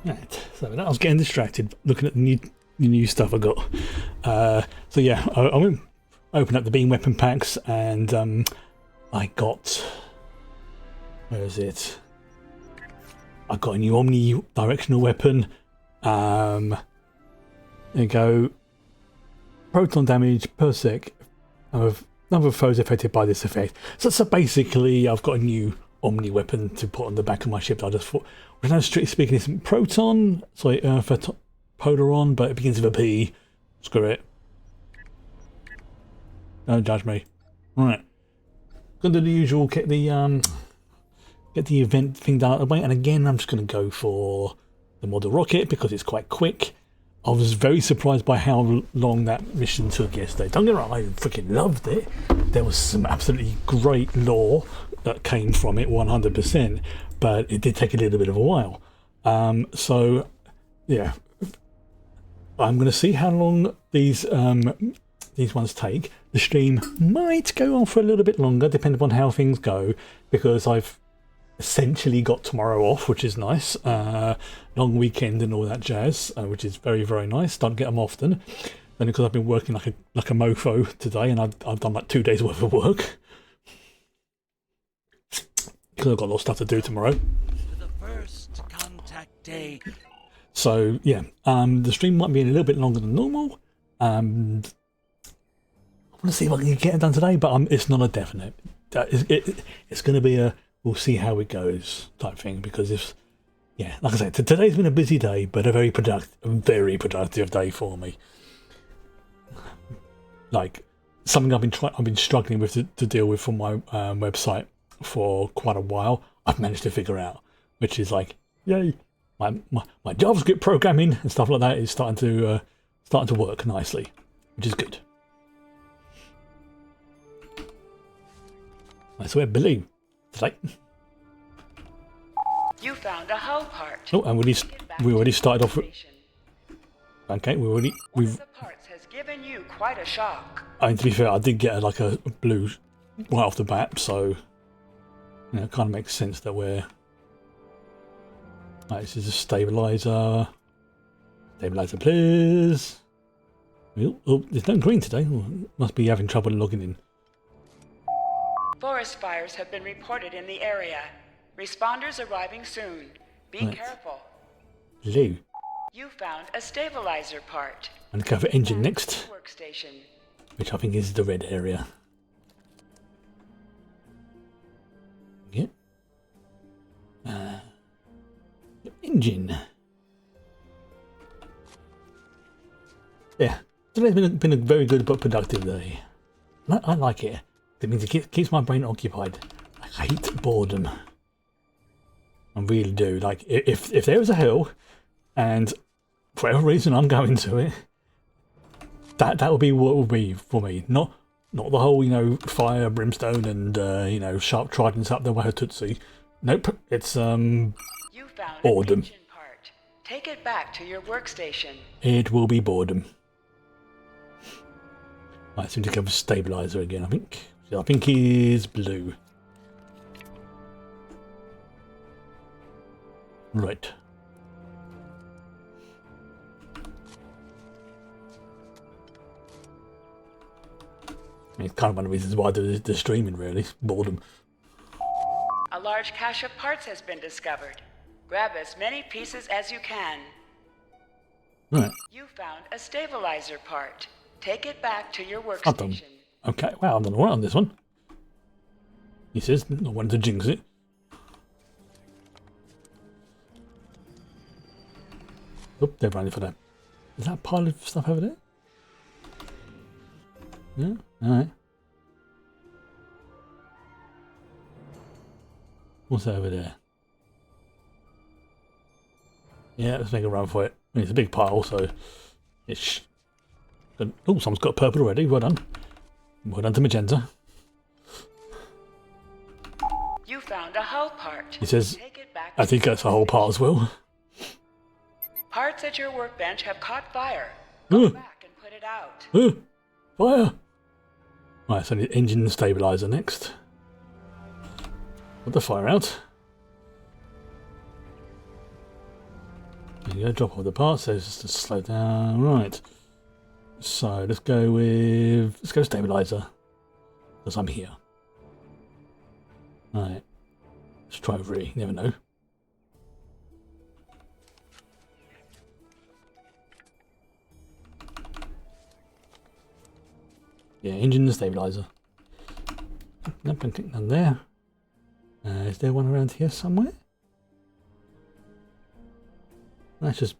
Right, so I was getting distracted looking at the new stuff I got. So yeah, I went open up the beam weapon packs and I got, where is it? I got a new omni-directional weapon. There you go. Proton damage per sec of number of foes affected by this effect. So basically, I've got a new omni weapon to put on the back of my ship. I just thought, well, no, strictly speaking, it's proton. Sorry, for polaron, but it begins with a P. Screw it. Don't judge me. All right, gonna do the usual. Get the event thing done out of the way, and again, I'm just gonna go for the model rocket because it's quite quick. I was very surprised by how long that mission took yesterday. Don't get me wrong, I freaking loved it. There was some absolutely great lore that came from it, 100%, but it did take a little bit of a while. So, yeah, I'm going to see how long these ones take. The stream might go on for a little bit longer, depending upon how things go, because I've essentially got tomorrow off, which is nice. Long weekend and all that jazz, which is very, very nice. Don't get them often. Only because I've been working like a mofo today, and I've done like 2 days worth of work because I've got a lot of stuff to do tomorrow. The first contact day. So yeah, the stream might be a little bit longer than normal. I want to see if I can get it done today, but it's not a definite. It's going to be a we'll see how it goes type thing, because yeah, like I said, today's been a busy day, but a very productive day for me. Like something I've been struggling with to deal with for my website for quite a while. I've managed to figure out, which is like, yay! My JavaScript programming and stuff like that is starting to work nicely, which is good. So we're blue today. You found a hull part. Oh, and we already started off with. Okay, we've. The parts has given you quite a shock. I mean, to be fair, I did get like a blue right off the bat, so it kind of makes sense that we're. Right, this is a stabilizer. Stabilizer, please. Oh, there's no green today. Oh, must be having trouble logging in. Forest fires have been reported in the area. Responders arriving soon. Be careful. Blue. You found a stabilizer part. I'm going to go for engine next, Workstation. which I think is the red area. Yeah. Engine. Yeah. Today's been a very good but productive day. I like it. It means it keeps my brain occupied. I hate boredom. I really do. Like, if there is a hill, and for whatever reason I'm going to it, that would be what it would be for me. Not the whole, fire, brimstone, and sharp tridents up the Wahatootsie. Nope. It's You found boredom. an engine part. Take it back to your workstation. It will be boredom. I seem to go for stabilizer again. I think he's blue. Right. It's kind of one of the reasons why I do the streaming, really. Boredom. A large cache of parts has been discovered. Grab as many pieces as you can. Right. You found a stabilizer part. Take it back to your I've done. workstation. Okay, wow, I've done alright on this one. He says, I wanted to jinx it. Oop, they're running for that. Is that a pile of stuff over there? Yeah, alright. What's over there? Yeah, let's make a run for it. I mean, it's a big pile, so it's. Oh, someone's got purple already. Well done. Well done to magenta. You found a hull part. He says, Take it back I to think your that's the whole part as well. Parts at your workbench have caught fire. Go back and put it out. Fire! Right, so I need engine and stabilizer next. Put the fire out. There you go, drop all the parts, so just to slow down. Right. So let's go stabilizer. Because I'm here. Alright. Let's try over here, you never know. Yeah, engine and stabilizer. Nope, none there. Is there one around here somewhere? Let's just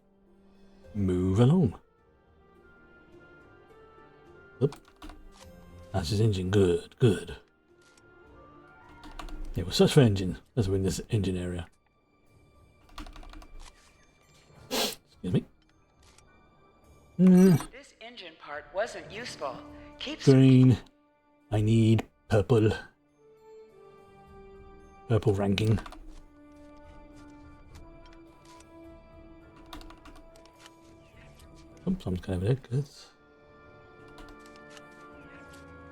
move along. Oop. That's his engine. Good, good. Yeah, we'll search for engine as we're in this engine area. Excuse me. This engine part wasn't useful. Keep Green. I need purple. Purple ranking. Oops, I'm kind of there. Good.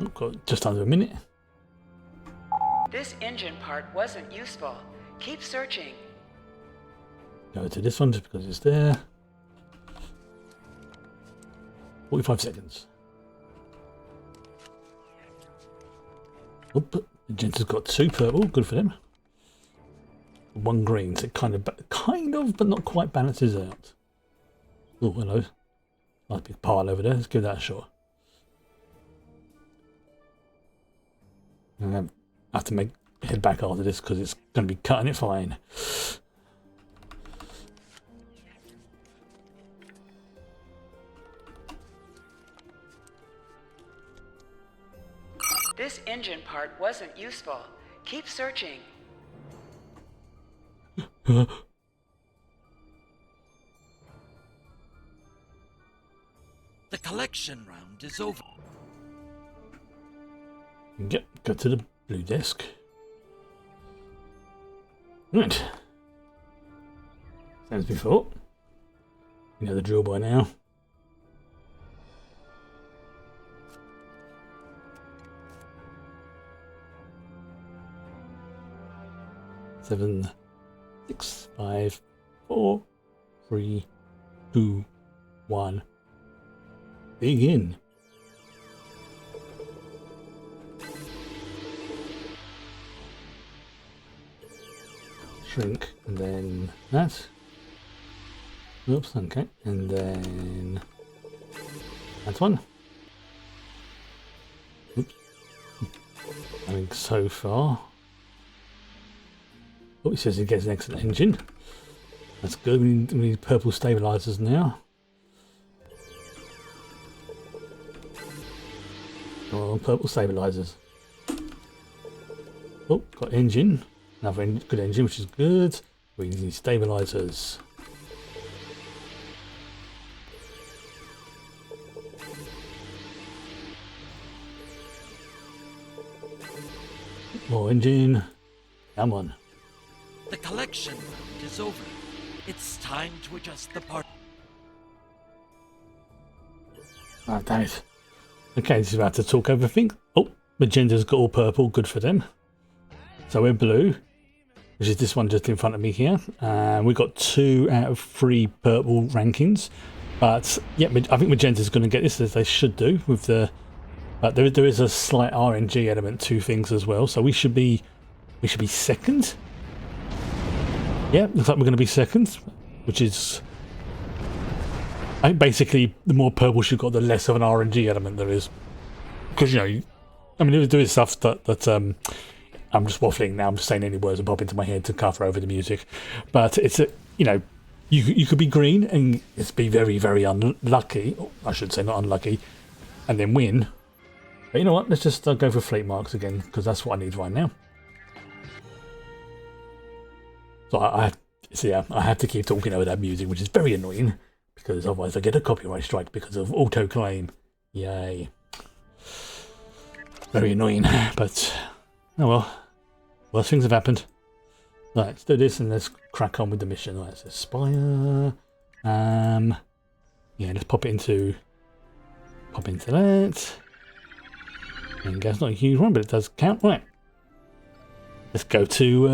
Oh, got just under a minute. This engine part wasn't useful. Keep searching. Go to this one just because it's there. 45 seconds. Oop, the gent has got 2 purple. Good for them. 1 green, so it kind of, but not quite balances out. Oh, hello. Nice big pile over there. Let's give that a shot. I have to head back after this because it's going to be cutting it fine. This engine part wasn't useful. Keep searching. The collection round is over. Yep, go to the blue desk. Right. Same as before. You know the drill by now. Seven, 6, 5, 4, 3, 2, 1. Begin. Shrink, and then that. Oops, okay, and then that one. Oops. I think so far. Oh, he says he gets an excellent engine. That's good. We need purple stabilizers now. Oh, purple stabilizers. Oh, got engine. Another good engine, which is good. We need stabilizers. More engine. Come on. The collection round is over. It's time to adjust the part. Oh, damn it. Okay, this is about to talk everything. Oh, magenta's got all purple. Good for them. So we're blue, which is this one just in front of me here. We got 2 out of 3 purple rankings. But yeah, I think magenta's going to get this, as they should do with the. But there is a slight RNG element to things as well. So we should be second. Yeah, looks like we're going to be second, which is, I think basically the more purple you've got, the less of an RNG element there is. Because, you know, I mean, there is stuff that I'm just waffling now. I'm just saying any words that pop into my head to cover over the music. But it's you know, you could be green and it's be very, very unlucky. I should say not unlucky, and then win. But you know what? Let's just go for fleet marks again, because that's what I need right now. So I have to keep talking over that music, which is very annoying, because otherwise I get a copyright strike because of auto-claim. Yay. Very annoying, but oh well. Worst things have happened. Right, let's do this and let's crack on with the mission. Right, so Spire. Yeah, let's pop into that. And that's not a huge one, but it does count. Right. Let's go to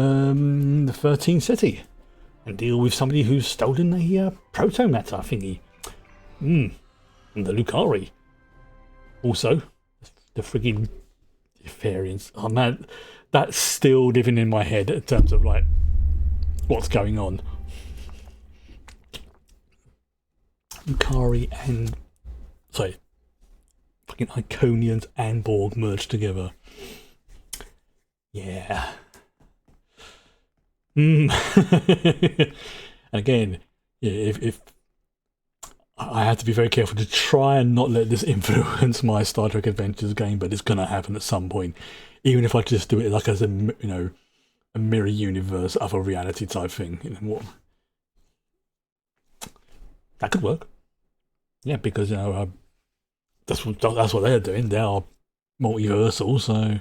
the 13 city and deal with somebody who's stolen a proto-matter thingy. And the Lucari. Also, the frigging variants. Oh man, that's still living in my head in terms of like what's going on. Lucari and fucking Iconians and Borg merged together. Yeah. And again, yeah, if I have to be very careful to try and not let this influence my Star Trek Adventures game, but it's gonna happen at some point. Even if I just do it like as a a mirror universe, other reality type thing. What that could work. Yeah, because that's what they're doing. They are multiversal, so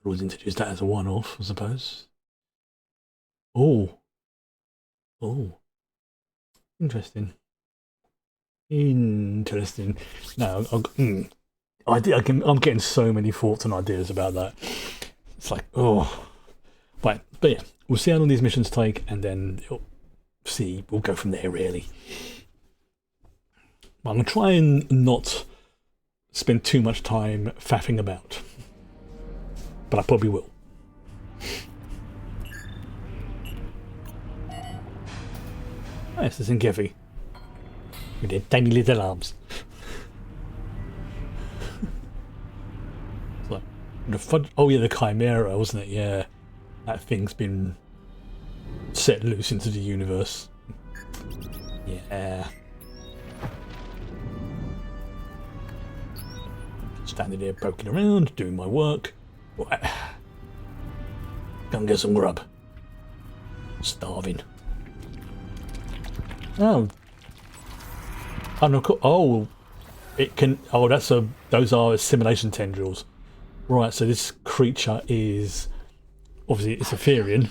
always introduce that as a one-off, I suppose. Oh, interesting. No, I'm getting so many thoughts and ideas about that. It's like, right, but yeah, we'll see how long these missions take, and then we'll go from there, really. I'm going to try and not spend too much time faffing about, but I probably will. Oh, yes, it's in Gevi. With their tiny little arms. So, the Chimera, wasn't it? Yeah, that thing's been set loose into the universe. Yeah. Standing there poking around, doing my work. Right. Go and get some grub. Starving. Oh, it can. Oh, those are assimilation tendrils. Right. So this creature is obviously it's Etherean.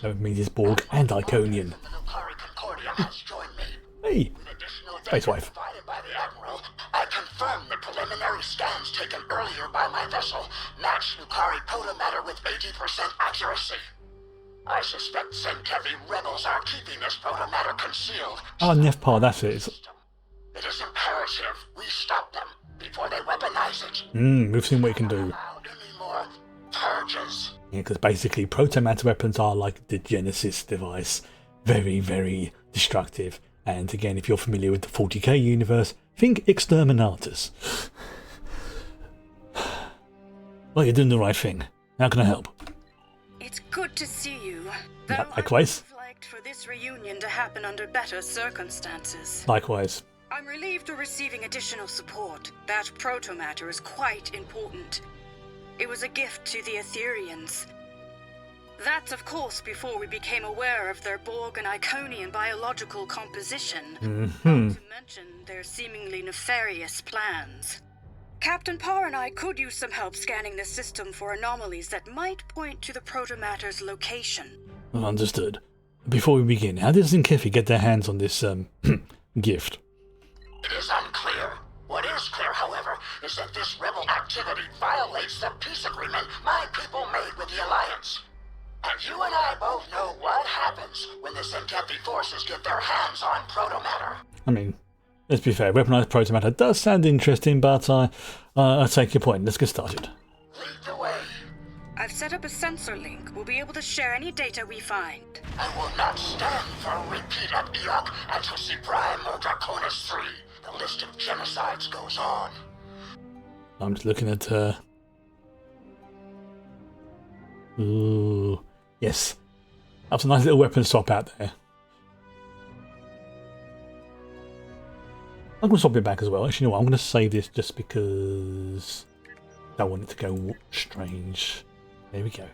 That means it's Borg and Iconian. Hey, Space Wife. I confirm the preliminary scans taken earlier by my vessel match Lucari protomatter with 80% accuracy. I suspect Senkevi rebels are keeping this protomatter concealed. Oh, Nefpar, that's it. It is imperative we stop them before they weaponize it. We've seen what you can do. Any more purges? Yeah, because basically protomatter weapons are like the Genesis device. Very, very destructive. And again, if you're familiar with the 40k universe, think Exterminators. Well, you're doing the right thing. How can I help? It's good to see you. Yeah, likewise. I would have liked for this reunion to happen under better circumstances. Likewise. I'm relieved we're receiving additional support. That protomatter is quite important. It was a gift to the Etherians. That's, of course, before we became aware of their Borg and Iconian biological composition. Not to mention their seemingly nefarious plans. Captain Parr and I could use some help scanning the system for anomalies that might point to the protomatter's location. Understood. Before we begin, how did Zinkefi get their hands on this gift? It is unclear. What is clear, however, is that this rebel activity violates the peace agreement my people made with the Alliance. And you and I both know what happens when the Zenkethi forces get their hands on protomatter. I mean, let's be fair, weaponized protomatter does sound interesting, but I take your point. Let's get started. Lead the way. I've set up a sensor link. We'll be able to share any data we find. I will not stand for a repeat of Eok, Antosi Prime, or Draconis 3. The list of genocides goes on. I'm just looking at Ooh, yes. That's a nice little weapon swap out there. I'm going to swap it back as well. Actually, you know what? I'm going to save this just because I don't want it to go strange. There we go.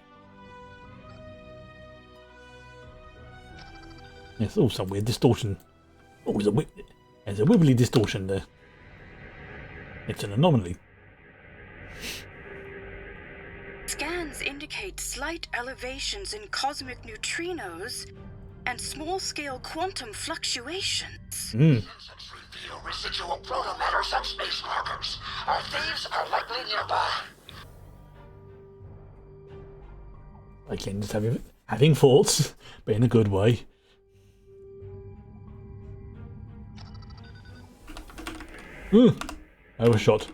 There's also weird distortion. Oh, there's a wibbly distortion there. It's an anomaly. Scans indicate slight elevations in cosmic neutrinos and small-scale quantum fluctuations. Reveal residual protomatter subspace markers. Our thieves are likely nearby. Again, just having thoughts, but in a good way. Overshot.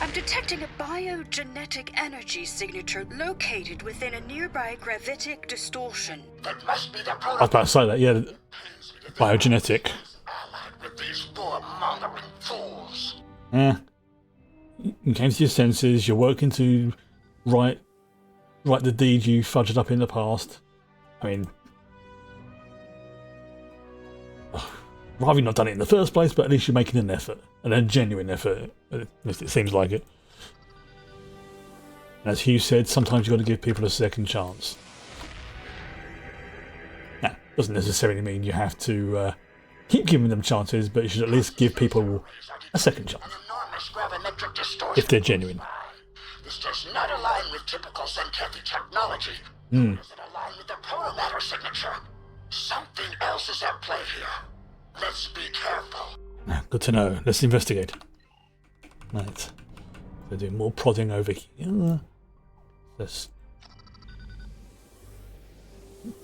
I'm detecting a biogenetic energy signature located within a nearby gravitic distortion. That must be the I was about to say that, yeah. Biogenetic. allied with these warmongering fools. You came to your senses, you're working to right the deed you fudged up in the past. I mean, rather you've not done it in the first place, but at least you're making an effort, and a genuine effort, at least it seems like it. And as Hugh said, sometimes you've got to give people a second chance. Now, doesn't necessarily mean you have to keep giving them chances, but you should at least give people a second chance, An enormous gravimetric distortion. if they're genuine. This does not align with typical Zenkethi technology. Does it align with the protomatter signature? Something else is at play here. Let's be careful. Good to know. Let's investigate. Right. They're doing more prodding over here. Let's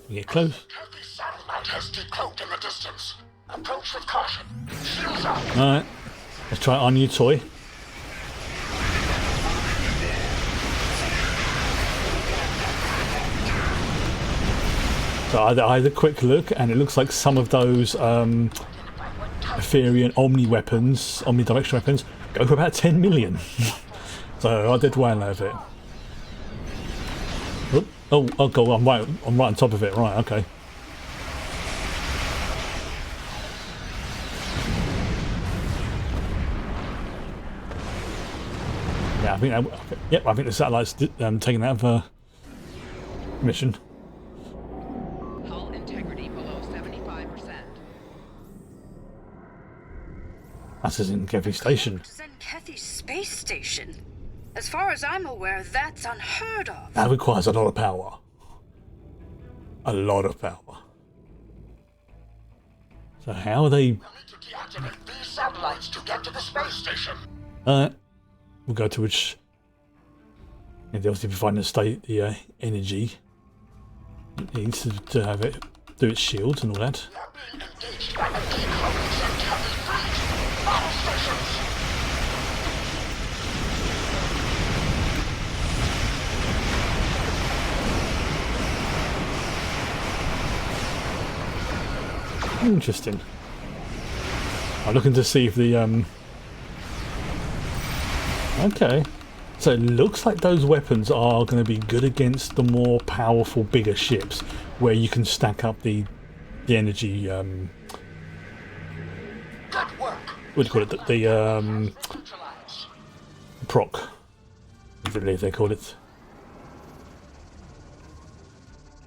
get close. Zenkethi satellite has decloaked in the distance. Approach with caution. Shields up. Alright. Let's try our new toy. So I had a quick look, and it looks like some of those Ethereum omnidirectional weapons, go for about 10 million. So I did well out of it. Oh god, I'm right on top of it. Right, okay. Yeah, I think the satellite's taken out of mission. Hull integrity below 75%. That's in Zenkethi Station. Zenkethi space station? As far as I'm aware, that's unheard of. That requires a lot of power. A lot of power. So how are they? We'll need to deactivate these satellites to get to the space station. We'll go to which. And they obviously providing the energy. It needs to have it do its shields and all that. We are being engaged by the decloaked Zenkethi fleet. Battle stations. Interesting. I'm looking to see if the Okay. So it looks like those weapons are going to be good against the more powerful, bigger ships, where you can stack up the energy. Good work. What do you call it? The Neutralize. proc, I believe they call it.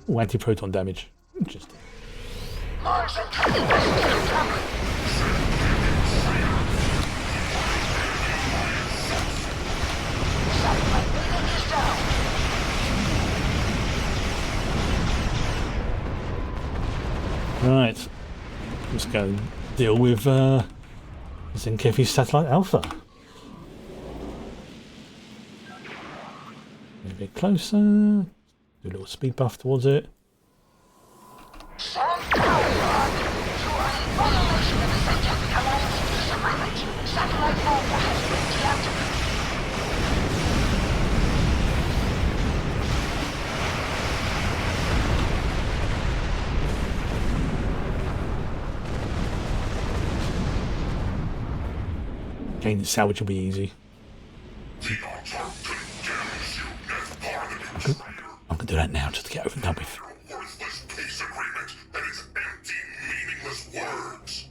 Oh, anti-proton damage. Interesting. More Zenkethi vessels incoming. Satellite building is down. Right. Let's go deal with Zenkethi Satellite Alpha. A bit closer. Do a little speed buff towards it. Send power on. You are in violation of the Zenkethi Alliance peace agreement. Satellite Alpha has been deactivated. Gaining the salvage will be easy. I'm gonna do that now just to get over and done with. Worthless peace agreement and its empty, meaningless words.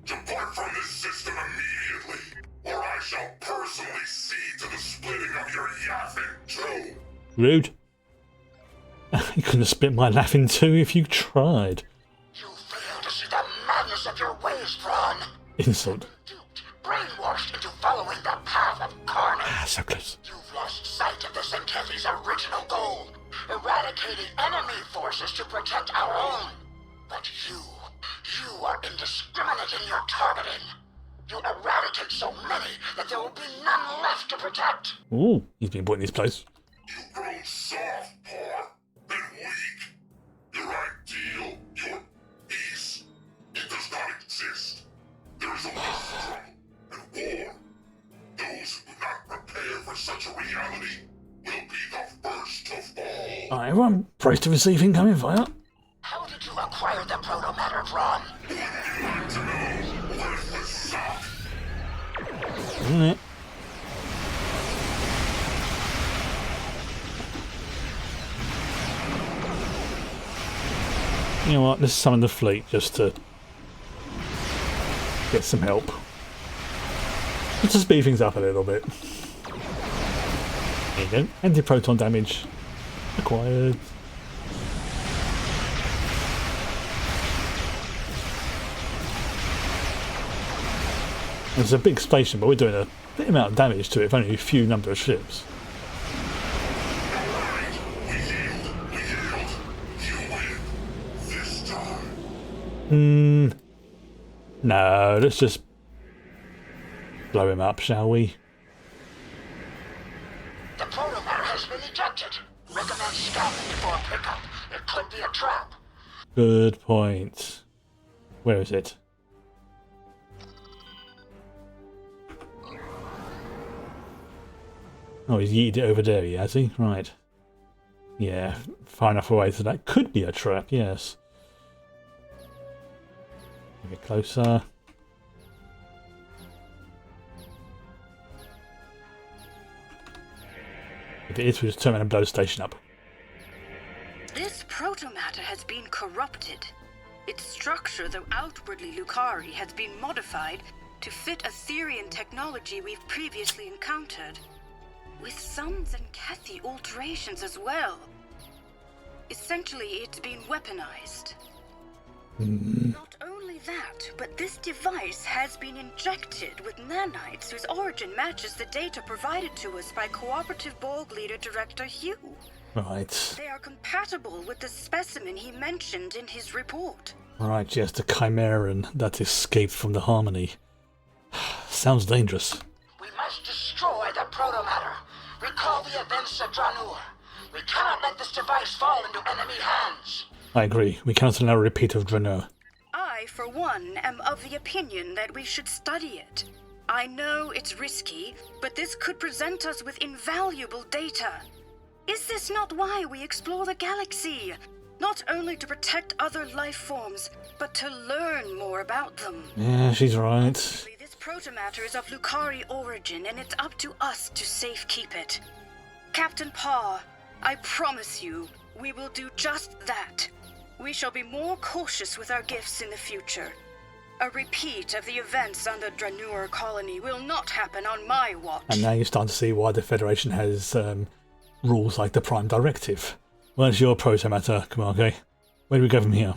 Depart from this system immediately, or I shall personally see to the splitting of your yapping too. Rude. You couldn't have split my laugh in two if you tried. You fail to see the madness of your ways, Thrawn. Insult. Duped, brainwashed into following the path of carnage. Ah, so close. You've lost sight of the Zenkethi's original goal, eradicating enemy forces to protect our own. But you are indiscriminate in your targeting. You eradicate so many that there will be none left to protect. Ooh, he's been put in his place. You've grown soft, poor, and weak. Your ideal, your peace, it does not exist. There is only struggle and war. Those who do not prepare for such a reality will be the first to fall. Alright, everyone, brace to receive incoming fire. How did you acquire the proto-matter, Braun? Would you like to know? Worthless sop. Alright. You know what, let's summon the fleet just to get some help. Let's just speed things up a little bit. There you go. Anti-proton damage acquired. It's a big station, but we're doing a bit amount of damage to it with only a few number of ships. No, let's just blow him up, shall we? The proto-matter has been ejected. Recommend scouting before pickup. It could be a trap. Good point. Where is it? Oh, he's yeeted it over there, has he? Right. Yeah, far enough away so that could be a trap, yes. A bit closer. If it is, we'll just turn around and blow the station up. This protomatter has been corrupted. Its structure, though outwardly Lucari, has been modified to fit Aetherian technology we've previously encountered, with some Zenkethi alterations as well. Essentially, it's been weaponized. Not only that, but this device has been injected with nanites whose origin matches the data provided to us by Cooperative Borg Leader Director Hugh. Right. They are compatible with the specimen he mentioned in his report. Right, yes, the Chimeran that escaped from the Harmony. Sounds dangerous. We must destroy the proto-matter. Recall the events of Dranur. We cannot let this device fall into enemy hands. I agree. We cannot allow a repeat of Dranur. I, for one, am of the opinion that we should study it. I know it's risky, but this could present us with invaluable data. Is this not why we explore the galaxy? Not only to protect other life forms, but to learn more about them. Yeah, she's right. This protomatter is of Lucari origin, and it's up to us to safekeep it. Captain Parr, I promise you, we will do just that. We shall be more cautious with our gifts in the future. A repeat of the events on the Dranur colony will not happen on my watch. And now you're starting to see why the Federation has rules like the Prime Directive. Where's your protomatter, Kamake? Where do we go from here?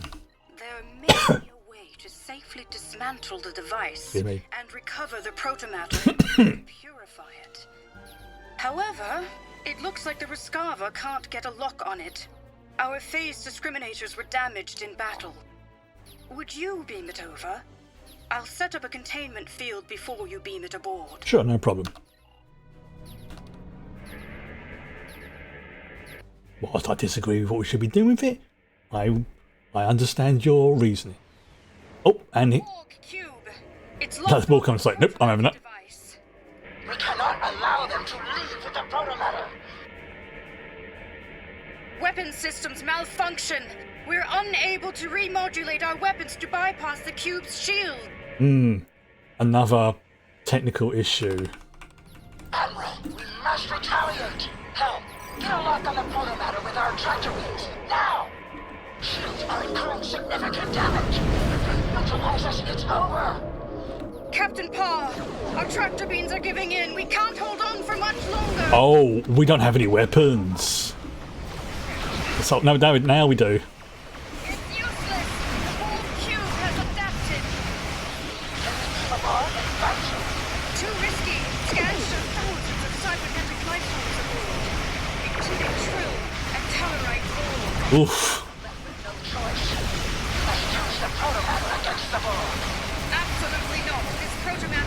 There may be a way to safely dismantle the device and recover the protomatter and purify it. However, it looks like the Rescava can't get a lock on it. Our phase discriminators were damaged in battle. Would you beam it over? I'll set up a containment field before you beam it aboard. Sure, no problem. Whilst I disagree with what we should be doing with it, I understand your reasoning. Oh, and it... Cube. It's That's Borg comes like, nope, I'm having that. Device. We cannot allow them to leave with the proto-matter. Weapon systems malfunction. We're unable to remodulate our weapons to bypass the cube's shield. Another technical issue. Admiral, we must retaliate. Help, get a lock on the proto-matter with our tractor beams. Now! Shields are incurring significant damage. If they neutralize us, it's over. Captain Parr, our tractor beams are giving in. We can't hold on for much longer. Oh, we don't have any weapons. So, no, now we do. It's useless. The whole cube has adapted. Too risky. Scans show thousands of cybernetic life forms aboard, including Trill and Tellarite Borg. Oof. No choice. Let's use the proto-matter against the Borg. Absolutely not. This protomatter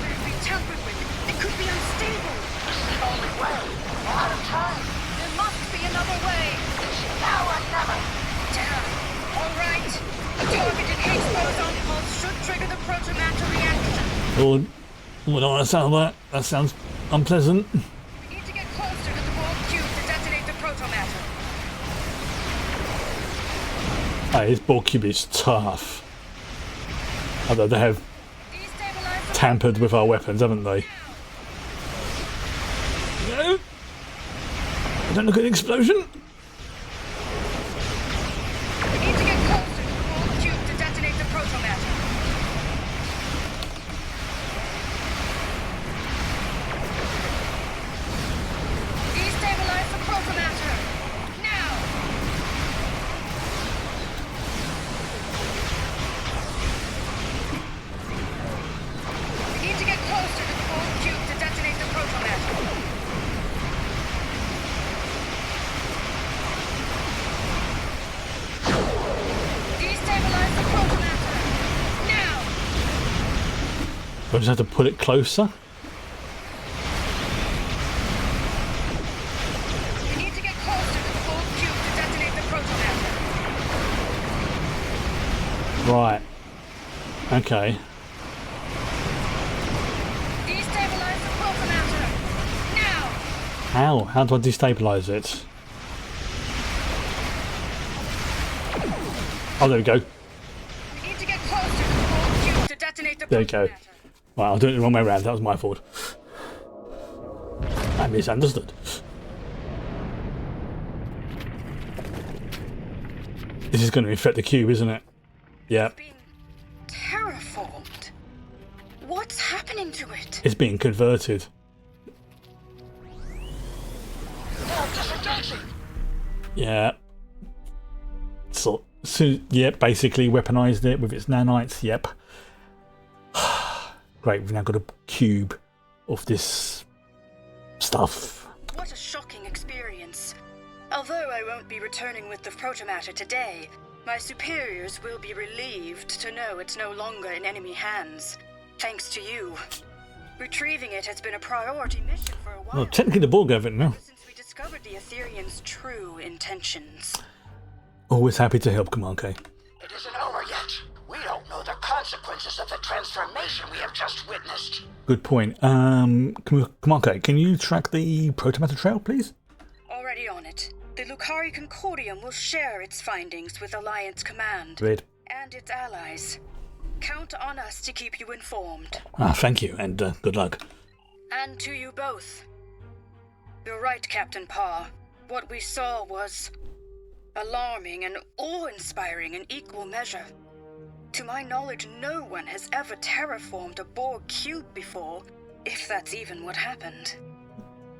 Oh, I don't want to sound that. That sounds unpleasant. We need to get closer to the Borg cube to detonate the protomatter. Hey, this Borg cube is tough. Although they have Destabilize the tampered with our weapons, haven't they? No! I don't look at an explosion! We need to get closer to the Borg cube to detonate the protomatter. Destabilize the protomatter. Now! We need to get closer to the Borg cube to detonate the protomatter. Destabilize the protomatter. Now! I just have to pull it closer. We need to get closer to the Borg cube to detonate the protomatter. Right. Okay. Destabilize the protomatter. Now! How? How do I destabilize it? Oh, there we go. We need to get closer to the Borg cube to detonate the There we go. protomatter. Right, I was doing it the wrong way around. That was my fault. I misunderstood. This is going to infect the cube, isn't it? Yeah. Being terraformed. What's happening to it? It's being converted. Now disengaging. Yeah. So yeah, basically weaponized it with its nanites. Yep. Great, we've now got a cube of this stuff. What a shocking experience. Although I won't be returning with the protomatter today, my superiors will be relieved to know it's no longer in enemy hands. Thanks to you. Retrieving it has been a priority mission for a while. Well, technically the Borg have it now. Since we discovered the Ethereans' true intentions. Always happy to help, Command-K. It isn't over yet. We don't know the consequences of the transformation we have just witnessed. Good point. Command-K, can you track the protomatter trail, please? Already on it. The Lucari Concordium will share its findings with Alliance Command. Great. And its allies. Count on us to keep you informed. Ah, thank you, and good luck. And to you both. You're right, Captain Parr. What we saw was alarming and awe-inspiring in equal measure. To my knowledge, no one has ever terraformed a Borg cube before, if that's even what happened.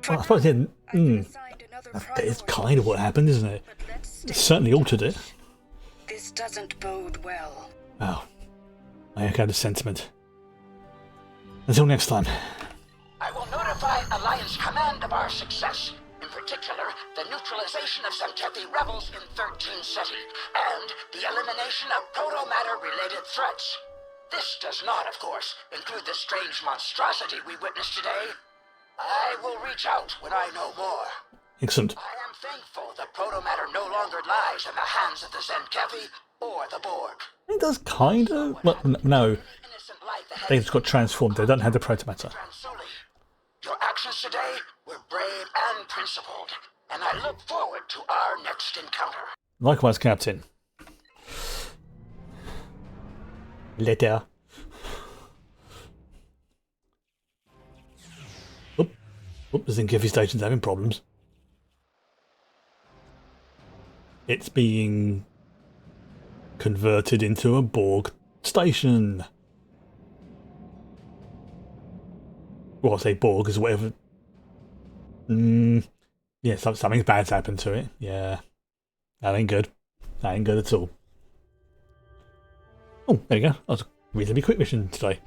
Well, I suppose it, I've been assigned another that is priority, kind of what happened, isn't it? but let's stay It certainly altered it. This doesn't bode well. Oh, I echo the sentiment. Until next time. I will notify Alliance Command of our success. In particular, the neutralization of some Kethi rebels in 13 Ceti, and the elimination of proto-matter-related threats. This does not, of course, include the strange monstrosity we witnessed today. I will reach out when I know more. Excellent. I am thankful the proto-matter no longer lies in the hands of the Zenkethi or the Borg. It does kind of. Well, no, Innocent life ahead they just got transformed. They don't have the protomatter. Transuli. Your actions today were brave and principled, and I look forward to our next encounter. Likewise, Captain. Later. Oop. Oop, the Zenkethi station's having problems. It's being converted into a Borg station. Well, I say Borg is whatever. Yeah, something bad's happened to it. Yeah, that ain't good. That ain't good at all. Oh, there you go. That was a reasonably quick mission today.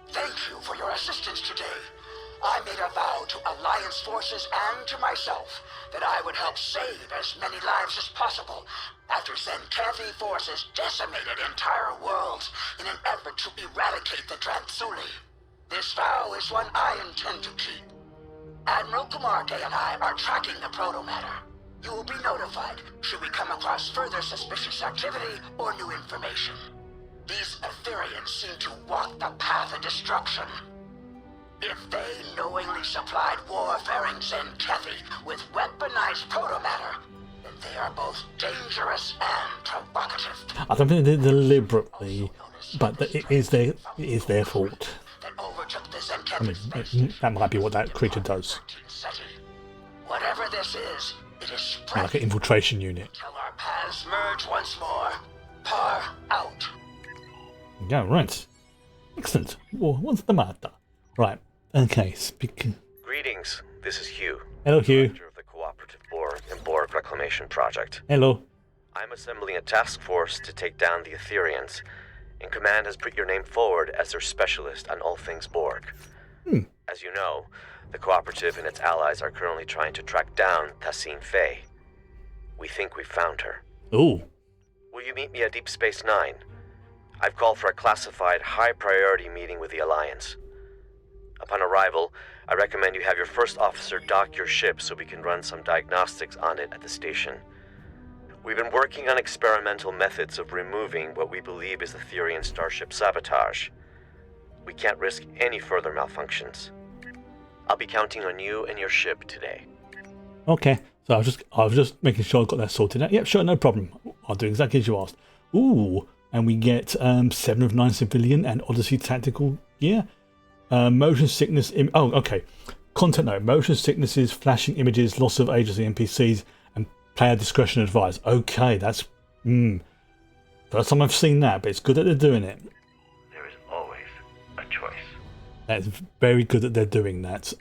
Thank you for your assistance today. I made a vow to Alliance forces and to myself that I would help save as many lives as possible after Zenkethi forces decimated entire worlds in an effort to eradicate the Transuli. This vow is one I intend to keep. Admiral Kumarte and I are tracking the proto-matter. You will be notified should we come across further suspicious activity or new information. These Ethereans seem to walk the path of destruction. If they knowingly supplied warfaring Zenkethi with weaponized protomatter, then they are both dangerous and provocative. I don't think they deliberately, but it is their fault. That overtook the Zenkethi I mean, that might be what that creature does. Whatever this is, it is spreading Like an infiltration unit. until our paths merge once more. Par out. Yeah, right. Excellent. Well, what's the matter? Right. Okay, speaking. Greetings, this is Hugh. Hello, Hugh. Director of the Cooperative Borg and Borg Reclamation Project. Hello. I'm assembling a task force to take down the Ethereans, and Command has put your name forward as their specialist on all things Borg. As you know, the Cooperative and its allies are currently trying to track down Tassine Faye. We think we've found her. Ooh. Will you meet me at Deep Space Nine? I've called for a classified, high-priority meeting with the Alliance. Upon arrival, I recommend you have your first officer dock your ship so we can run some diagnostics on it at the station. We've been working on experimental methods of removing what we believe is Etherean starship sabotage. We can't risk any further malfunctions. I'll be counting on you and your ship today. Okay. So I was just making sure I got that sorted out. Yep, sure, no problem. I'll do exactly as you asked. Ooh, and we get 7 of 9 civilian and Odyssey tactical gear. Motion sickness. Oh, okay. Content note: motion sicknesses, flashing images, loss of agency NPCs, and player discretion advised. Okay, that's first time I've seen that, but it's good that they're doing it. There is always a choice. That's very good that they're doing that.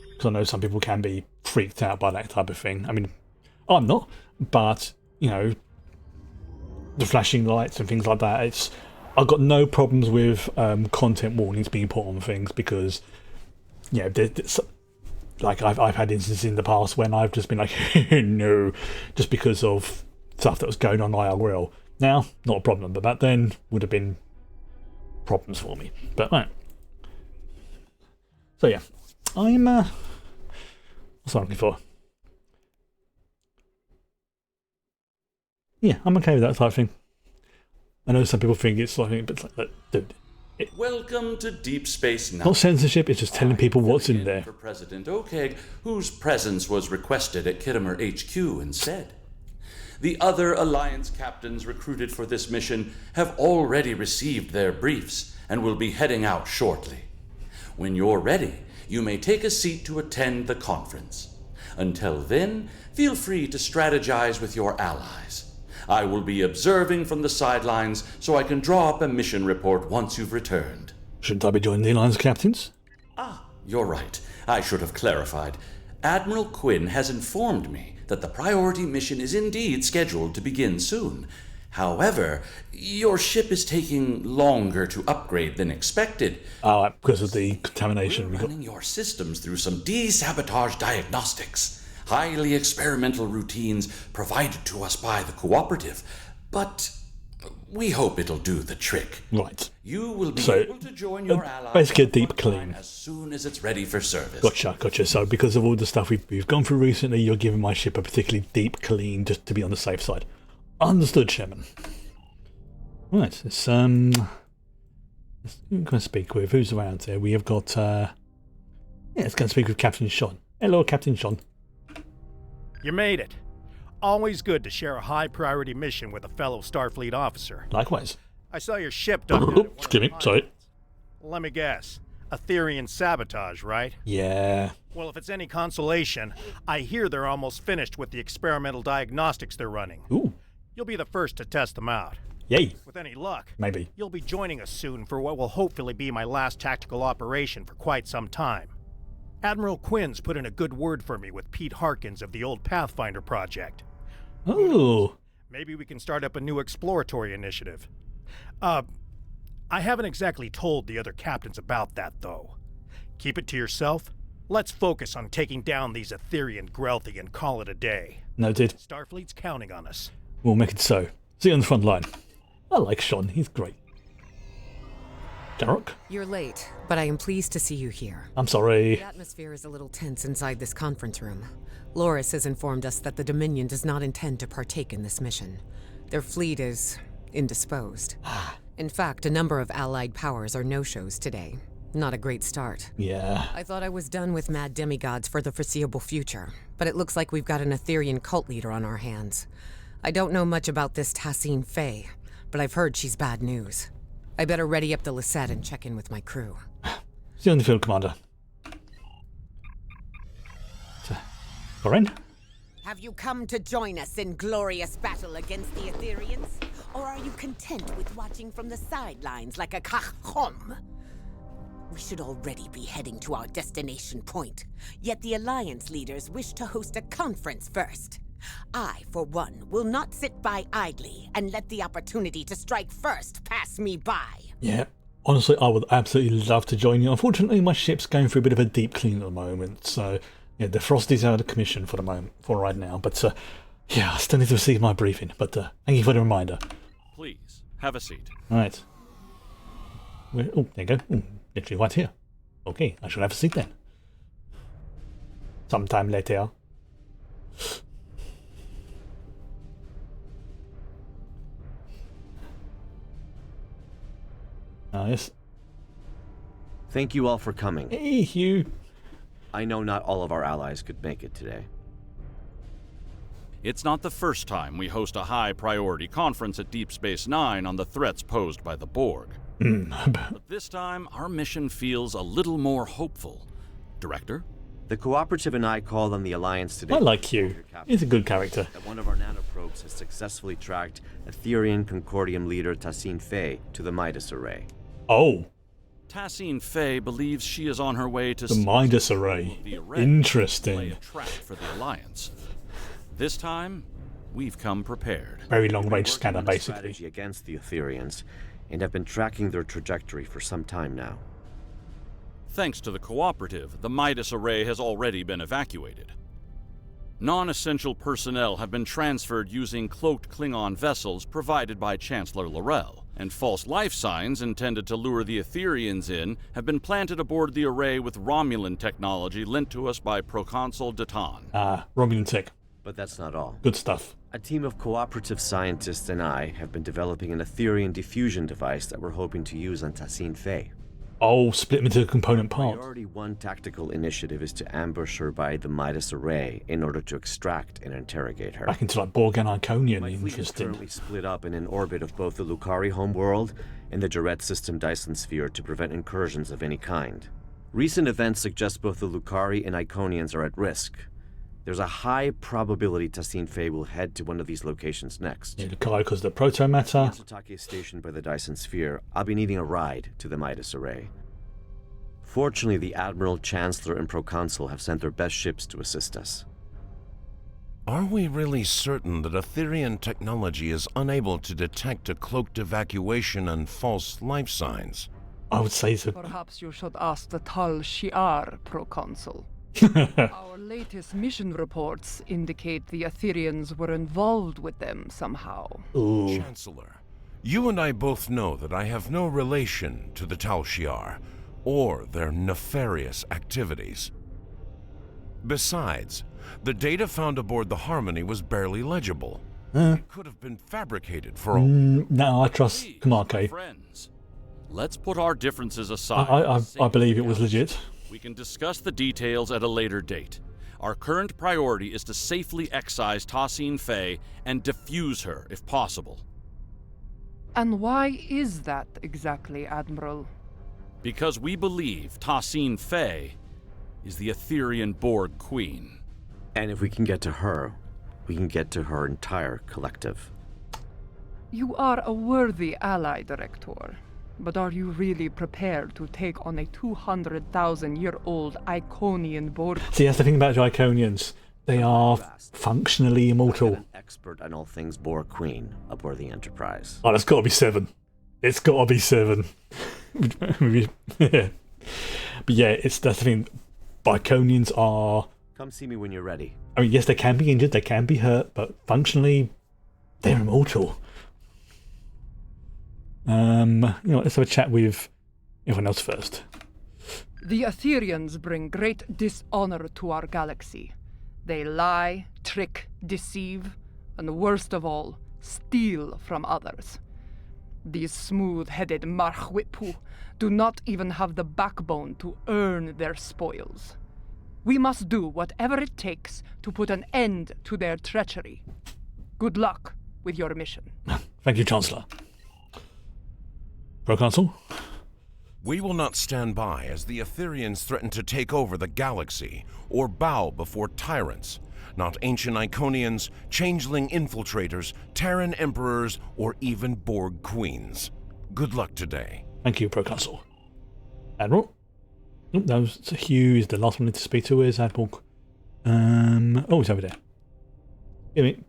Because I know some people can be freaked out by that type of thing. I mean, I'm not, but you know, the flashing lights and things like that. I've got no problems with content warnings being put on things because, yeah, like I've had instances in the past when I've just been like, no, just because of stuff that was going on IRL. Now, not a problem, but back then would have been problems for me. But right. So yeah, I'm what's I'm looking for? Yeah, I'm okay with that type of thing. I know some people think it's like, but it's like, dude. Welcome to Deep Space Nine. Not censorship, it's just telling people what's in there. For President Okeg, whose presence was requested at Kittimer HQ instead. The other Alliance captains recruited for this mission have already received their briefs and will be heading out shortly. When you're ready, you may take a seat to attend the conference. Until then, feel free to strategize with your allies. I will be observing from the sidelines so I can draw up a mission report once you've returned. Shouldn't I be joining the Alliance captains? Ah, you're right. I should have clarified. Admiral Quinn has informed me that the priority mission is indeed scheduled to begin soon. However, your ship is taking longer to upgrade than expected. Oh, because of the contamination. We're running your systems through some de-sabotage diagnostics. Highly experimental routines provided to us by the Cooperative. But we hope it'll do the trick. Right. You will be able to join your allies basically a deep clean. as soon as it's ready for service. Gotcha. So because of all the stuff we've gone through recently, you're giving my ship a particularly deep clean just to be on the safe side. Understood, Sherman. Right, let's who can I speak with? Who's around here? We have got let's go and speak with Captain Sean. Hello, Captain Sean. You made it. Always good to share a high-priority mission with a fellow Starfleet officer. Likewise. I saw your ship docked out at one of Excuse me, the sorry. islands. Let me guess. Etherean sabotage, right? Yeah. Well, if it's any consolation, I hear they're almost finished with the experimental diagnostics they're running. Ooh. You'll be the first to test them out. Yay. With any luck, Maybe. you'll be joining us soon for what will hopefully be my last tactical operation for quite some time. Admiral Quinn's put in a good word for me with Pete Harkins of the old Pathfinder project. Oh. Maybe we can start up a new exploratory initiative. I haven't exactly told the other captains about that, though. Keep it to yourself. Let's focus on taking down these Etherean Grelthi and call it a day. Noted. Starfleet's counting on us. We'll make it so. See you on the front line. I like Sean. He's great. Darrock? You're late, but I am pleased to see you here. I'm sorry. The atmosphere is a little tense inside this conference room. Loris has informed us that the Dominion does not intend to partake in this mission. Their fleet is indisposed. In fact, a number of allied powers are no-shows today. Not a great start. Yeah. I thought I was done with mad demigods for the foreseeable future, but it looks like we've got an Etherean cult leader on our hands. I don't know much about this Tassine Faye, but I've heard she's bad news. I better ready up the Lisette and check in with my crew. See you on the field, Commander. Corinne? Have you come to join us in glorious battle against the Ethereans? Or are you content with watching from the sidelines like a cachom? We should already be heading to our destination point, yet the Alliance leaders wish to host a conference first. I, for one, will not sit by idly and let the opportunity to strike first pass me by. Yeah, honestly, I would absolutely love to join you. Unfortunately, my ship's going through a bit of a deep clean at the moment, so yeah, the Frosty's out of commission for the moment, for right now. But yeah, I still need to receive my briefing. But thank you for the reminder. Please, have a seat. All right. Oh, there you go. Ooh, literally right here. Okay, I shall have a seat then. Sometime later. Yes. Thank you all for coming. Hey, Hugh. I know not all of our allies could make it today. It's not the first time we host a high-priority conference at Deep Space Nine on the threats posed by the Borg. But this time, our mission feels a little more hopeful. Director? The Cooperative and I called on the Alliance today. I like Hugh. He's a good character. That one of our nanoprobes has successfully tracked Etherean Concordium leader Tassine Faye to the Midas Array. Oh. Tassine Faye believes she is on her way to the Midas Array. Interesting. Lay a trap for the Alliance. This time, we've come prepared. Very long-range scanner, basically. Strategy against the Ethereans, and have been tracking their trajectory for some time now. Thanks to the Cooperative, the Midas Array has already been evacuated. Non-essential personnel have been transferred using cloaked Klingon vessels provided by Chancellor L'Rell, and false life signs intended to lure the Ethereans in have been planted aboard the array with Romulan technology lent to us by Proconsul Datan. Romulan tech. But that's not all. Good stuff. A team of Cooperative scientists and I have been developing an Etherean diffusion device that we're hoping to use on Tassine Faye. Oh, split them into component parts. Priority 1 tactical initiative is to ambush her by the Midas Array in order to extract and interrogate her. Back into like Borg and Iconian. My fleet is Interesting. currently split up in an orbit of both the Lucari homeworld and the Jaret system Dyson sphere to prevent incursions of any kind. Recent events suggest both the Lucari and Iconians are at risk. There's a high probability Tassine Faye will head to one of these locations next. Yeah, Lucari because the proto-matter. Once Satake is stationed by the Dyson sphere, I'll be needing a ride to the Midas Array. Fortunately, the Admiral, Chancellor, and Proconsul have sent their best ships to assist us. Are we really certain that Etherean technology is unable to detect a cloaked evacuation and false life signs? I would say so. Perhaps you should ask the Tal Shiar, Proconsul. Our latest mission reports indicate the Ethereans were involved with them somehow. Ooh. Chancellor, you and I both know that I have no relation to the Tal Shiar or their nefarious activities. Besides, the data found aboard the Harmony was barely legible. It could have been fabricated for all. No, I trust Camarco. Friends, let's put our differences aside. I believe it was legit. We can discuss the details at a later date. Our current priority is to safely excise Tassine Faye and defuse her, if possible. And why is that exactly, Admiral? Because we believe Tassine Faye is the Etherean Borg Queen. And if we can get to her, we can get to her entire collective. You are a worthy ally, Director. But are you really prepared to take on a 200,000-year-old Iconian Borg? See, that's the thing about the Iconians. They are functionally immortal. An expert on all things Borg Queen aboard the Enterprise. Oh, that's got to be 7. It's got to be 7. But yeah, that's the thing. Iconians are... Come see me when you're ready. I mean, yes, they can be injured, they can be hurt, but functionally, they're immortal. Let's have a chat with everyone else first. The Ethereans bring great dishonor to our galaxy. They lie, trick, deceive, and worst of all, steal from others. These smooth-headed Marhwipu do not even have the backbone to earn their spoils. We must do whatever it takes to put an end to their treachery. Good luck with your mission. Thank you, Chancellor. Proconsul? We will not stand by as the Etherians threaten to take over the galaxy or bow before tyrants, not ancient Iconians, changeling infiltrators, Terran emperors, or even Borg queens. Good luck today. Thank you, Proconsul. Admiral? Oh, that was Hughes. The last one I need to speak to is Admiral. Oh, he's over there.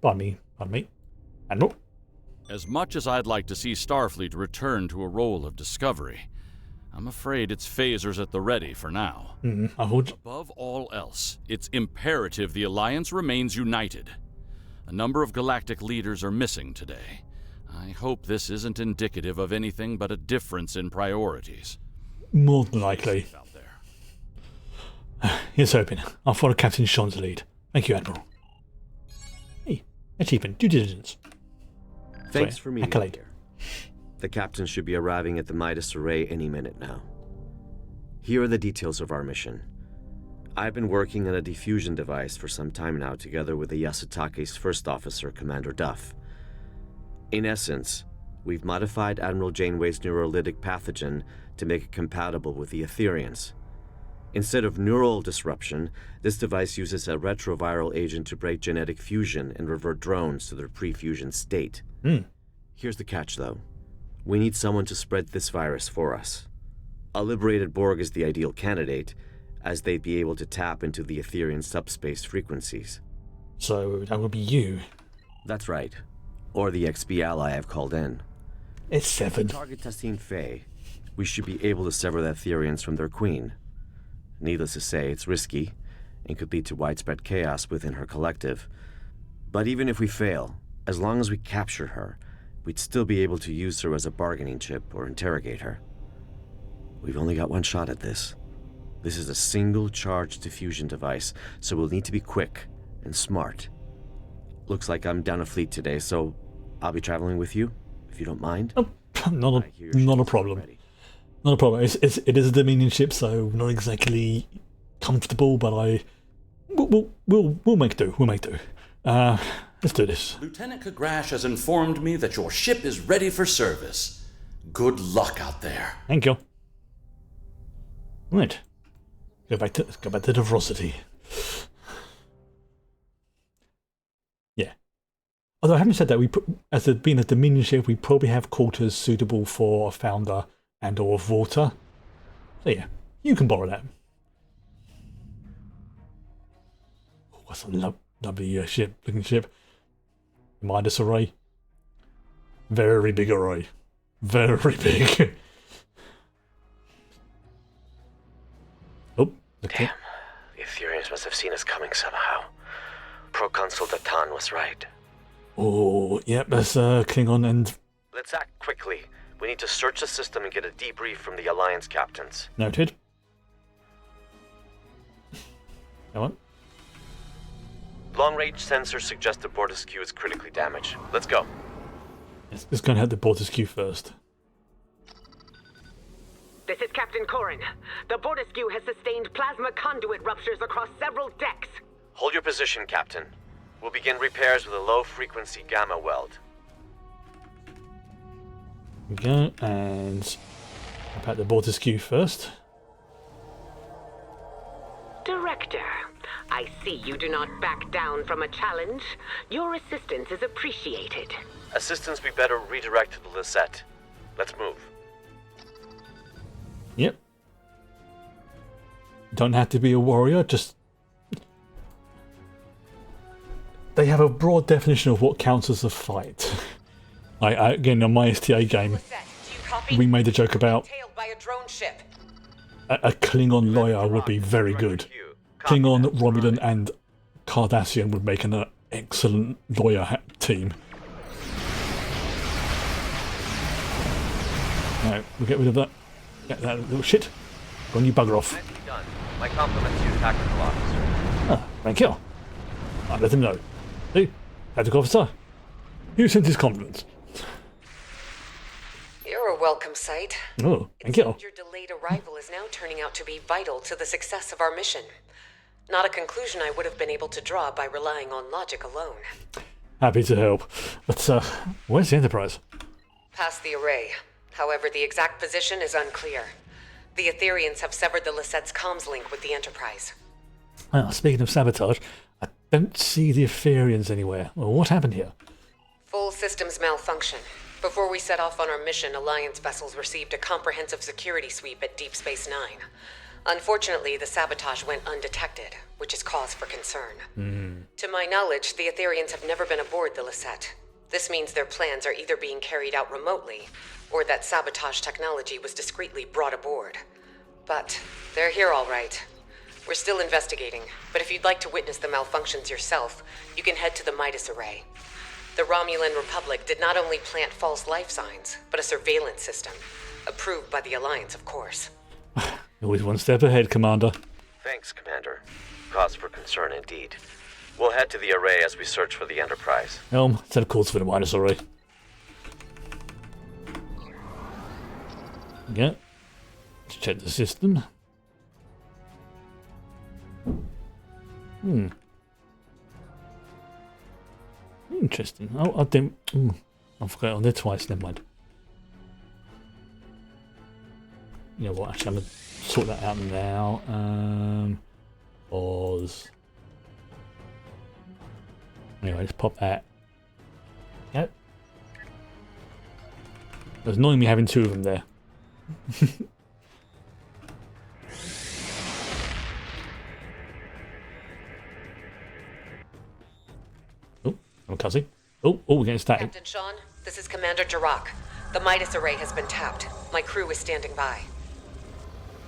Pardon me. Admiral? As much as I'd like to see Starfleet return to a role of discovery, I'm afraid its phasers at the ready for now. Above all else, it's imperative the Alliance remains united. A number of galactic leaders are missing today. I hope this isn't indicative of anything but a difference in priorities. More than likely. Here's hoping. I'll follow Captain Sean's lead. Thank you, Admiral. Hey, achievement, due diligence. Thanks for meeting me accolade. here. The captain should be arriving at the Midas Array any minute now. Here are the details of our mission. I've been working on a diffusion device for some time now together with the Yasutake's first officer, Commander Duff. In essence, we've modified Admiral Janeway's neurolytic pathogen to make it compatible with the Etherians. Instead of neural disruption, this device uses a retroviral agent to break genetic fusion and revert drones to their pre-fusion state. Here's the catch, though. We need someone to spread this virus for us. A liberated Borg is the ideal candidate, as they'd be able to tap into the Etherian subspace frequencies. So that would be you. That's right. Or the XB ally I've called in. It's 7. If we target Tassine Faye, we should be able to sever the Etherians from their queen. Needless to say, it's risky, and could lead to widespread chaos within her collective. But even if we fail, as long as we capture her, we'd still be able to use her as a bargaining chip or interrogate her. We've only got one shot at this. This is a single-charge diffusion device, so we'll need to be quick and smart. Looks like I'm down a fleet today, so I'll be traveling with you, if you don't mind. Oh, not a problem. Not a problem. It is a Dominion ship, so not exactly comfortable, but we'll make do. We'll make do. Let's do this. Lieutenant Kagrash has informed me that your ship is ready for service. Good luck out there. Thank you. Right. Let's go back to the Velocity. Yeah. Although having said that, as it being a Dominion ship, we probably have quarters suitable for a Founder and or Vorta. So yeah, you can borrow that. Oh, that's a lovely looking ship. Midas Array. Very big array. Very big. Oh, okay. Damn. The Etherians must have seen us coming somehow. Proconsul Datan was right. Oh, yep, that's Klingon and... Let's act quickly. We need to search the system and get a debrief from the Alliance captains. Noted. Come on. Long-range sensors suggest the Bortisque is critically damaged. Let's go. Yes, let's go and hit the Bortisque first. This is Captain Corin. The Bortisque has sustained plasma conduit ruptures across several decks. Hold your position, Captain. We'll begin repairs with a low-frequency gamma weld. We go, and about the Bortisque first. Director, I see you do not back down from a challenge. Your assistance is appreciated. Assistance be better redirect to the Lisette. Let's move. Yep. Don't have to be a warrior, just... They have a broad definition of what counts as a fight. Again, on my STA game, we made a joke about a Klingon lawyer would be very good. Klingon, Romulan, and Cardassian would make an excellent lawyer team. Alright, we'll get rid of that. Get that little shit. Go on, you bugger off. Done. My compliments to you, tactical officer. Ah, thank you. I'll let him know. Hey, tactical officer. Who sent his compliments? You're a welcome sight. Oh, thank you. Your delayed arrival is now turning out to be vital to the success of our mission. Not a conclusion I would have been able to draw by relying on logic alone. Happy to help. But, where's the Enterprise? Past the array. However, the exact position is unclear. The Etherians have severed the Lisette's comms link with the Enterprise. Speaking of sabotage, I don't see the Etherians anywhere. Well, what happened here? Full systems malfunction. Before we set off on our mission, Alliance vessels received a comprehensive security sweep at Deep Space Nine. Unfortunately, the sabotage went undetected, which is cause for concern. To my knowledge, the Etherians have never been aboard the Lisette. This means their plans are either being carried out remotely, or that sabotage technology was discreetly brought aboard. But they're here all right. We're still investigating, but if you'd like to witness the malfunctions yourself, you can head to the Midas Array. The Romulan Republic did not only plant false life signs, but a surveillance system. Approved by the Alliance, of course. Always one step ahead, Commander. Thanks, Commander. Cause for concern indeed. We'll head to the array as we search for the Enterprise. Set a course for the Midas Array. Yeah. Let's check the system. Interesting. Oh, I didn't... I forgot on there twice, never mind. You know what, actually I'm going to sort that out now. Pause. Anyway, let's pop that. Yep. It was annoying me having two of them there. Oh, I'm cussing. Oh, we're getting static. Captain Sean, this is Commander Jirok. The Midas Array has been tapped. My crew is standing by.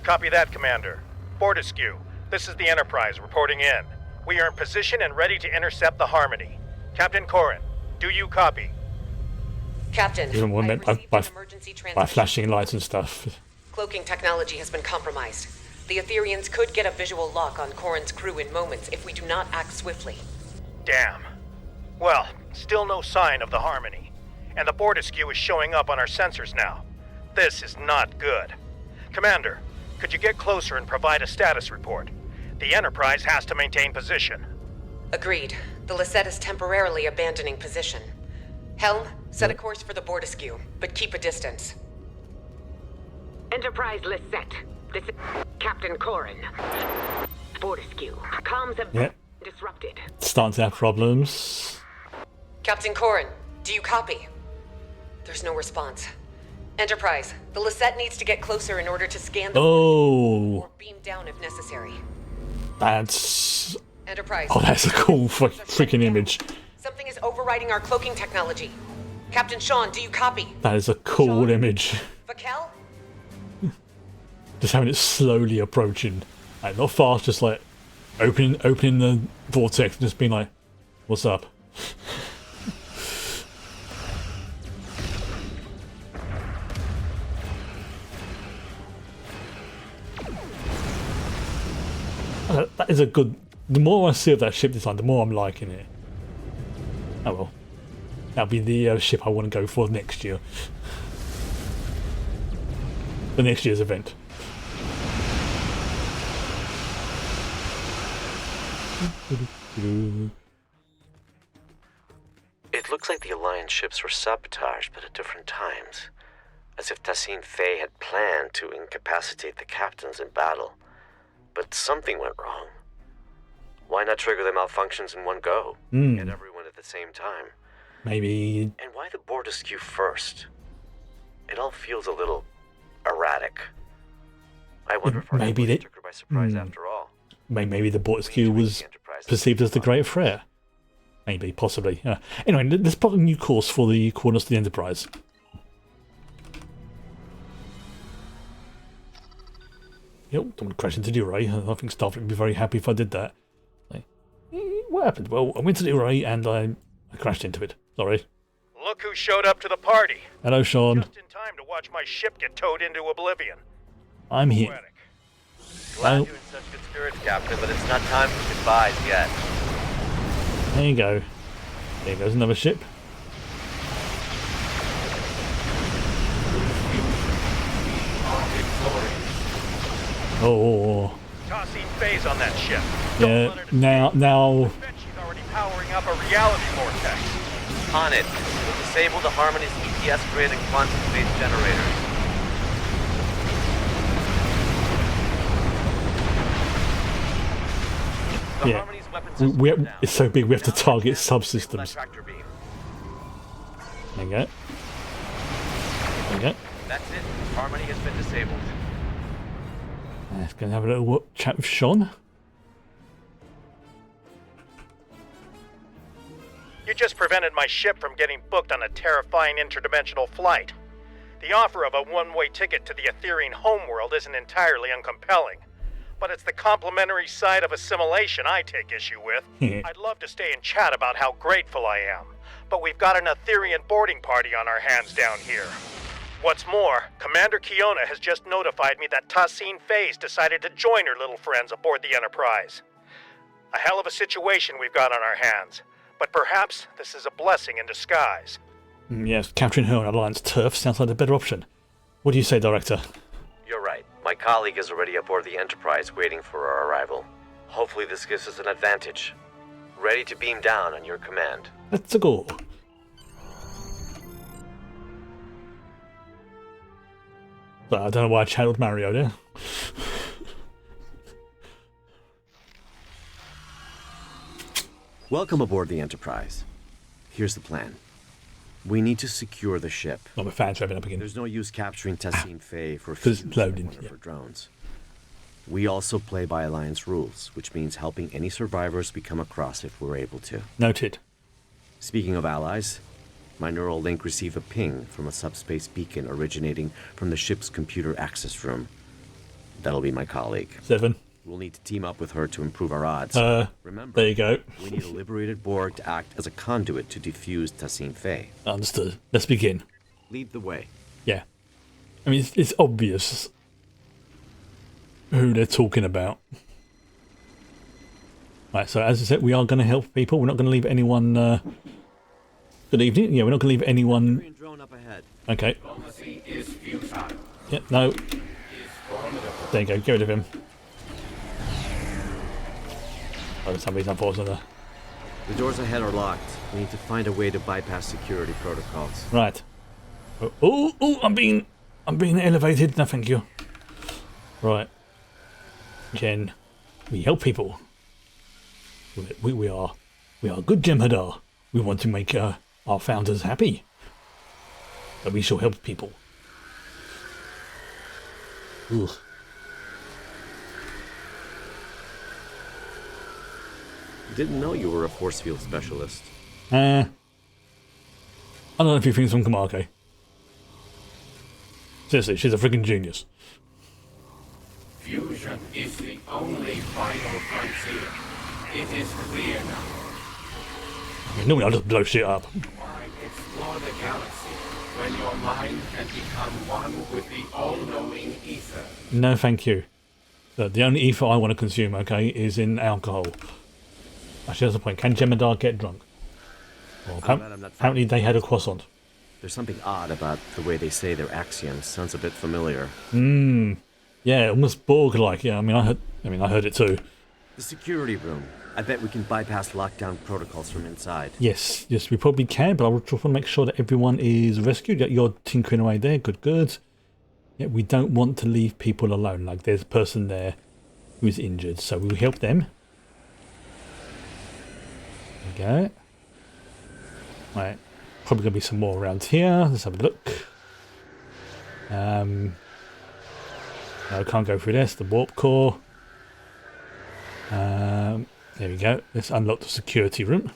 Copy that, Commander. Fortescue, this is the Enterprise reporting in. We are in position and ready to intercept the Harmony. Captain Corrin, do you copy? Captain, I meant by flashing lights and stuff. Cloaking technology has been compromised. The Etherians could get a visual lock on Corrin's crew in moments if we do not act swiftly. Damn. Well, still no sign of the Harmony. And the Fortescue is showing up on our sensors now. This is not good. Commander, could you get closer and provide a status report? The Enterprise has to maintain position. Agreed. The Lisette is temporarily abandoning position. Helm, set a course for the Fortescue, but keep a distance. Enterprise Lisette. This is Captain Corrin. Fortescue. Comms have been disrupted. Starting to have problems. Captain Corrin, do you copy? There's no response. Enterprise, the Lisette needs to get closer in order to scan the or beam down if necessary. That's... Enterprise. Oh, that's a cool freaking image. Something is overriding our cloaking technology. Captain Sean, do you copy? That is a cool image. Vakel? Just having it slowly approaching. Like, not fast, just like opening the vortex and just being like, what's up? That is a good... The more I see of that ship design, the more I'm liking it. Oh well. That'll be the ship I want to go for next year. For next year's event. It looks like the Alliance ships were sabotaged, but at different times. As if Tassine Faye had planned to incapacitate the captains in battle. But something went wrong. Why not trigger the malfunctions in one go? Get everyone at the same time. Maybe... And why the Fortescue first? It all feels a little erratic. I wonder if our maybe took her by surprise after all. Maybe the Fortescue was perceived as the great threat. Maybe, possibly. Anyway, let's put a new course for the coordinates of the Enterprise. Yep, don't want to crash into the array. I think Starfleet would be very happy if I did that. Like, what happened? Well, I went to the array and I crashed into it. Sorry. Look who showed up to the party. Hello, Sean. Just in time to watch my ship get towed into oblivion. I'm here. Glad you're in such good spirits, Captain, but it's not time for goodbyes yet. There you go. There goes another ship. Oh. Tossing phase on that ship. Yeah. Now. She's already powering up a reality vortex. On it. We'll disable the Harmony's ETS grid and quantum phase generators. Yeah. It's so big we have to target subsystems. There you go. There you go. That's it. Harmony has been disabled. Let's go and have a little chat with Sean. You just prevented my ship from getting booked on a terrifying interdimensional flight. The offer of a one-way ticket to the Etherean homeworld isn't entirely uncompelling, but it's the complementary side of assimilation I take issue with. I'd love to stay and chat about how grateful I am, but we've got an Etherean boarding party on our hands down here. What's more, Commander Kiona has just notified me that Tassine Phase decided to join her little friends aboard the Enterprise. A hell of a situation we've got on our hands, but perhaps this is a blessing in disguise. Yes, capturing her on Alliance turf sounds like a better option. What do you say, Director? You're right. My colleague is already aboard the Enterprise waiting for our arrival. Hopefully this gives us an advantage. Ready to beam down on your command. Let's go. I don't know why I channeled Mario there. Welcome aboard the Enterprise. Here's the plan. We need to secure the ship. Oh, my fans revving up again. There's no use capturing Tassine Faye for because it's loading. One of her drones. We also play by Alliance rules, which means helping any survivors we come across if we're able to. Noted. Speaking of allies, my neural link received a ping from a subspace beacon originating from the ship's computer access room. That'll be my colleague. 7. We'll need to team up with her to improve our odds. Remember, there you go. We need a liberated Borg to act as a conduit to defuse Tassine Faye. Understood. Let's begin. Lead the way. Yeah. I mean, it's obvious who they're talking about. Right, so as I said, we are going to help people. We're not going to leave anyone... Good evening. Yeah, we're not going to leave anyone... Drone up ahead. Okay. Yeah, no. There you go. Get rid of him. Oh, for some reason I paused on there. The doors ahead are locked. We need to find a way to bypass security protocols. Right. Oh! I'm being elevated. No, thank you. Right. Jen, we help people. We are good Jem'Hadar. We want to make our founders happy. But we shall help people. Ugh. Didn't know you were a force field specialist. I don't know if you think from Kamake. Seriously, she's a freaking genius. Fusion is the only final frontier. It is clear now. I mean, normally I'll just blow shit up. Explore the galaxy when your mind can become one with the all-knowing ether. No, thank you. The only ether I want to consume, okay, is in alcohol. Actually, that's the point. Can Jem'Hadar get drunk? Well, apparently they had a croissant. There's something odd about the way they say their axioms. Sounds a bit familiar. Yeah, almost Borg-like. Yeah, I mean, I heard it too. The security room. I bet we can bypass lockdown protocols from inside. Yes, we probably can, but I just want to make sure that everyone is rescued. You're tinkering away there. Good. Yeah, we don't want to leave people alone. Like, there's a person there who's injured, so we will help them. There we go. Right, probably going to be some more around here. Let's have a look. No, can't go through this. The warp core. There we go. Let's unlock the security room.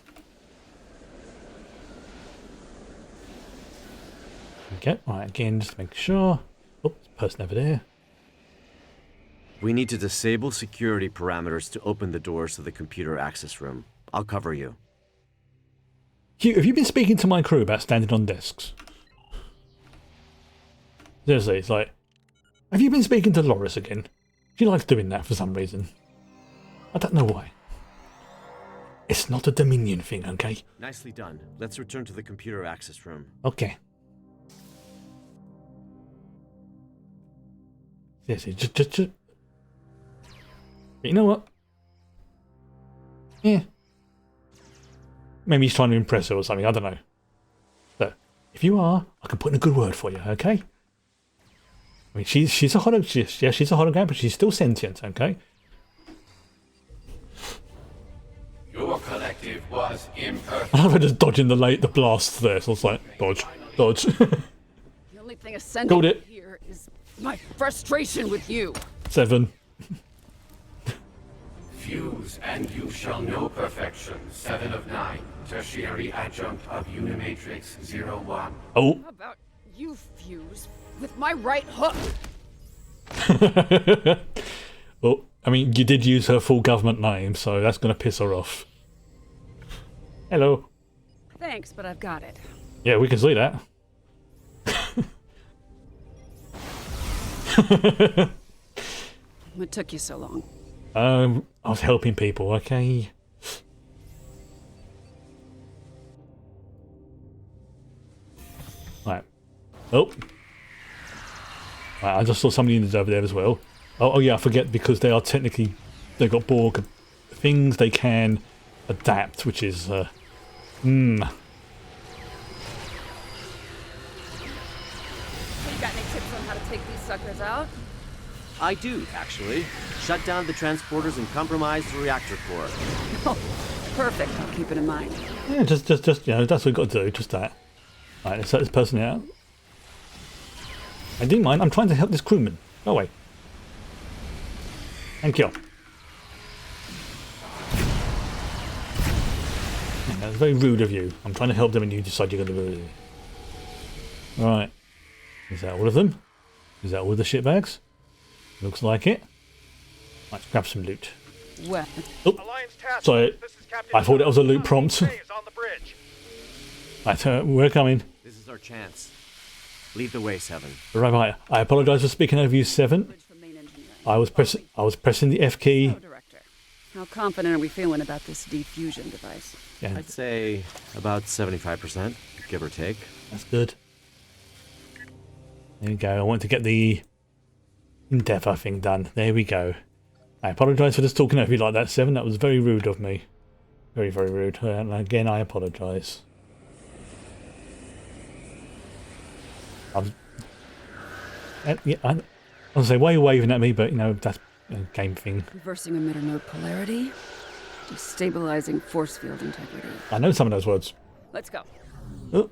Okay, right, again, just to make sure. Oh, person over there. We need to disable security parameters to open the doors to the computer access room. I'll cover you. Hugh, have you been speaking to my crew about standing on desks? Seriously, it's like... Have you been speaking to Loris again? She likes doing that for some reason. I don't know why. It's not a Dominion thing, okay? Nicely done. Let's return to the computer access room. Okay. Seriously, just But you know what? Yeah. Maybe he's trying to impress her or something, I don't know. So, if you are, I can put in a good word for you, okay? I mean, she's a hologram, yeah, she's a hologram, but she's still sentient, okay? Your collective was imperfect. I love her just dodging the blast there, so it's like, dodge. The only thing essential Called it. here is my frustration with you. 7. Fuse and you shall know perfection. 7 of 9. Tertiary adjunct of Unimatrix 01. Oh. How about you fuse with my right hook? Well, I mean, you did use her full government name, so that's going to piss her off. Hello. Thanks, but I've got it. Yeah, we can see that. What took you so long? I was helping people, okay? Right. Oh. Right, I just saw somebody over there as well. Oh yeah, I forget, because they are technically, they've got Borg things they can adapt, which is, You got any tips on how to take these suckers out? I do, actually. Shut down the transporters and compromise the reactor core. Oh, perfect. I'll keep it in mind. yeah, just, you know, that's what we've got to do, just that. Right, let's let this person out. I didn't mind, I'm trying to help this crewman. Go away. Thank you. Yeah, that's very rude of you. I'm trying to help them and you decide you're going to do it. Right. Is that all of them? Is that all of the shitbags? Looks like it. Let's grab some loot. Well. Oh, sorry. I thought it was a loot prompt. Right, we're coming. This is our chance. Lead the way, 7. Right. I apologise for speaking over you, 7. I was pressing the F key. Director, how confident are we feeling about this diffusion device? Yeah. I'd say about 75%, give or take. That's good. There we go. I want to get the Endeavour thing done. There we go. I apologise for just talking over you like that, 7. That was very rude of me. Very, very rude. And again, I apologise. Yeah, I was gonna say, why are you waving at me? But you know, that's a game thing. Reversing emitter node polarity, destabilizing force field integrity. I know some of those words. Let's go. Oh.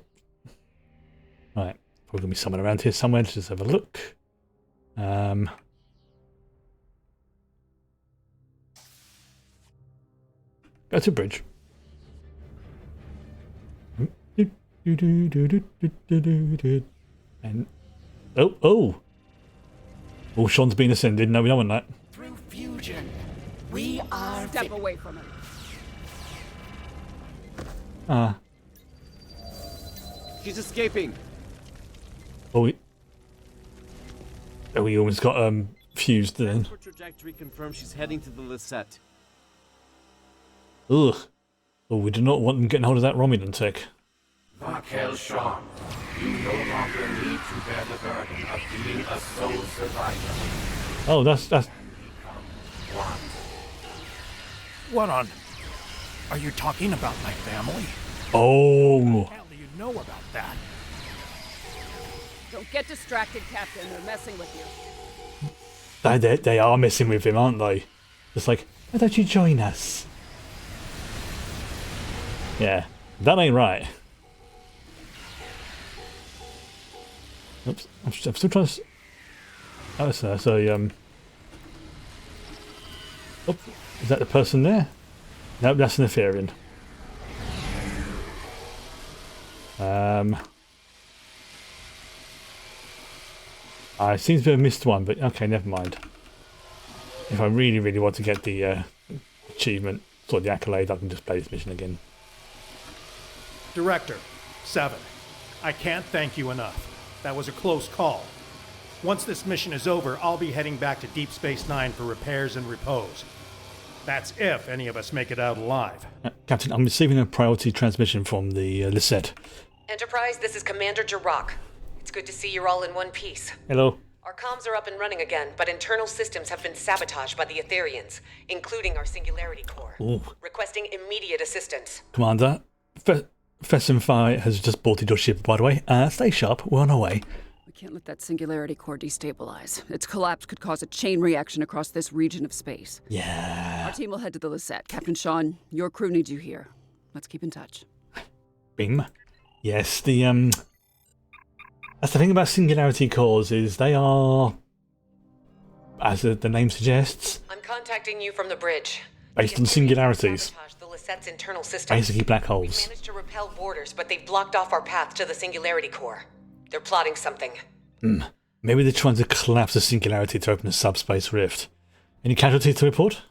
Right, probably gonna be someone around here somewhere. Let's just have a look. Go to bridge. And oh, Sean's been ascended. No, we don't want that. Through fusion, we are. Step away from him. Ah. She's escaping. Oh, we almost got fused then. Transport trajectory confirms she's heading to the Lisette. Ugh. Oh, we do not want them getting hold of that Romulan tech. Vakel Sean, you no longer need to bear the burden of being a sole survivor. Oh, that's. What on? Are you talking about my family? Oh. What the hell do you know about that? Don't get distracted, Captain. They're messing with you. They are messing with him, aren't they? Just like, why don't you join us? Yeah, that ain't right. Oops, I'm still trying to. Oh, so oh, is that the person there? Nope, that's an Etherean. I seem to have missed one, but okay, never mind. If I really, really want to get the achievement, or the accolade, I can just play this mission again. Director, 7. I can't thank you enough. That was a close call. Once this mission is over, I'll be heading back to Deep Space Nine for repairs and repose. That's if any of us make it out alive. Captain, I'm receiving a priority transmission from the Lisette. Enterprise, this is Commander Jirok. It's good to see you're all in one piece. Hello. Our comms are up and running again, but internal systems have been sabotaged by the Etherians, including our Singularity Core. Ooh. Requesting immediate assistance. Commander, Fessenfire has just boarded your ship, by the way. Stay sharp, we're on our way. We can't let that Singularity Core destabilize. Its collapse could cause a chain reaction across this region of space. Yeah. Our team will head to the Lisette. Captain Sean, your crew needs you here. Let's keep in touch. Bing. Yes, that's the thing about Singularity Cores, is they are, as the name suggests, I'm contacting you from the bridge. based on singularities. The Lisette's internal systems. Basically black holes. We've managed to repel boarders, but they've blocked off our path to the Singularity Core. They're plotting something. Maybe they're trying to collapse the Singularity to open a subspace rift. Any casualties to report?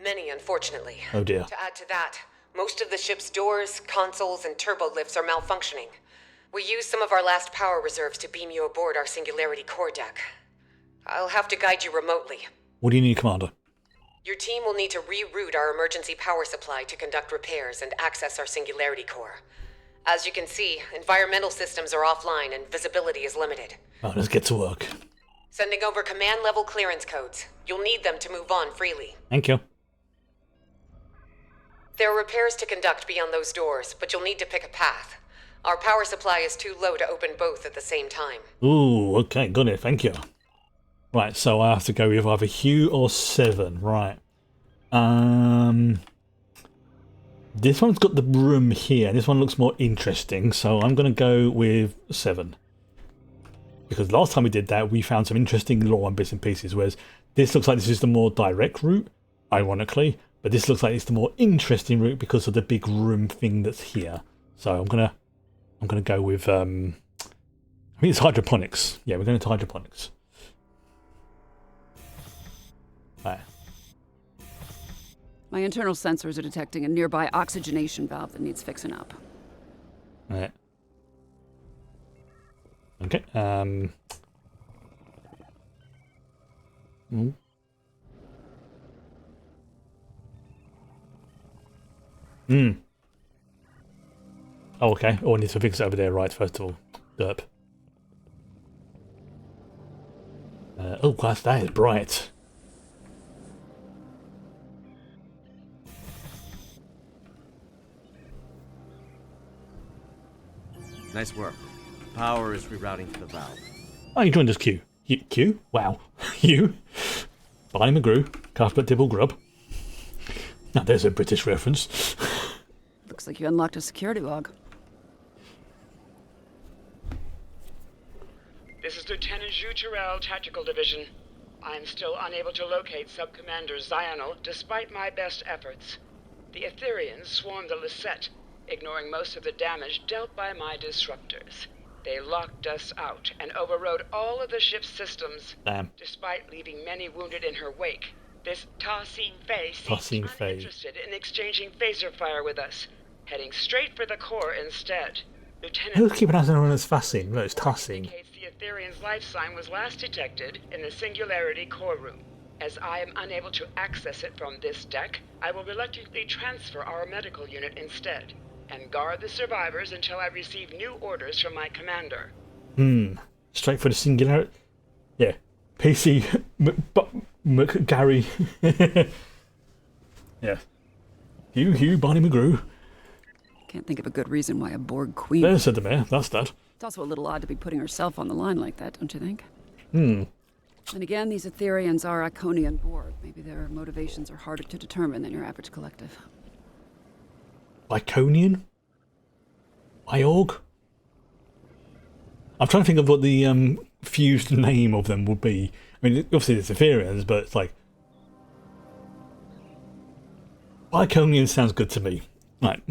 Many, unfortunately. Oh dear. To add to that, most of the ship's doors, consoles, and turbo lifts are malfunctioning. We used some of our last power reserves to beam you aboard our Singularity Core deck. I'll have to guide you remotely. What do you need, Commander? Your team will need to reroute our emergency power supply to conduct repairs and access our Singularity Core. As you can see, environmental systems are offline and visibility is limited. Oh, let's get to work. Sending over command-level clearance codes. You'll need them to move on freely. Thank you. There are repairs to conduct beyond those doors, but you'll need to pick a path. Our power supply is too low to open both at the same time. Ooh, okay, got it, thank you. Right, so I have to go with either Hugh or 7, right. This one's got the room here. This one looks more interesting, so I'm going to go with 7. Because last time we did that, we found some interesting lore and bits and pieces, whereas this looks like this is the more direct route, ironically, but this looks like it's the more interesting route because of the big room thing that's here. So I'm gonna go with I think it's hydroponics. Yeah, we're going to hydroponics. Right. My internal sensors are detecting a nearby oxygenation valve that needs fixing up. Right. Okay. Oh, okay. Oh, I need to fix it over there, right, first of all. Derp. Oh, gosh, that is bright. Nice work. Power is rerouting to the valve. Oh, you joined us, Q. Q? Wow. You? Barney McGrew, Cuthbert Dibble Grub. Now there's a British reference. Looks like you unlocked a security log. This is Lieutenant Zhu Terrell, Tactical Division. I am still unable to locate Sub-Commander Zionel, despite my best efforts. The Etherians swarmed the Lisette, ignoring most of the damage dealt by my disruptors. They locked us out and overrode all of the ship's systems, despite leaving many wounded in her wake. This Tassine Fei seems uninterested in exchanging phaser fire with us, heading straight for the core instead. Who's keeping us on as Fascine? No, it's Tassine. The Etherian's life sign was last detected in the Singularity Core room. As I am unable to access it from this deck, I will reluctantly transfer our medical unit instead, and guard the survivors until I receive new orders from my commander. Straight for the Singularity. Yeah. PC Gary. Yeah. Hugh, Barney McGrew. Can't think of a good reason why a Borg queen... There's the mayor, that's that. It's also a little odd to be putting herself on the line like that, don't you think? And again, these Etherians are Iconian Borg. Maybe their motivations are harder to determine than your average collective. Iconian? Iorg? I'm trying to think of what the fused name of them would be. I mean, obviously it's Etherians, but it's like... Iconian sounds good to me. Right.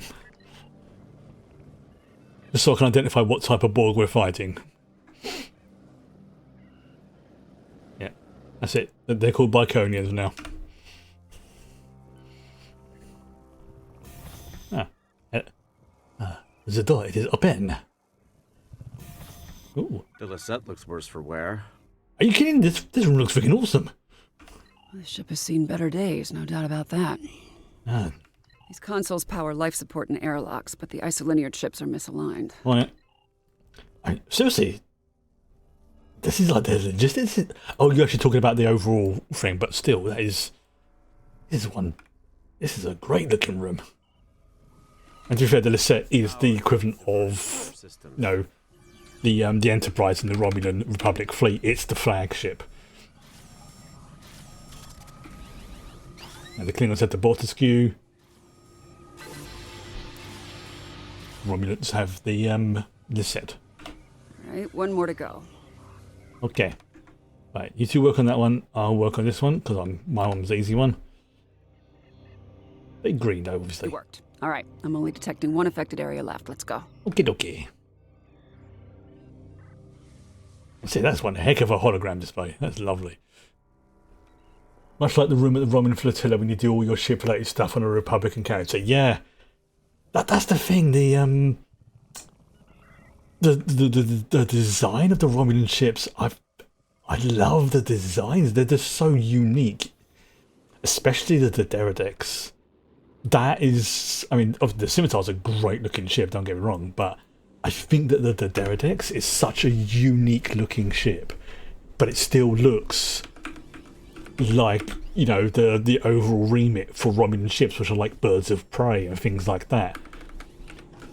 Just so I can identify what type of Borg we're fighting. Yeah, that's it. They're called Biconians now. The door, it is open. Ooh. The Lisette looks worse for wear. Are you kidding? This room looks freaking awesome. This ship has seen better days, no doubt about that. These consoles power life support and airlocks, but the isolinear chips are misaligned. Right. Seriously, this is like the logistics. Oh, you're actually talking about the overall thing, but still, this is a great looking room. And to be fair, the Lisette is the equivalent of, you know, the Enterprise and the Romulan Republic fleet. It's the flagship. And the Klingons have the Bortesque. Romulans have the Lisette. Alright, one more to go. Okay. Right, you two work on that one. I'll work on this one, because my one's the easy one. Big green, though, obviously. It worked. Alright, I'm only detecting one affected area left. Let's go. Okie dokie. See, that's one heck of a hologram display. That's lovely. Much like the room at the Romulan flotilla when you do all your ship-related stuff on a Republican character. Yeah. That's the thing, the design of the Romulan ships, I love the designs. They're just so unique. Especially the Deredex. That is, I mean, the Scimitar's a great looking ship, don't get me wrong, but I think that the Deredex is such a unique looking ship, but it still looks like, you know, the overall remit for Romulan ships, which are like birds of prey and things like that.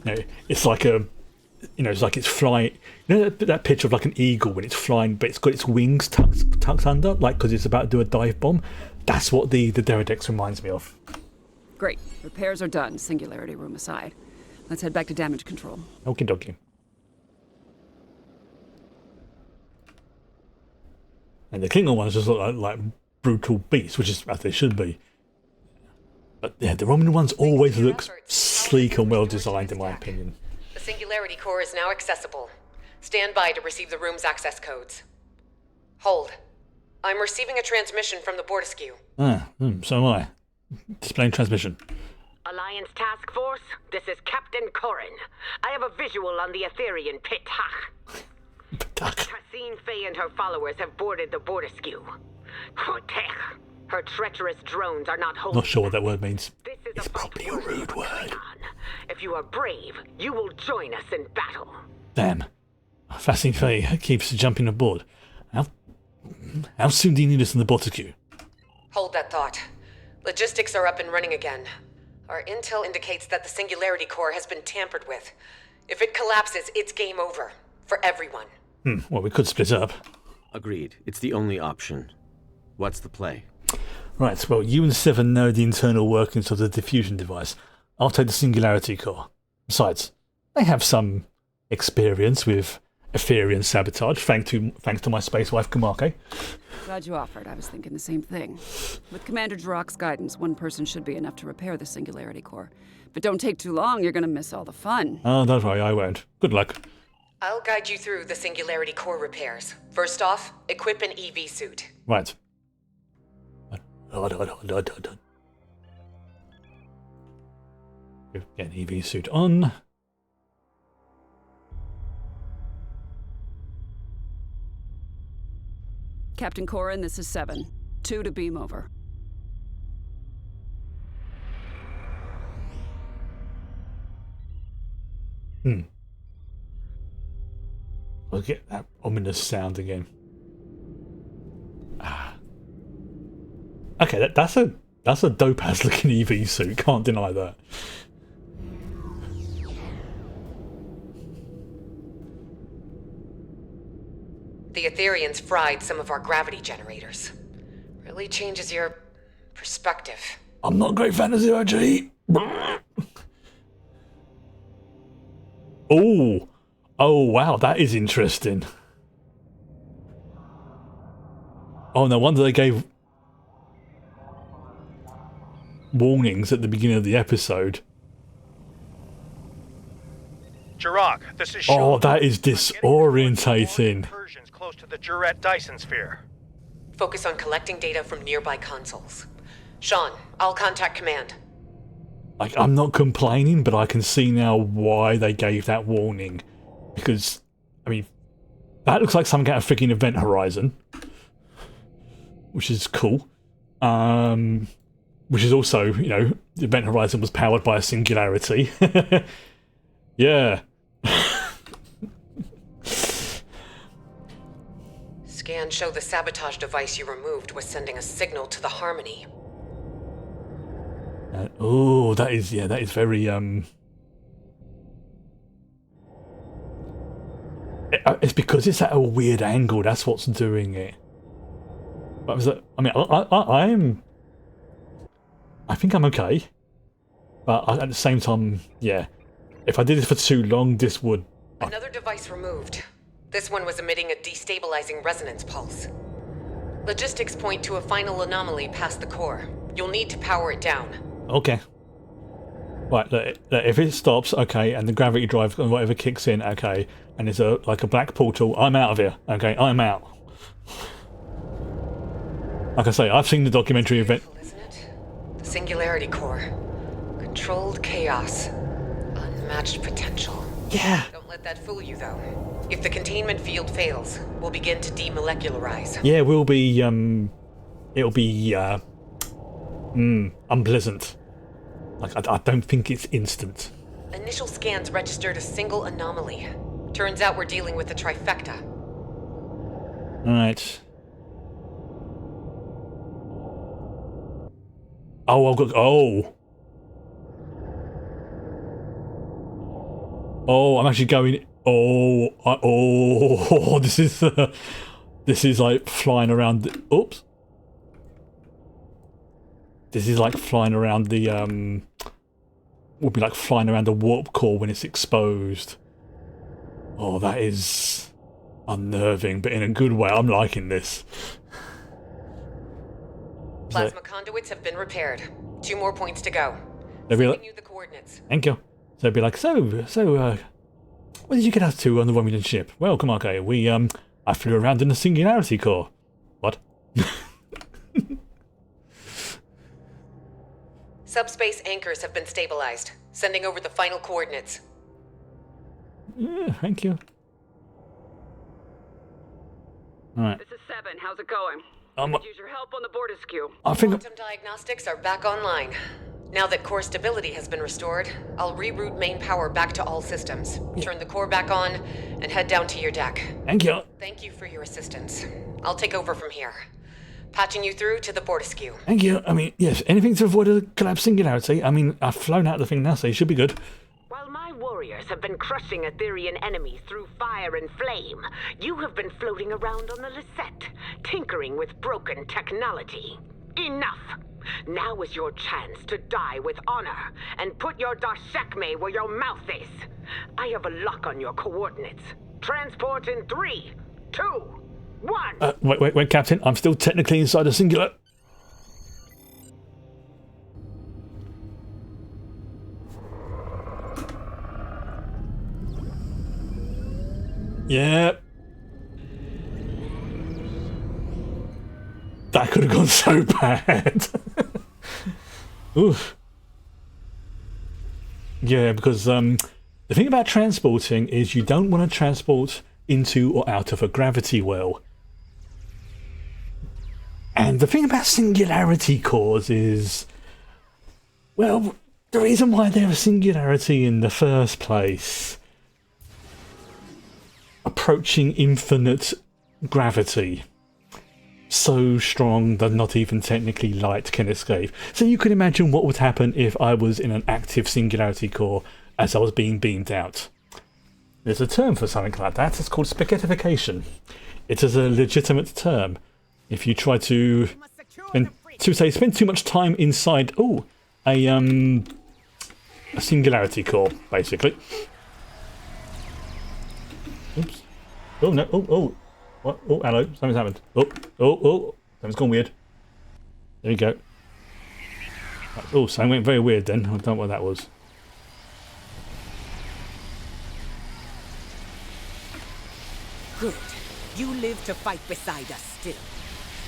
You know, it's like it's like it's flying. You know that picture of like an eagle when it's flying, but it's got its wings tucked under, like because it's about to do a dive bomb. That's what the Deredex reminds me of. Great. Repairs are done, singularity room aside. Let's head back to damage control. Okie dokie. And the Klingon ones just look like brutal beasts, which is as they should be. But yeah, the Romulan ones always look sleek and well designed, in my opinion. The Singularity Core is now accessible. Stand by to receive the room's access codes. Hold. I'm receiving a transmission from the Bortesque. So am I. Displaying transmission. Alliance Task Force, this is Captain Corrin. I have a visual on the Etherian Pitach. Tassine Faye and her followers have boarded the Bortesque. Her treacherous drones are not holding. Not sure what that word means. It's probably a rude word. If you are brave, you will join us in battle. Damn. Tassine Faye keeps jumping aboard. How soon do you need us in the Bortesque? Hold that thought. Logistics are up and running again. Our intel indicates that the Singularity Core has been tampered with. If it collapses, it's game over. For everyone. Well, we could split up. Agreed. It's the only option. What's the play? Right, well, you and Seven know the internal workings of the diffusion device. I'll take the Singularity Core. Besides, they have some experience with Etherian sabotage, thanks to my space wife, Kamake. Glad you offered. I was thinking the same thing. With Commander Jirok's guidance, one person should be enough to repair the Singularity Core. But don't take too long, you're gonna miss all the fun. Oh, don't worry, I won't. Good luck. I'll guide you through the Singularity Core repairs. First off, equip an EV suit. Right. Get an EV suit on. Captain Corrin, this is 7. 2 to beam over. I'll get that ominous sound again. Okay, that's a dope-ass looking EV suit. Can't deny that. The Etherians fried some of our gravity generators. Really changes your perspective. I'm not a great fan of Zero G. Oh wow, that is interesting. Oh, no wonder they gave warnings at the beginning of the episode. Jirok, this is Sean. Oh, that is disorientating. Close to the Juret Dyson sphere. Focus on collecting data from nearby consoles. Sean, I'll contact command. Like, I'm not complaining, but I can see now why they gave that warning. Because, I mean, that looks like something out of freaking Event Horizon. Which is cool. Which is also, you know, Event Horizon was powered by a singularity. Yeah. Scans show the sabotage device you removed was sending a signal to the Harmony. Oh, that is very it's because it's at a weird angle. That's what's doing it. But I think I'm okay. But at the same time, yeah. If I did this for too long, this would. Another device removed. This one was emitting a destabilizing resonance pulse. Logistics point to a final anomaly past the core. You'll need to power it down. Okay. Right, look, if it stops, okay, and the gravity drive and whatever kicks in, okay, and there's like a black portal, I'm out of here. Okay, I'm out. Like I say, I've seen the documentary event. Isn't it? The Singularity Core. Controlled chaos. Unmatched potential. Yeah. Don't let that fool you, though. If the containment field fails, we'll begin to demolecularize. Yeah, we'll be, it'll be, unpleasant. Like, I don't think it's instant. Initial scans registered a single anomaly. Turns out we're dealing with a trifecta. Alright. Oh, I've got, oh, I'm actually going. This is like flying around. Oops. This is like flying around the would be like flying around the warp core when it's exposed. Oh, that is unnerving, but in a good way. I'm liking this. Plasma conduits have been repaired. 2 more points to go. Sending you the coordinates. Thank you. So it'd be like, so, what did you get us to on the Romulan ship? Well, come on, okay, I flew around in the Singularity Core. What? Subspace anchors have been stabilized. Sending over the final coordinates. Yeah, thank you. Alright. This is 7. How's it going? Use your help on the Bortisque. I think Quantum diagnostics are back online. Now that core stability has been restored, I'll reroute main power back to all systems, turn the core back on, and head down to your deck. Thank you. Thank you for your assistance. I'll take over from here. Patching you through to the Bortisque. Thank you. I mean, yes, anything to avoid a collapsed singularity. I mean, I've flown out of the thing now, so it should be good. While my warriors have been crushing Etherian enemies through fire and flame, you have been floating around on the Lisette, tinkering with broken technology. Enough! Now is your chance to die with honor, and put your Dashekme where your mouth is. I have a lock on your coordinates. Transport in 3, 2, 1. Wait, Captain. I'm still technically inside the singular. Yeah. That could have gone so bad. Oof. Yeah, because the thing about transporting is you don't want to transport into or out of a gravity well. And the thing about singularity cores is, well, the reason why they're a singularity in the first place, approaching infinite gravity, so strong that not even technically light can escape. So you can imagine what would happen if I was in an active singularity core as I was being beamed out. There's a term for something like that. It's called spaghettification. It is a legitimate term. If you try to spend too much time inside a singularity core, basically. Oops. Oh no! Oh! What? Oh, hello! Something's happened. Oh! Something's gone weird. There you go. Oh, something went very weird then. I don't know what that was. Good. You live to fight beside us still.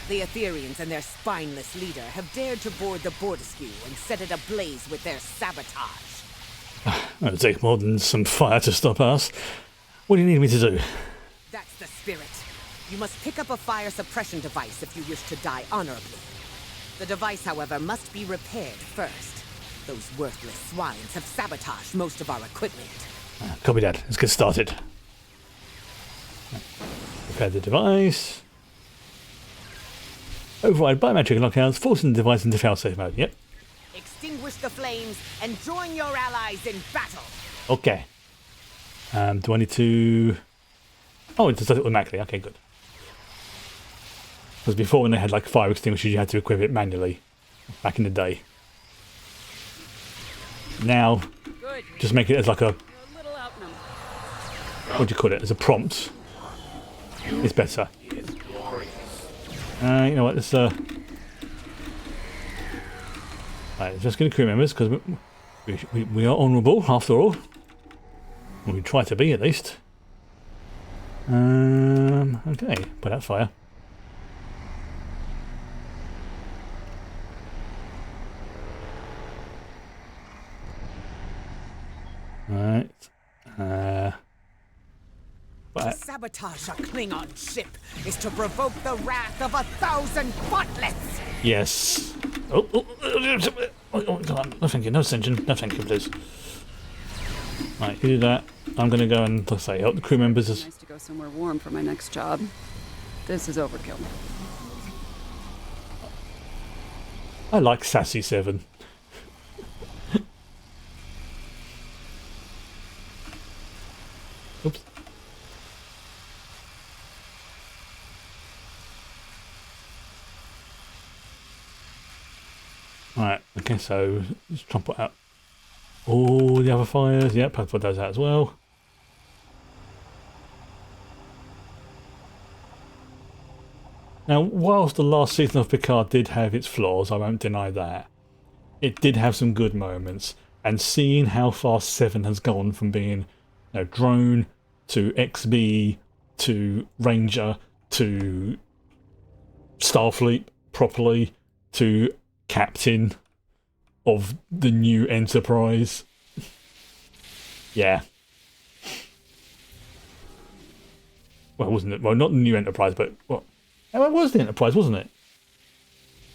The Etherians and their spineless leader have dared to board the Bortisque and set it ablaze with their sabotage. It'll take more than some fire to stop us. What do you need me to do? That's the spirit. You must pick up a fire suppression device if you wish to die honorably. The device, however, must be repaired first. Those worthless swines have sabotaged most of our equipment. Copy that. Let's get started. Repair the device. Override biometric lockouts, forcing the device into failsafe mode. Yep. Extinguish the flames and join your allies in battle. Okay. Do I need to... Oh, it just does it automatically. Okay, good. Because before, when they had like fire extinguishers, you had to equip it manually. Back in the day. Now, just make it as like a... What do you call it? As a prompt. It's better. You know what? Let's right, let's just get crew members because we are honourable after all. Well, we try to be at least. Okay, put out fire. Right. To sabotage a Klingon ship is to provoke the wrath of 1,000 buttlets. Yes. Oh, come on. No thank you. No ascension. No thank you, please. Right, you do that. I'm going to go and, let's say, help the crew members. Nice to go somewhere warm for my next job. This is overkill. I like Sassy 7. Oops. Right, okay, so let's try and put out all the other fires. Yep, I'll put those out as well. Now, whilst the last season of Picard did have its flaws, I won't deny that, it did have some good moments. And seeing how far 7 has gone from being drone to XB to Ranger to Starfleet properly to Captain of the new Enterprise. Yeah. Well, wasn't it? Well, not the new Enterprise, but what? Oh, it was the Enterprise, wasn't it?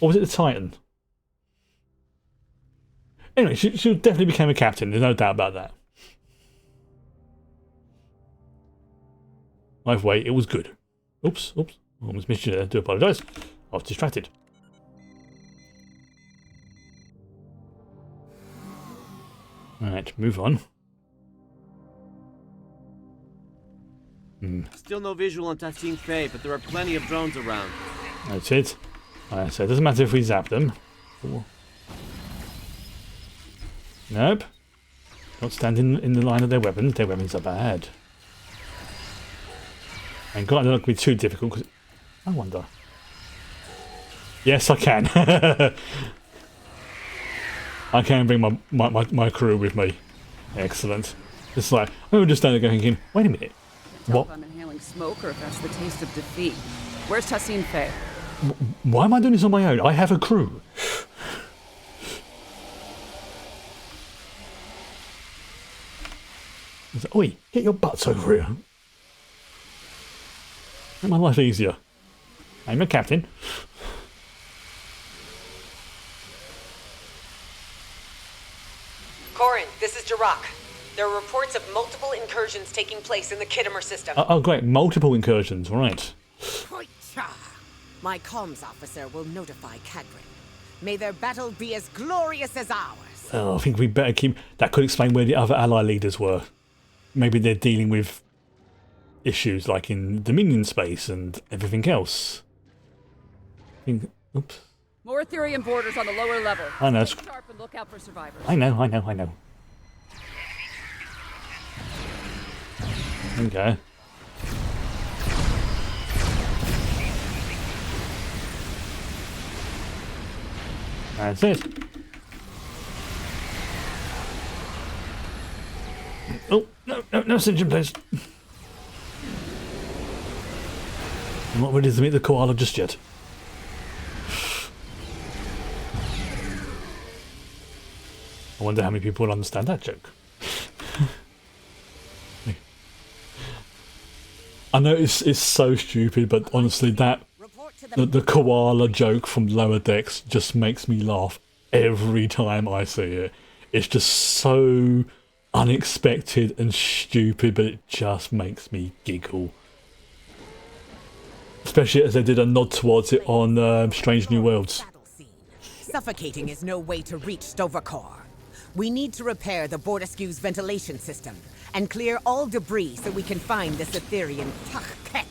Or was it the Titan? Anyway, she definitely became a captain. There's no doubt about that. Either way, it was good. Oops. Almost missed you there. I do apologise. I was distracted. Alright, move on. Still no visual on Tassine Faye, but there are plenty of drones around. That's it. Alright, so it doesn't matter if we zap them. Ooh. Nope. Not standing in the line of their weapons. Their weapons are bad. And God, they're not going to be too difficult because... I wonder. Yes, I can. I can bring my crew with me. Excellent. It's like, I'm just standing there thinking, wait a minute. What? If I'm inhaling smoke or if that's the taste of defeat. Where's Tassine Faye? Why am I doing this on my own? I have a crew. Like, oi, get your butts over here. Make my life easier. I'm a captain. Corin, this is Jirok. There are reports of multiple incursions taking place in the Kittimer system. Oh, great. Multiple incursions. Right. My comms officer will notify Cadrin. May their battle be as glorious as ours. Oh, I think we better keep... That could explain where the other ally leaders were. Maybe they're dealing with issues like in Dominion space and everything else. Oops. More Ethereum borders on the lower level. I know. Stay sharp and look out for survivors. I know. Okay. That's it. Oh, no, Sinjin, please. I'm not ready to meet the koala just yet. I wonder how many people will understand that joke. I know it's so stupid, but honestly, that the koala joke from Lower Decks just makes me laugh every time I see it. It's just so unexpected and stupid, but it just makes me giggle. Especially as they did a nod towards it on Strange New Worlds. Suffocating is no way to reach Stovercore. We need to repair the Bordersku's ventilation system and clear all debris so we can find this Etherean Kek.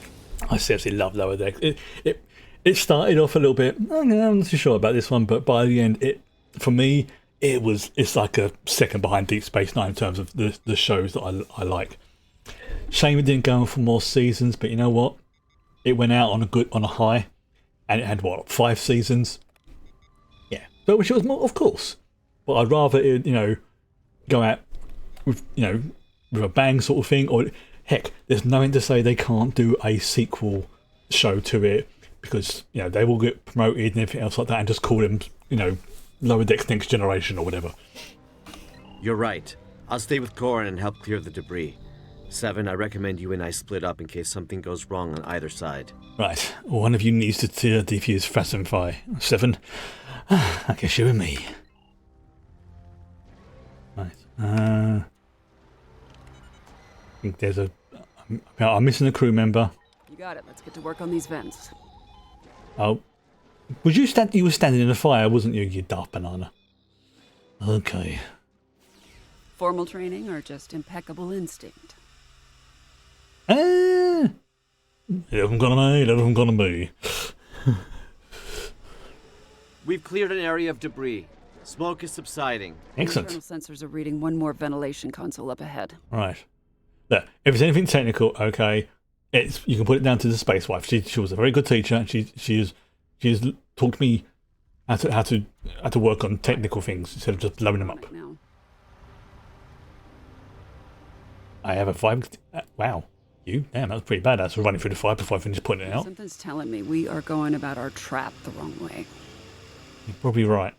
I seriously love Lower Deck. It started off a little bit, I'm not too sure about this one, but by the end, for me, it's like a second behind Deep Space Nine in terms of the shows that I like. Shame it didn't go on for more seasons, but you know what? It went out on a high, and it had 5 seasons. Yeah, but which was more, of course. But I'd rather it, go out with with a bang sort of thing. Or heck, there's nothing to say they can't do a sequel show to it, because they will get promoted and everything else like that, and just call them Lower Decks Next Generation or whatever. You're right. I'll stay with Corin and help clear the debris. 7, I recommend you and I split up in case something goes wrong on either side. Right. One of you needs to defuse Fasimfy. 7, I guess you and me. Right. I think there's I'm missing a crew member. You got it. Let's get to work on these vents. Oh. You were standing in a fire, wasn't you, you daft banana? Okay. Formal training or just impeccable instinct? Let them gonna be. We've cleared an area of debris. Smoke is subsiding. Excellent. Internal sensors are reading one more ventilation console up ahead. Right. Look, if it's anything technical, okay, you can put it down to the space wife. She was a very good teacher, and she has taught me how to work on technical things instead of just blowing them up. I have a 5. Wow. Damn, that was pretty bad. That's running through the fire before I finished putting it out. Something's telling me we are going about our trap the wrong way. You're probably right.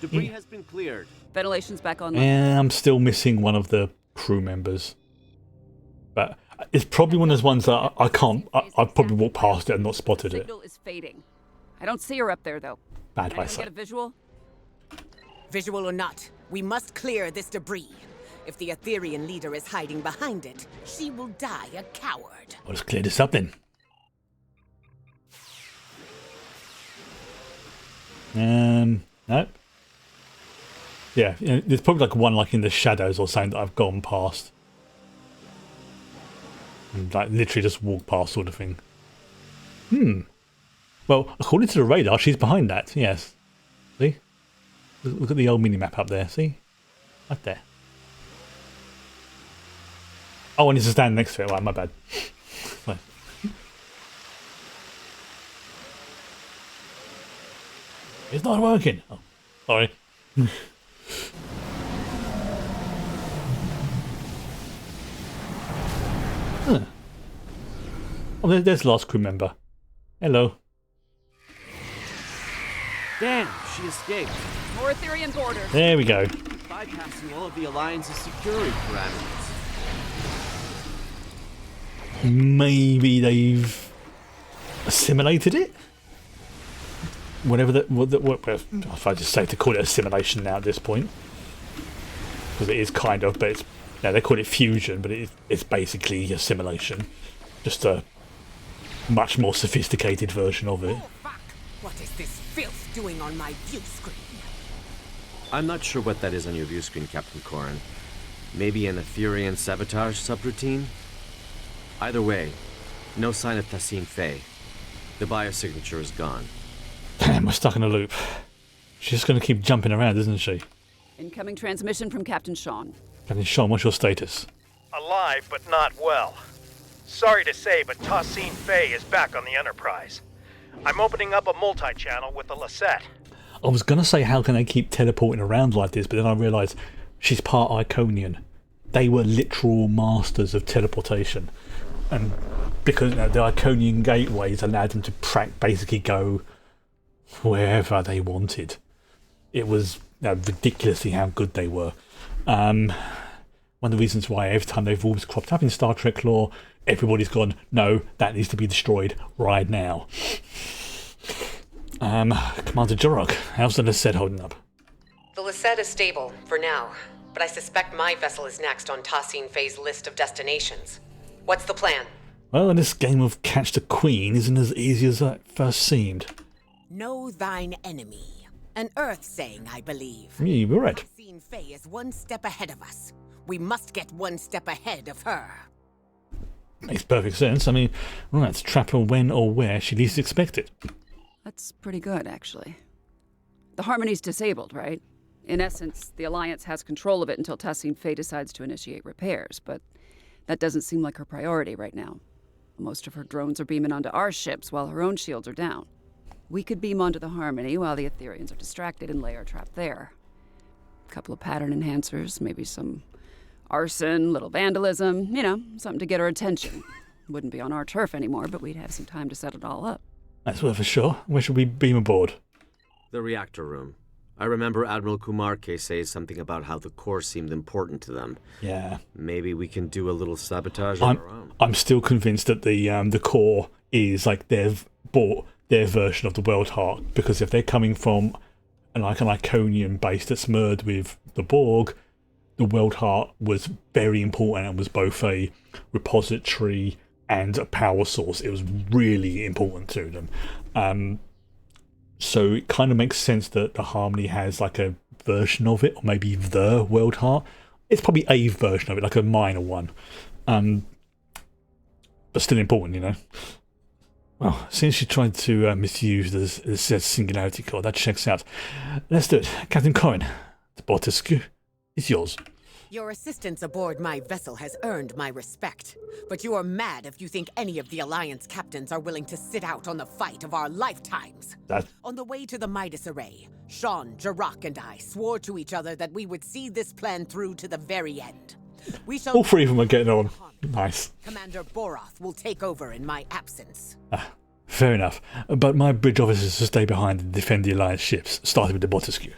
Debris has been cleared. Ventilation's back online. And I'm still missing one of the crew members. But it's probably one of those ones that I can't. I probably walked past it and not spotted it. Signal is fading. I don't see her up there though. Bad Anyone eyesight. get a visual? Visual or not, we must clear this debris. If the Etherean leader is hiding behind it, she will die a coward. I'll just clear this up then. Nope. Yeah, there's probably like one in the shadows or something that I've gone past. And literally just walk past sort of thing. Well, according to the radar, she's behind that, yes. See? Look at the old mini-map up there, see? Right there. Oh, I need to stand next to it. Right, my bad. Right. It's not working. Oh, sorry. Huh. Oh, there's the last crew member. Hello. Damn, she escaped. More Etherean borders. There we go. Bypassing all of the Alliance's security parameters. Maybe they've assimilated it? Whatever that. If I just say to call it assimilation now at this point. Because it is kind of, but it's. Yeah, they call it fusion, but it's basically assimilation. Just a much more sophisticated version of it. Oh, fuck! What is this filth doing on my view screen? I'm not sure what that is on your view screen, Captain Corin. Maybe an Etherean sabotage subroutine? Either way, no sign of Tassine Faye. The biosignature is gone. Damn, we're stuck in a loop. She's just going to keep jumping around, isn't she? Incoming transmission from Captain Sean. Captain Sean, what's your status? Alive, but not well. Sorry to say, but Tassine Faye is back on the Enterprise. I'm opening up a multi-channel with the Lisette. I was going to say, how can they keep teleporting around like this? But then I realised she's part Iconian. They were literal masters of teleportation. And because the Iconian gateways allowed them to basically go wherever they wanted. It was ridiculously how good they were. One of the reasons why every time they've always cropped up in Star Trek lore, everybody's gone, no, that needs to be destroyed right now. Commander Jorok, how's the Lisette holding up? The Lisette is stable, for now. but I suspect my vessel is next on Tassine Faye's list of destinations. What's the plan? Well, this game of catch the queen isn't as easy as that first seemed. Know thine enemy. An Earth saying, I believe. Yeah, you were right. Tassine Faye is one step ahead of us. We must get one step ahead of her. Makes perfect sense. I mean, right, trap her when or where she least expect it. That's pretty good, actually. The Harmony's disabled, right? In essence, the Alliance has control of it until Tassine Faye decides to initiate repairs, but that doesn't seem like her priority right now. Most of her drones are beaming onto our ships while her own shields are down. We could beam onto the Harmony while the Ethereans are distracted and lay our trap there. A couple of pattern enhancers, maybe some arson, little vandalism, you know, something to get her attention. Wouldn't be on our turf anymore, but we'd have some time to set it all up. That's worth a shot. Where should we beam aboard? The reactor room. I remember Admiral Kumarke say something about how the core seemed important to them. Yeah. Maybe we can do a little sabotage on our own. I'm still convinced that the core is like they've bought their version of the World Heart, because if they're coming from an Iconian base that's merged with the Borg, the World Heart was very important and was both a repository and a power source. It was really important to them. So it kind of makes sense that the Harmony has like a version of it, or maybe the World Heart. It's probably a version of it, like a minor one. But still important, you know. Well, since she tried to misuse the singularity core, that checks out. Let's do it. Captain Corin, the Bortescu is yours. Your assistance aboard my vessel has earned my respect, but you are mad if you think any of the Alliance captains are willing to sit out on the fight of our lifetimes. On the way to the Midas Array, Sean, Jarak, and I swore to each other that we would see this plan through to the very end. We shall. All three of them are getting on. Nice. Commander Boroth will take over in my absence. Fair enough. But my bridge officers will stay behind and defend the Alliance ships, starting with the Bortescu.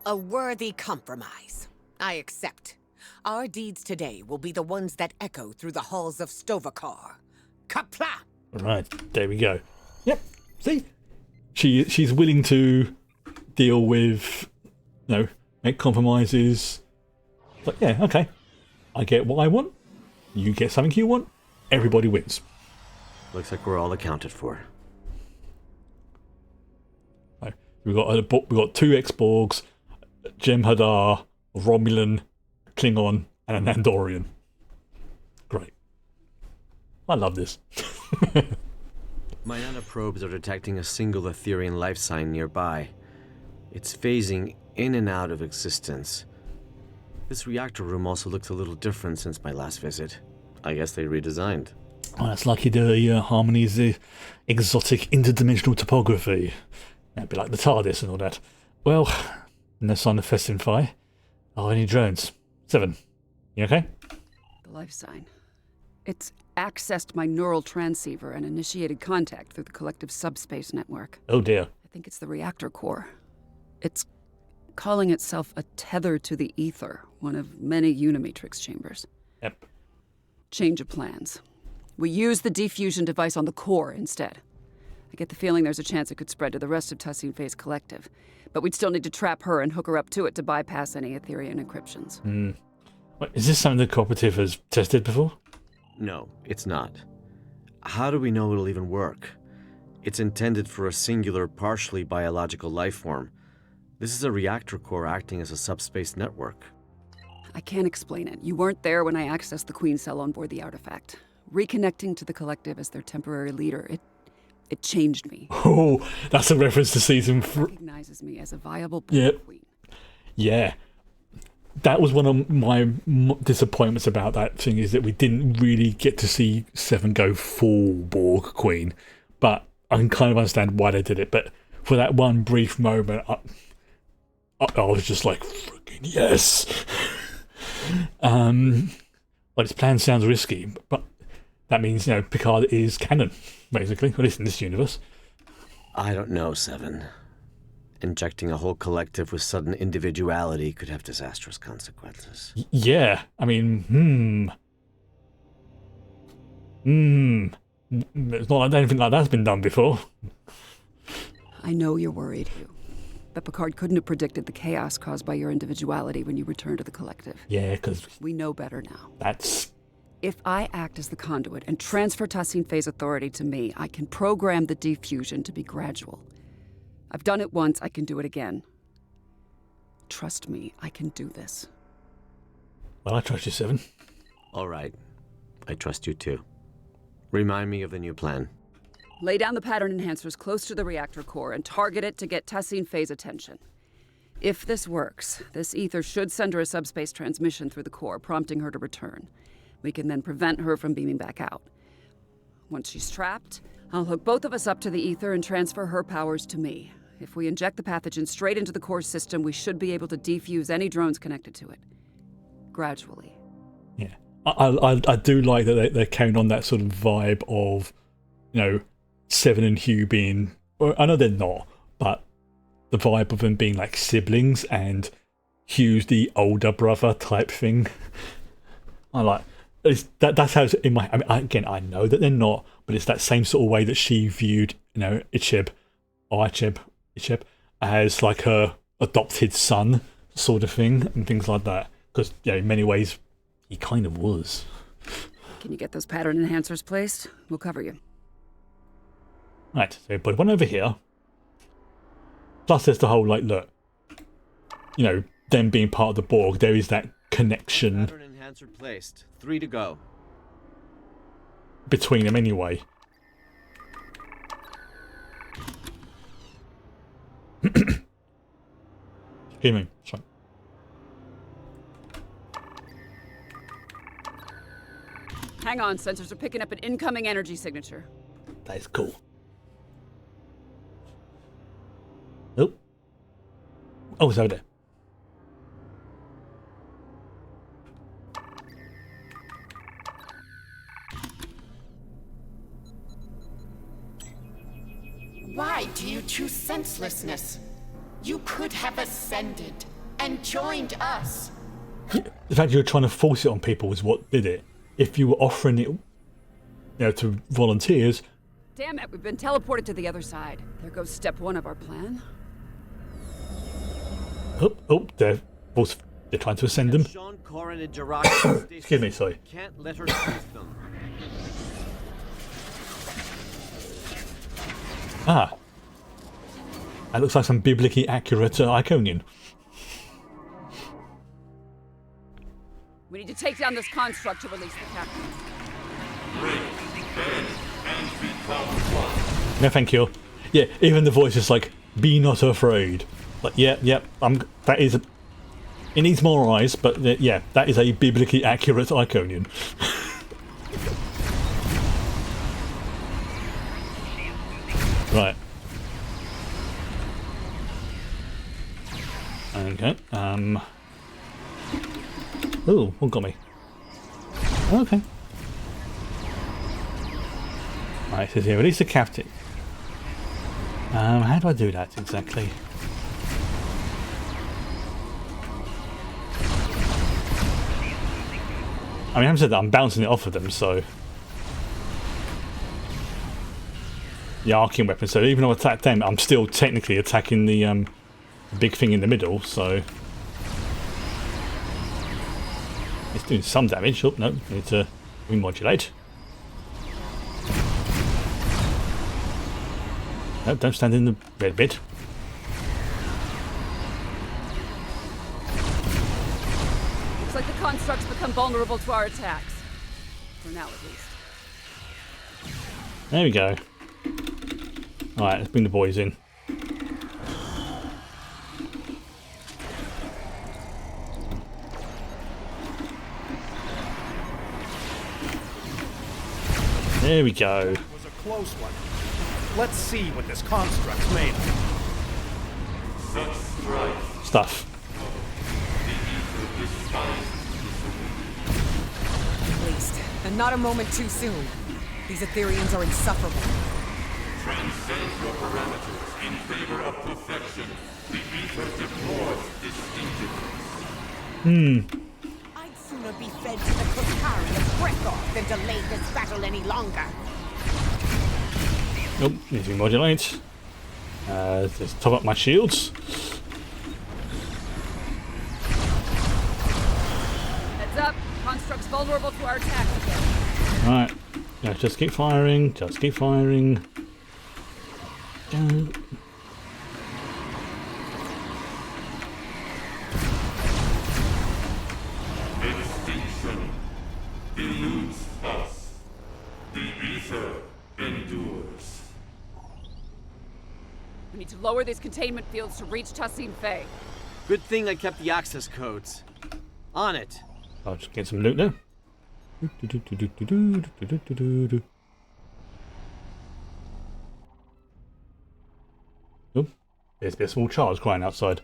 A worthy compromise. I accept. Our deeds today will be the ones that echo through the halls of Stovakar. Kapla! Right, there we go. Yep, see? She's willing to deal with, you know, make compromises. But yeah, okay. I get what I want. You get something you want. Everybody wins. Looks like we're all accounted for. Right. We've got two X-Borgs, Jem'Hadar, Romulan, Klingon, and an Andorian. Great. I love this. My nanoprobes are detecting a single Etherean life sign nearby. It's phasing in and out of existence. This reactor room also looks a little different since my last visit. I guess they redesigned. Oh, that's lucky the Harmony's exotic interdimensional topography. That'd be like the TARDIS and all that. Well, no sign of Festin Fire. Oh, any drones? 7. You okay? The life sign. It's accessed my neural transceiver and initiated contact through the collective subspace network. Oh dear. I think it's the reactor core. It's calling itself a tether to the ether, one of many Unimatrix chambers. Yep. Change of plans. We use the defusion device on the core instead. I get the feeling there's a chance it could spread to the rest of Tassine Faye's collective, but we'd still need to trap her and hook her up to it to bypass any Etherean encryptions. Wait, is this something the cooperative has tested before? No, it's not. How do we know it'll even work? It's intended for a singular, partially biological life form. This is a reactor core acting as a subspace network. I can't explain it. You weren't there when I accessed the Queen cell on board the artifact. Reconnecting to the collective as their temporary leader, it changed me. Oh, that's a reference to season 3. Recognizes me as a viable queen. Yeah. That was one of my disappointments about that thing, is that we didn't really get to see Seven go full Borg Queen. But I can kind of understand why they did it. But for that one brief moment, I was just like, freaking yes. Well, its plan sounds risky, but that means, you know, Picard is canon, basically, at least in this universe. I don't know, Seven. Injecting a whole collective with sudden individuality could have disastrous consequences. Yeah, I mean, It's not like anything like that's been done before. I know you're worried, Hugh. But Picard couldn't have predicted the chaos caused by your individuality when you returned to the collective. Yeah, because... We know better now. That's... If I act as the conduit and transfer Tassine Faye's authority to me, I can program the defusion to be gradual. I've done it once, I can do it again. Trust me, I can do this. Well, I trust you, Seven. All right. I trust you too. Remind me of the new plan. Lay down the pattern enhancers close to the reactor core and target it to get Tassine Faye's attention. If this works, this ether should send her a subspace transmission through the core, prompting her to return. We can then prevent her from beaming back out. Once she's trapped, I'll hook both of us up to the ether and transfer her powers to me. If we inject the pathogen straight into the core system, we should be able to defuse any drones connected to it. Gradually. Yeah. I do like that they're carrying on that sort of vibe of, you know, Seven and Hugh being... Well, I know they're not, but the vibe of them being like siblings and Hugh's the older brother type thing. I like... That's how it's in my... I mean, again, I know that they're not, but it's that same sort of way that she viewed, you know, Icheb as like her adopted son sort of thing and things like that. Because, you know, in many ways, he kind of was. Can you get those pattern enhancers placed? We'll cover you. Right, so put one over here. Plus there's the whole, like, look, you know, them being part of the Borg, there is that connection. Pattern enhancer placed. 3 to go. Between them anyway. Excuse me, sorry. Hang on, sensors are picking up an incoming energy signature. That is cool. Oh. Oh, it's over there. Why do you choose senselessness? You could have ascended and joined us. The fact you're trying to force it on people is what did it. If you were offering it, you know, to volunteers. Damn it, we've been teleported to the other side. There goes step 1 of our plan. Oh, they're trying to ascend them. Sean, Corin, and Jirach. Excuse me, sorry. Can't let her seize them. Ah. That looks like some biblically accurate Iconian. We need to take down this construct to release the captain. No, thank you. Yeah, even the voice is like, "Be not afraid." Like, yeah, that is. It needs more eyes, but yeah, that is a biblically accurate Iconian. Right. Okay. Ooh, what got me? Okay. Right, it says here, release the captain. How do I do that exactly? I mean, I haven't said that I'm bouncing it off of them, so... The arcing weapon, so even though I attack them, I'm still technically attacking the big thing in the middle, so... It's doing some damage. Oh, no, need to remodulate. No, don't stand in the red bit. Looks like the constructs become vulnerable to our attacks. For now, at least. There we go. Alright, let's bring the boys in. There we go. That was a close one. Let's see what this construct's made of. Stuff. At least. And not a moment too soon. These Ethereans are insufferable. Transcend your parameters in favor of perfection. The ether deplores distinctiveness. I'd sooner be fed to the Kukari of Breathor than delay this battle any longer. Nope, need to remodulate. Let's top up my shields. Heads up. Construct's vulnerable to our attack again. Alright. Yeah, just keep firing. Just keep firing. Extinction eludes us. The ether endures. We need to lower these containment fields to reach Tassim Fey. Good thing I kept the access codes. On it. I'll just get some loot now. Oh, there's a small child crying outside.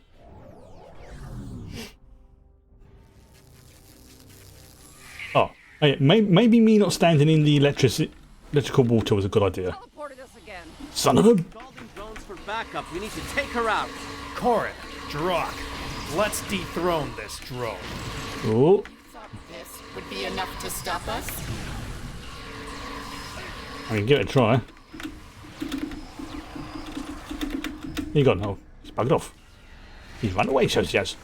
Oh, hey, maybe me not standing in the electrical water was a good idea. Teleported us again. Son of a... Calling drones for backup. We need to take her out. Corin, Jirok, let's dethrone this drone. Oh. This would be enough to stop us? I can give it a try. He got no. He's bugged off. He's run away, so he says.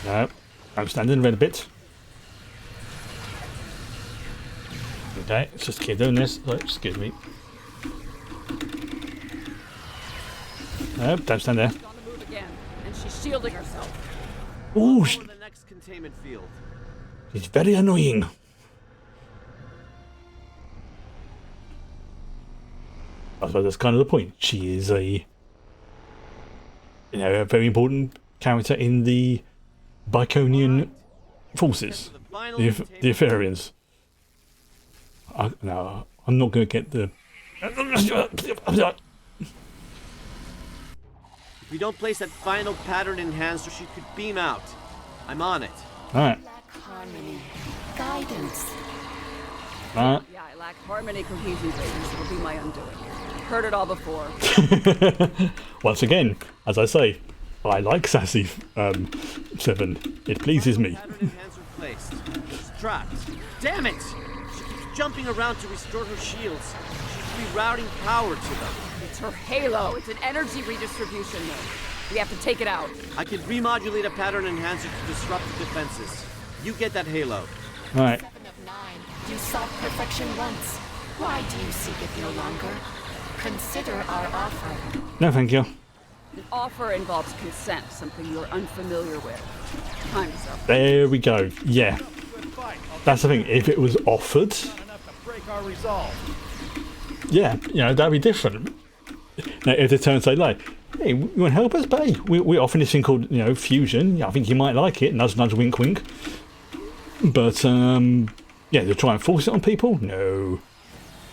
No, I'm standing red a bit. Okay, let's just keep doing this. Oh, excuse me. No, don't stand there. She's on the move again, and she's shielding herself. Ooh, the next containment field. She's very annoying. I suppose that's kind of the point. She is a very important character in the Biconian forces, the Etherians. No, I'm not going to get the... If we don't place that final pattern enhancer, she could beam out. I'm on it. Alright. Harmony. Guidance. Yeah, I lack harmony, cohesion, greatness. It'll be my undoing. Heard it all before. Once again, as I say, I like Sassy 7. It pleases me. Pattern enhancer placed. It's trapped. Damn it! She keeps jumping around to restore her shields. She's rerouting power to them. It's her halo. It's an energy redistribution node. We have to take it out. I can remodulate a pattern enhancer to disrupt the defenses. You get that halo. Alright. 7 of 9. You sought perfection once. Why do you seek it no longer? Consider our offer. No, thank you. An offer involves consent, something you're unfamiliar with. Time's up. There we go. Yeah. That's the thing. If it was offered, Break our resolve. yeah, that'd be different. Now, if they turn and say, like, hey, you want to help us? But hey, we're offering this thing called, fusion. Yeah, I think you might like it. Nudge, nudge, wink, wink. But, yeah, to try and force it on people? No.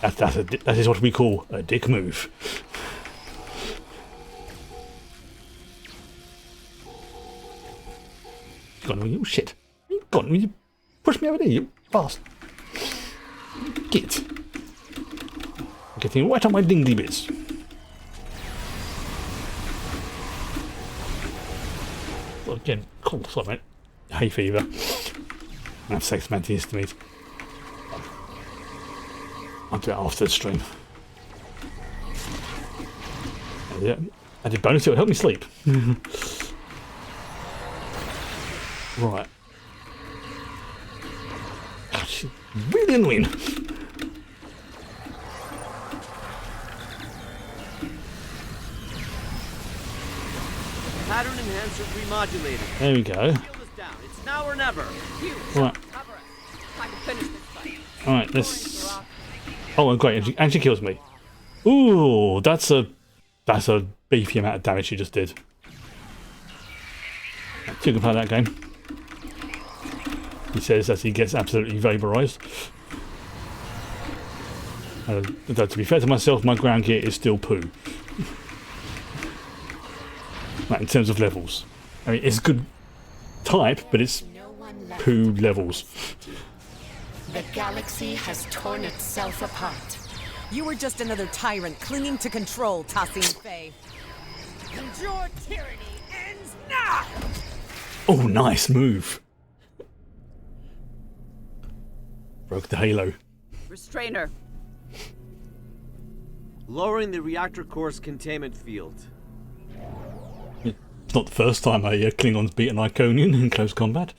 That is what we call a dick move. Gone, you shit. Gone, you push me over there, you fast. Get. Getting right on my dingly bits. Well, again, cold, sorry mate. Hay fever. I have 6 antihistamines. I'll do it after the stream. Yeah, I did bonus, it would help me sleep. Right. Oh, she's really annoying. Pattern enhancer remodulated. There we go. Shield is down. It's now or never. Right. Cover us. Time to finish this fight. Alright, this... Oh, great, and she kills me. Ooh, that's a beefy amount of damage she just did. You can play that game. He says as he gets absolutely vaporized. To be fair to myself, my ground gear is still poo. Like, in terms of levels. I mean, it's good type, but it's poo levels. The galaxy has torn itself apart. You were just another tyrant clinging to control, Tassim Fey. And your tyranny ends now! Oh, nice move. Broke the halo. Restrainer. Lowering the reactor core's containment field. It's not the first time a Klingon's beat an Iconian in close combat.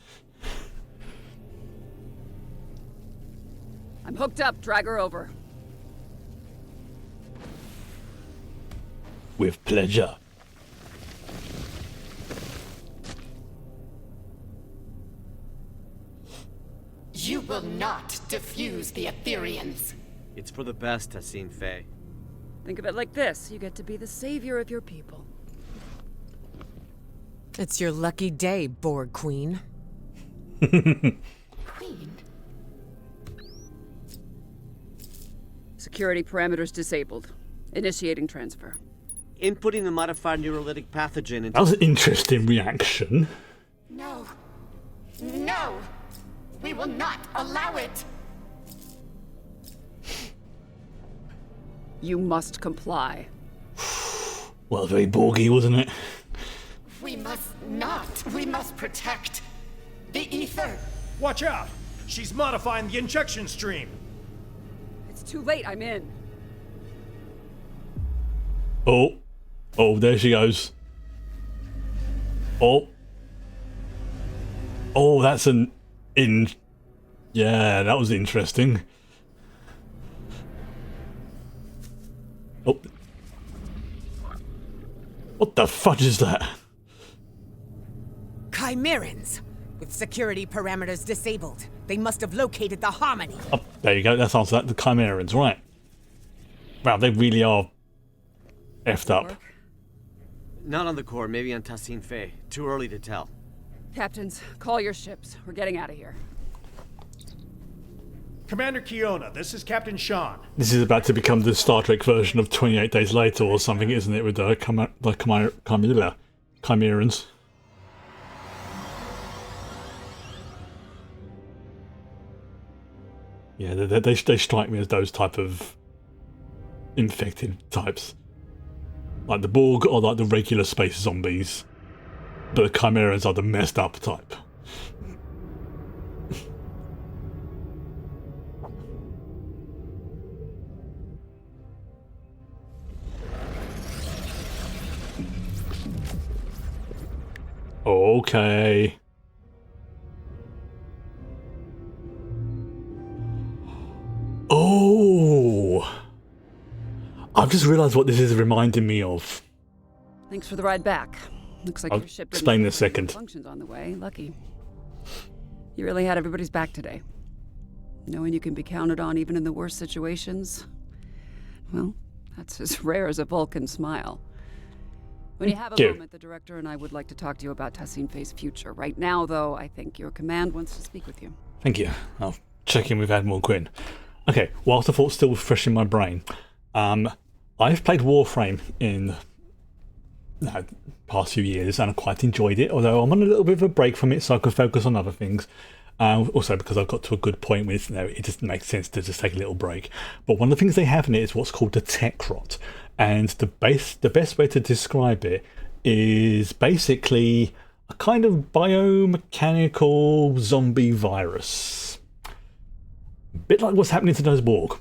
I'm hooked up. Drag her over. With pleasure. You will not defuse the Ethereans. It's for the best, Tassine Faye. Think of it like this. You get to be the savior of your people. It's your lucky day, Borg Queen. Queen? Security parameters disabled. Initiating transfer. Inputting the modified neurolytic pathogen into... That was an interesting reaction. No. No! We will not allow it! You must comply. Well, very Borgy, wasn't it? We must not. We must protect the ether. Watch out! She's modifying the injection stream. It's too late. I'm in. Oh. Oh, there she goes. Oh. Oh, that's an... Yeah, that was interesting. Oh. What the fudge is that? Chimerans! With security parameters disabled, they must have located the Harmony. Oh, there you go, that's answered that. The Chimerans, right. Wow, they really are effed up. Not on the core, maybe on Tassine Faye. Too early to tell. Captains, call your ships. We're getting out of here. Commander Kiona, this is Captain Sean. This is about to become the Star Trek version of 28 Days Later or something, isn't it, with the Chimerans? Yeah, they strike me as those type of infected types. Like the Borg are like the regular space zombies, but the Chimerans are the messed up type. Okay. Oh! I've just realised what this is reminding me of. Thanks for the ride back. Looks like I'll your ship explain in a didn't have second. functions on the way. Lucky. You really had everybody's back today. Knowing you can be counted on even in the worst situations. Well, that's as rare as a Vulcan smile. When you have a moment, the director and I would like to talk to you about Tassine Faye's future. Right now, though, I think your command wants to speak with you. Thank you. I'll check in with Admiral Quinn. Okay, whilst the thought's still fresh in my brain, I've played Warframe in the past few years and I quite enjoyed it, although I'm on a little bit of a break from it so I can focus on other things. Also because I've got to a good point where it just makes sense to just take a little break. But one of the things they have in it is what's called the tech rot. And the best way to describe it is basically a kind of biomechanical zombie virus. A bit like what's happening to those Borg.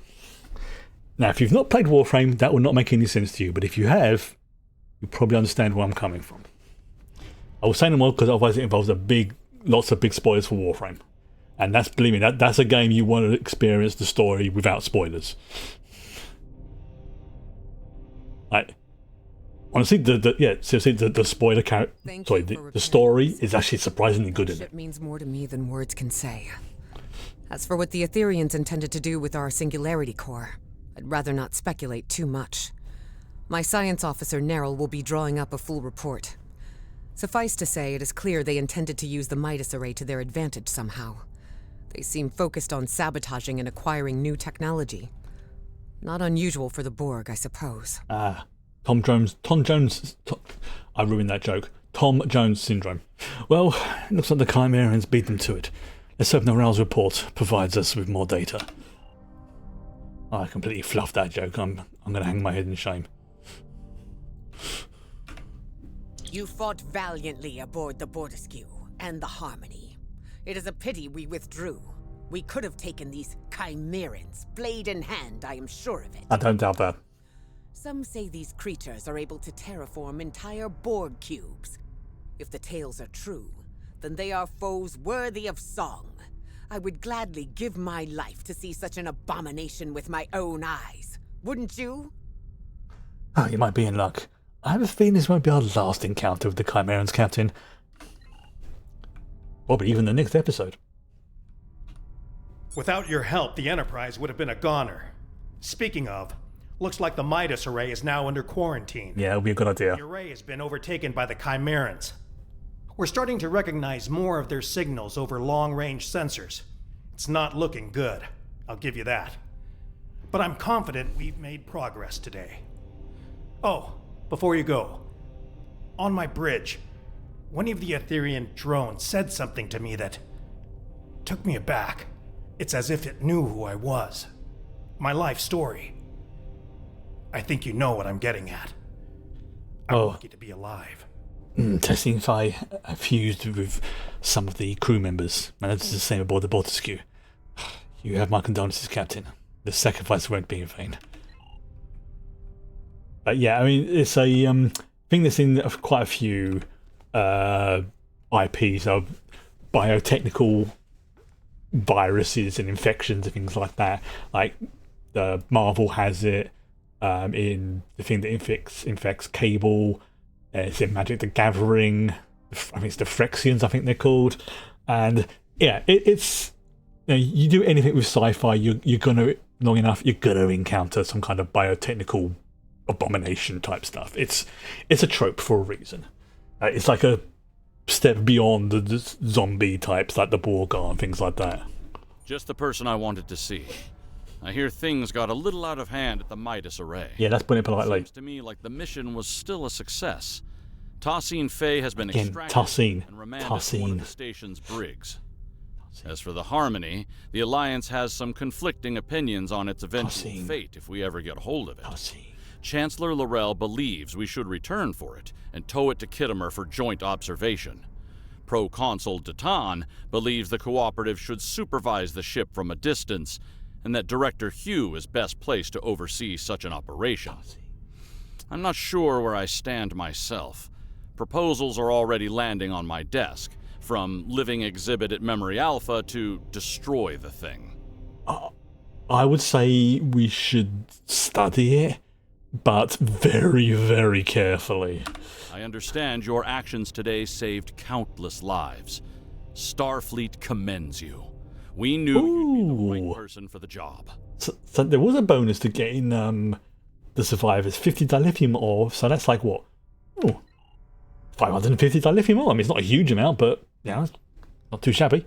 Now, if you've not played Warframe, that will not make any sense to you. But if you have, you probably understand where I'm coming from. I was saying them all because otherwise it involves lots of big spoilers for Warframe. And that's, believe me, that's a game you want to experience the story without spoilers. Like, honestly, the spoiler character, the story is actually surprisingly good in it. It means more to me than words can say. As for what the Ethereans intended to do with our singularity core, I'd rather not speculate too much. My science officer, Neril, will be drawing up a full report. Suffice to say, it is clear they intended to use the Midas Array to their advantage somehow. They seem focused on sabotaging and acquiring new technology. Not unusual for the Borg, I suppose. Tom Jones, I ruined that joke. Tom Jones syndrome. Well, it looks like the Chimerans beat them to it. Let's hope Norell's report provides us with more data. I completely fluffed that joke. I'm going to hang my head in shame. You fought valiantly aboard the Borderskew and the Harmony. It is a pity we withdrew. We could have taken these chimerans, blade in hand, I am sure of it. I don't doubt that. Some say these creatures are able to terraform entire Borg cubes. If the tales are true, then they are foes worthy of song. I would gladly give my life to see such an abomination with my own eyes. Wouldn't you? Oh, you might be in luck. I have a feeling this won't be our last encounter with the Chimerans, Captain. Or even the next episode. Without your help, the Enterprise would have been a goner. Speaking of, looks like the Midas Array is now under quarantine. Yeah, it'll be a good idea. The array has been overtaken by the Chimerans. We're starting to recognize more of their signals over long-range sensors. It's not looking good, I'll give you that. But I'm confident we've made progress today. Oh, before you go, on my bridge, one of the Etherean drones said something to me that took me aback. It's as if it knew who I was. My life story. I think you know what I'm getting at. I'm lucky to be alive. Testing Phi fused with some of the crew members, and it's the same aboard the Bortesque. You have my condolences, Captain. The sacrifice won't be in vain. But yeah, I mean, it's a thing that's in quite a few IPs of biotechnical viruses and infections and things like that. Like Marvel has it in the thing that infects Cable. It's in Magic the Gathering. I think it's the Phyrexians, I think they're called. And yeah, it's you do anything with sci-fi, you're gonna long enough, you're gonna encounter some kind of biotechnical abomination type stuff. It's a trope for a reason. It's like a step beyond the zombie types like the Borg and things like that. Just the person I wanted to see. I hear things got a little out of hand at the Midas Array. Yeah, that's putting it politely. Seems to me like the mission was still a success. Tassine Fey has been Again, extracted and remanded to one of the station's brigs. As for the Harmony, the Alliance has some conflicting opinions on its eventual fate if we ever get hold of it. Chancellor Laurel believes we should return for it and tow it to Kittimer for joint observation. Proconsul Datan believes the Cooperative should supervise the ship from a distance, and that Director Hugh is best placed to oversee such an operation. I'm not sure where I stand myself. Proposals are already landing on my desk, from living exhibit at Memory Alpha to destroy the thing. I would say we should study it, but very, very carefully. I understand your actions today saved countless lives. Starfleet commends you. We knew you'd be the right person for the job. So there was a bonus to getting the survivors 50 dilithium ore, so that's like what? 550 dilithium ore. I mean, it's not a huge amount, but yeah, it's not too shabby.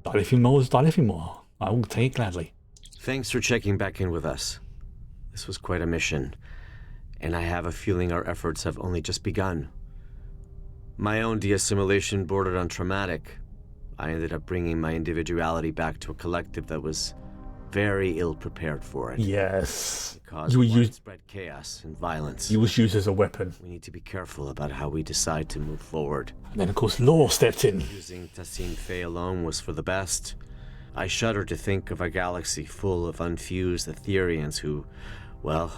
Dilithium ore is dilithium ore. I will take it gladly. Thanks for checking back in with us. This was quite a mission, and I have a feeling our efforts have only just begun. My own de-assimilation bordered on traumatic. I ended up bringing my individuality back to a collective that was very ill-prepared for it. Yes. It caused widespread chaos and violence. He was used as a weapon. We need to be careful about how we decide to move forward. And then, of course, Law stepped in. Using Tassine Fey alone was for the best. I shudder to think of a galaxy full of unfused Etherians who, well,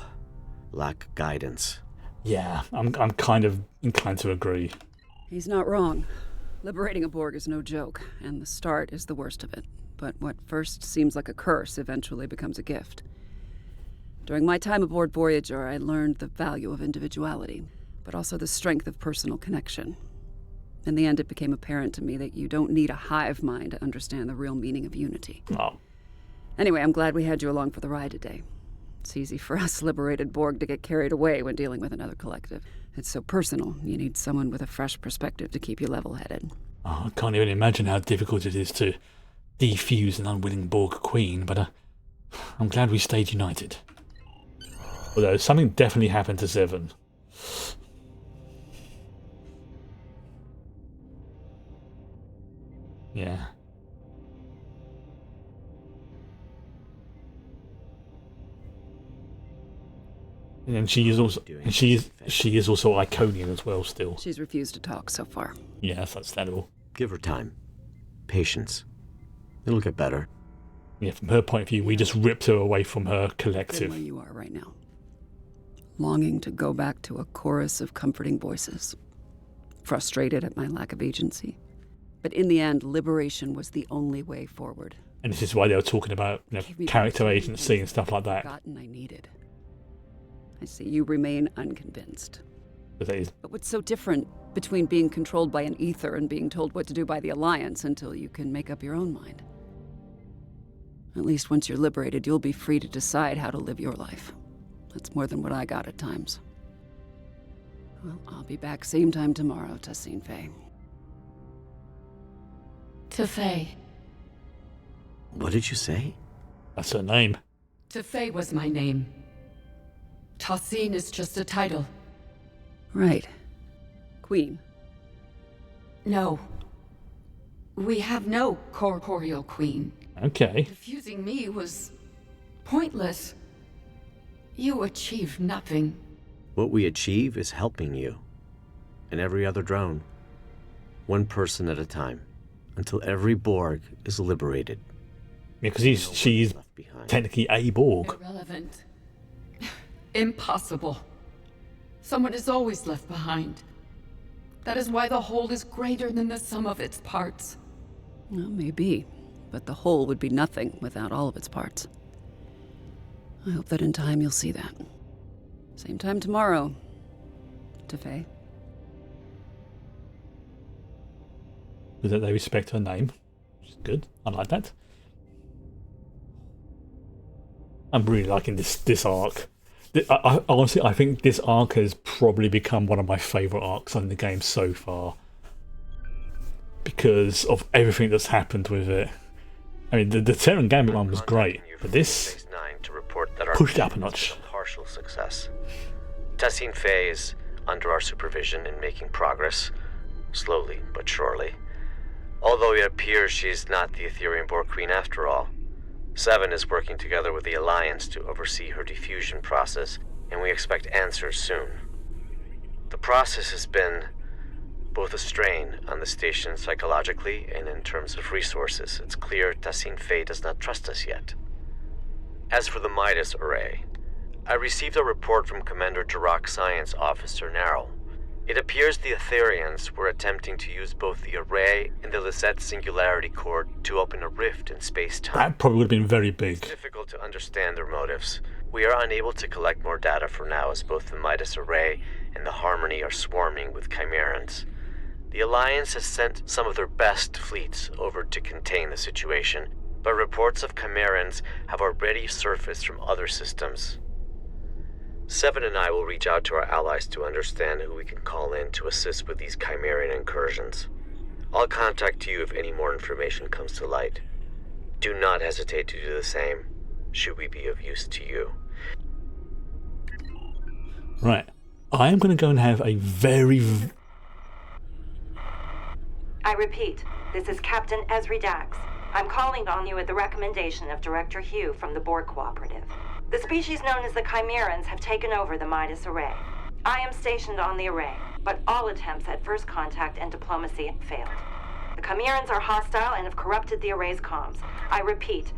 lack guidance. Yeah, I'm kind of inclined to agree. He's not wrong. Liberating a Borg is no joke, and the start is the worst of it. But what first seems like a curse eventually becomes a gift. During my time aboard Voyager, I learned the value of individuality, but also the strength of personal connection. In the end, it became apparent to me that you don't need a hive mind to understand the real meaning of unity. Oh. Anyway, I'm glad we had you along for the ride today. It's easy for us liberated Borg to get carried away when dealing with another collective. It's so personal, you need someone with a fresh perspective to keep you level-headed. Oh, I can't even imagine how difficult it is to defuse an unwilling Borg queen, but I'm glad we stayed united. Although something definitely happened to Seven. Yeah. And she is also she is also Iconian as well still. She's refused to talk so far. Yeah, that's understandable. Give her time. Patience. It'll get better. Yeah, from her point of view, we just ripped her away from her Been collective. where you are right now. Longing to go back to a chorus of comforting voices. Frustrated at my lack of agency. But in the end, liberation was the only way forward. And this is why they were talking about, you know, character agency and stuff like that. Forgotten I needed. I see you remain unconvinced. But what's so different between being controlled by an ether and being told what to do by the Alliance until you can make up your own mind? At least once you're liberated, you'll be free to decide how to live your life. That's more than what I got at times. Well, I'll be back same time tomorrow, Tassine Faye. Tefei. What did you say? That's her name. Tefei was my name. Tassine is just a title. Right. Queen. No. We have no corporeal queen. Okay. Refusing me was pointless. You achieved nothing. What we achieve is helping you. And every other drone. One person at a time. Until every Borg is liberated. Yeah, because she's technically a Borg. Irrelevant. Impossible. Someone is always left behind. That is why the whole is greater than the sum of its parts. Well, maybe. But the whole would be nothing without all of its parts. I hope that in time you'll see that. Same time tomorrow. Tefei. That they respect her name. Which is good. I like that. I'm really liking this arc. Honestly, I think this arc has probably become one of my favourite arcs on the game so far. Because of everything that's happened with it. I mean, the Terran Gambit one was great, but this pushed it up a notch. Partial success. Tassine Faye is under our supervision and making progress, slowly but surely. Although it appears she's not the Ethereum Borg Queen after all. Seven is working together with the Alliance to oversee her diffusion process, and we expect answers soon. The process has been both a strain on the station psychologically and in terms of resources. It's clear Tassine Faye does not trust us yet. As for the Midas Array, I received a report from Commander Jirok's Science Officer Narrow. It appears the Etherians were attempting to use both the array and the Lisette Singularity Core to open a rift in space-time. That probably would have been very big. It's difficult to understand their motives. We are unable to collect more data for now, as both the Midas Array and the Harmony are swarming with Chimerans. The Alliance has sent some of their best fleets over to contain the situation, but reports of Chimerans have already surfaced from other systems. Seven and I will reach out to our allies to understand who we can call in to assist with these Chimerian incursions. I'll contact you if any more information comes to light. Do not hesitate to do the same, should we be of use to you. Right. I am going to go and have a I repeat, this is Captain Esri Dax. I'm calling on you at the recommendation of Director Hugh from the Borg Cooperative. The species known as the Chimerans have taken over the Midas Array. I am stationed on the array, but all attempts at first contact and diplomacy failed. The Chimerans are hostile and have corrupted the array's comms. I repeat,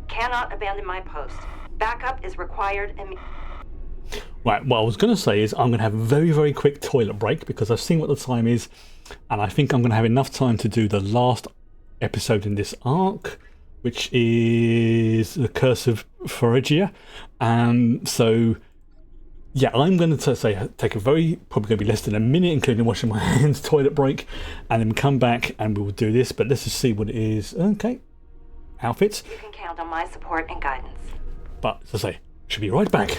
cannot abandon my post. Backup is required immediately. Right, what I was going to say is I'm going to have a very, very quick toilet break because I've seen what the time is, and I think I'm going to have enough time to do the last episode in this arc, which is The Curse of Phrygia. So, yeah, I'm going to take a probably going to be less than a minute, including washing my hands, toilet break, and then come back and we will do this. But let's just see what it is. Okay, outfits. You can count on my support and guidance. But, as I say, should be right back.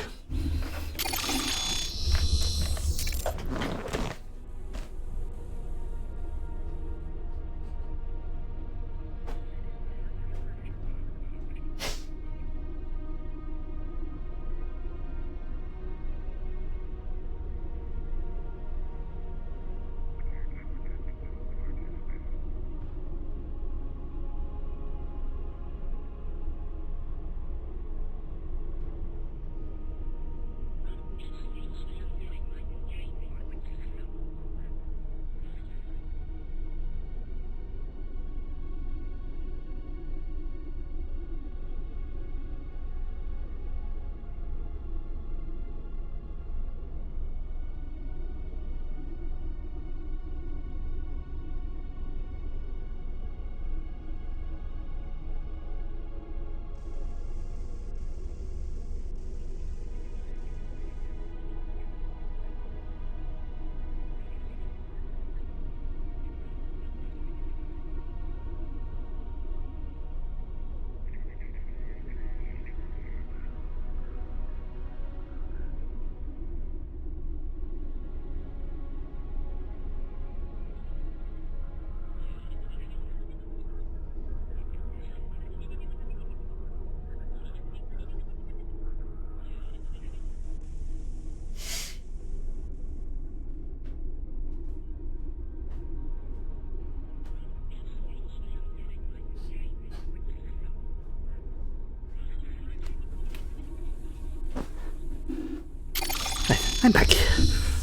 I'm back.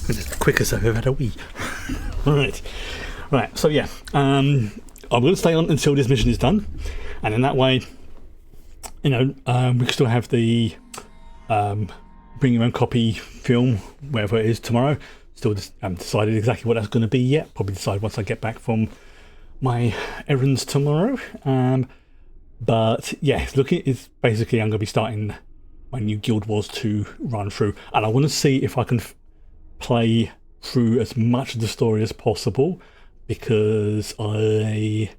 It's the quickest I've ever had a wee. Right. So yeah, I'm going to stay on until this mission is done, and in that way, we can still have the bring your own copy film, wherever it is tomorrow. Still haven't decided exactly what that's going to be yet. Probably decide once I get back from my errands tomorrow. But yeah, it's basically I'm going to be starting my new Guild Wars 2 run through, and I want to see if I can play through as much of the story as possible, because I've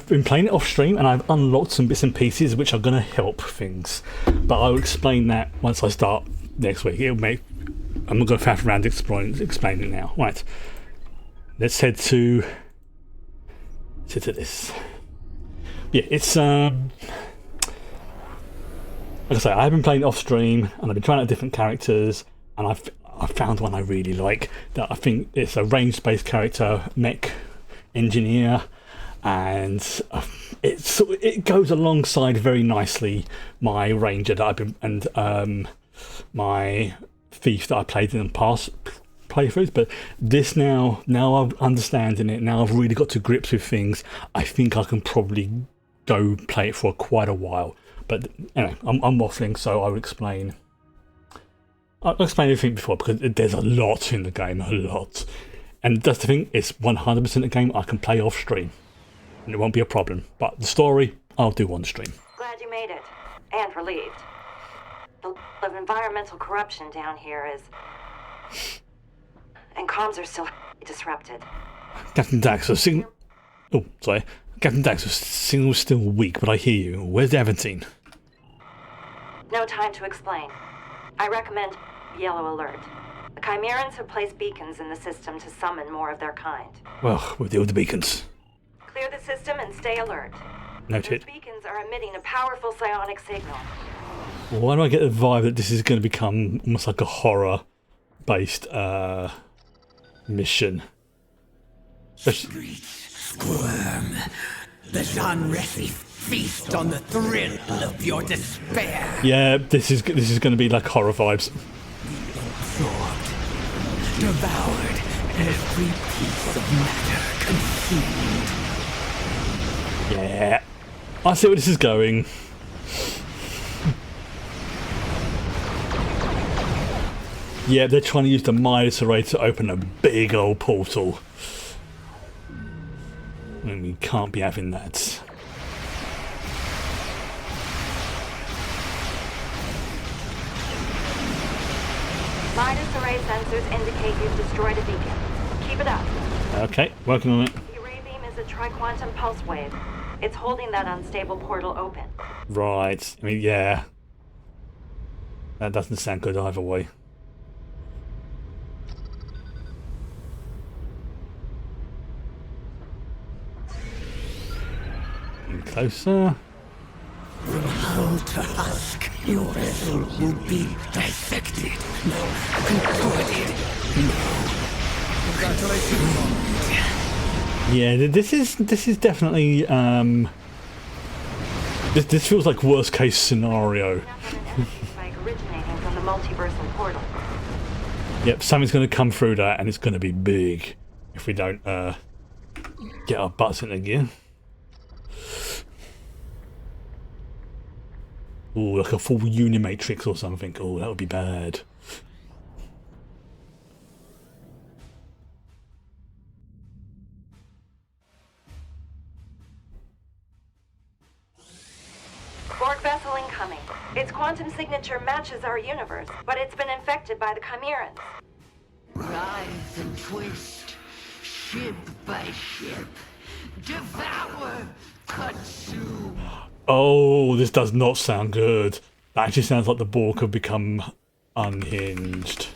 been playing it off stream and I've unlocked some bits and pieces which are going to help things, but I'll explain that once I start next week. I'm not going to faff around explaining it now. Right, let's head to this. Yeah, it's like I say, I've been playing it off stream and I've been trying out different characters, and I've found one I really like. That I think it's a ranged-based character, mech engineer, and it goes alongside very nicely my ranger that I've been and my thief that I played in the past playthroughs. But this now I'm understanding it. Now I've really got to grips with things. I think I can probably go play it for quite a while. But anyway, I'm waffling, so I'll explain everything before, because there's a lot in the game, a lot. And that's the thing, it's 100% a game I can play off stream, and it won't be a problem. But the story, I'll do on stream. Glad you made it, and relieved. The level of environmental corruption down here is... and comms are still disrupted. Captain Dax, Captain Dax, the signal's still weak, but I hear you. Where's the Aventine? No time to explain. I recommend yellow alert. The Chimerans have placed beacons in the system to summon more of their kind. Well, we'll deal with the beacons. Clear the system and stay alert. Noted. Those beacons are emitting a powerful psionic signal. Why do I get the vibe that this is going to become almost like a horror-based mission? Squirm. The genre-y feast on the thrill of your despair. Yeah, this is going to be like horror vibes. Absorbed, devoured, every piece of matter consumed. Yeah, I see where this is going. Yeah, they're trying to use the Midas array to open a big old portal. And we can't be having that. Midas array sensors indicate you've destroyed a beacon. Keep it up. Okay, working on it. The array beam is a tri-quantum pulse wave. It's holding that unstable portal open. Right. I mean, yeah. That doesn't sound good either way. Closer. From hull to husk, your vessel will be dissected, contorted, congratulations. Yeah, this is definitely this feels like worst case scenario. Spike originating from the multiversal portal. Yep, something's going to come through that, and it's going to be big if we don't get our butts in the gear. Ooh, like a full Unimatrix or something. Oh, that would be bad. Borg vessel incoming. Its quantum signature matches our universe, but it's been infected by the Chimerans. Rise and twist, ship by ship. Devour, consume. Oh, this does not sound good. That actually sounds like the Borg have become unhinged.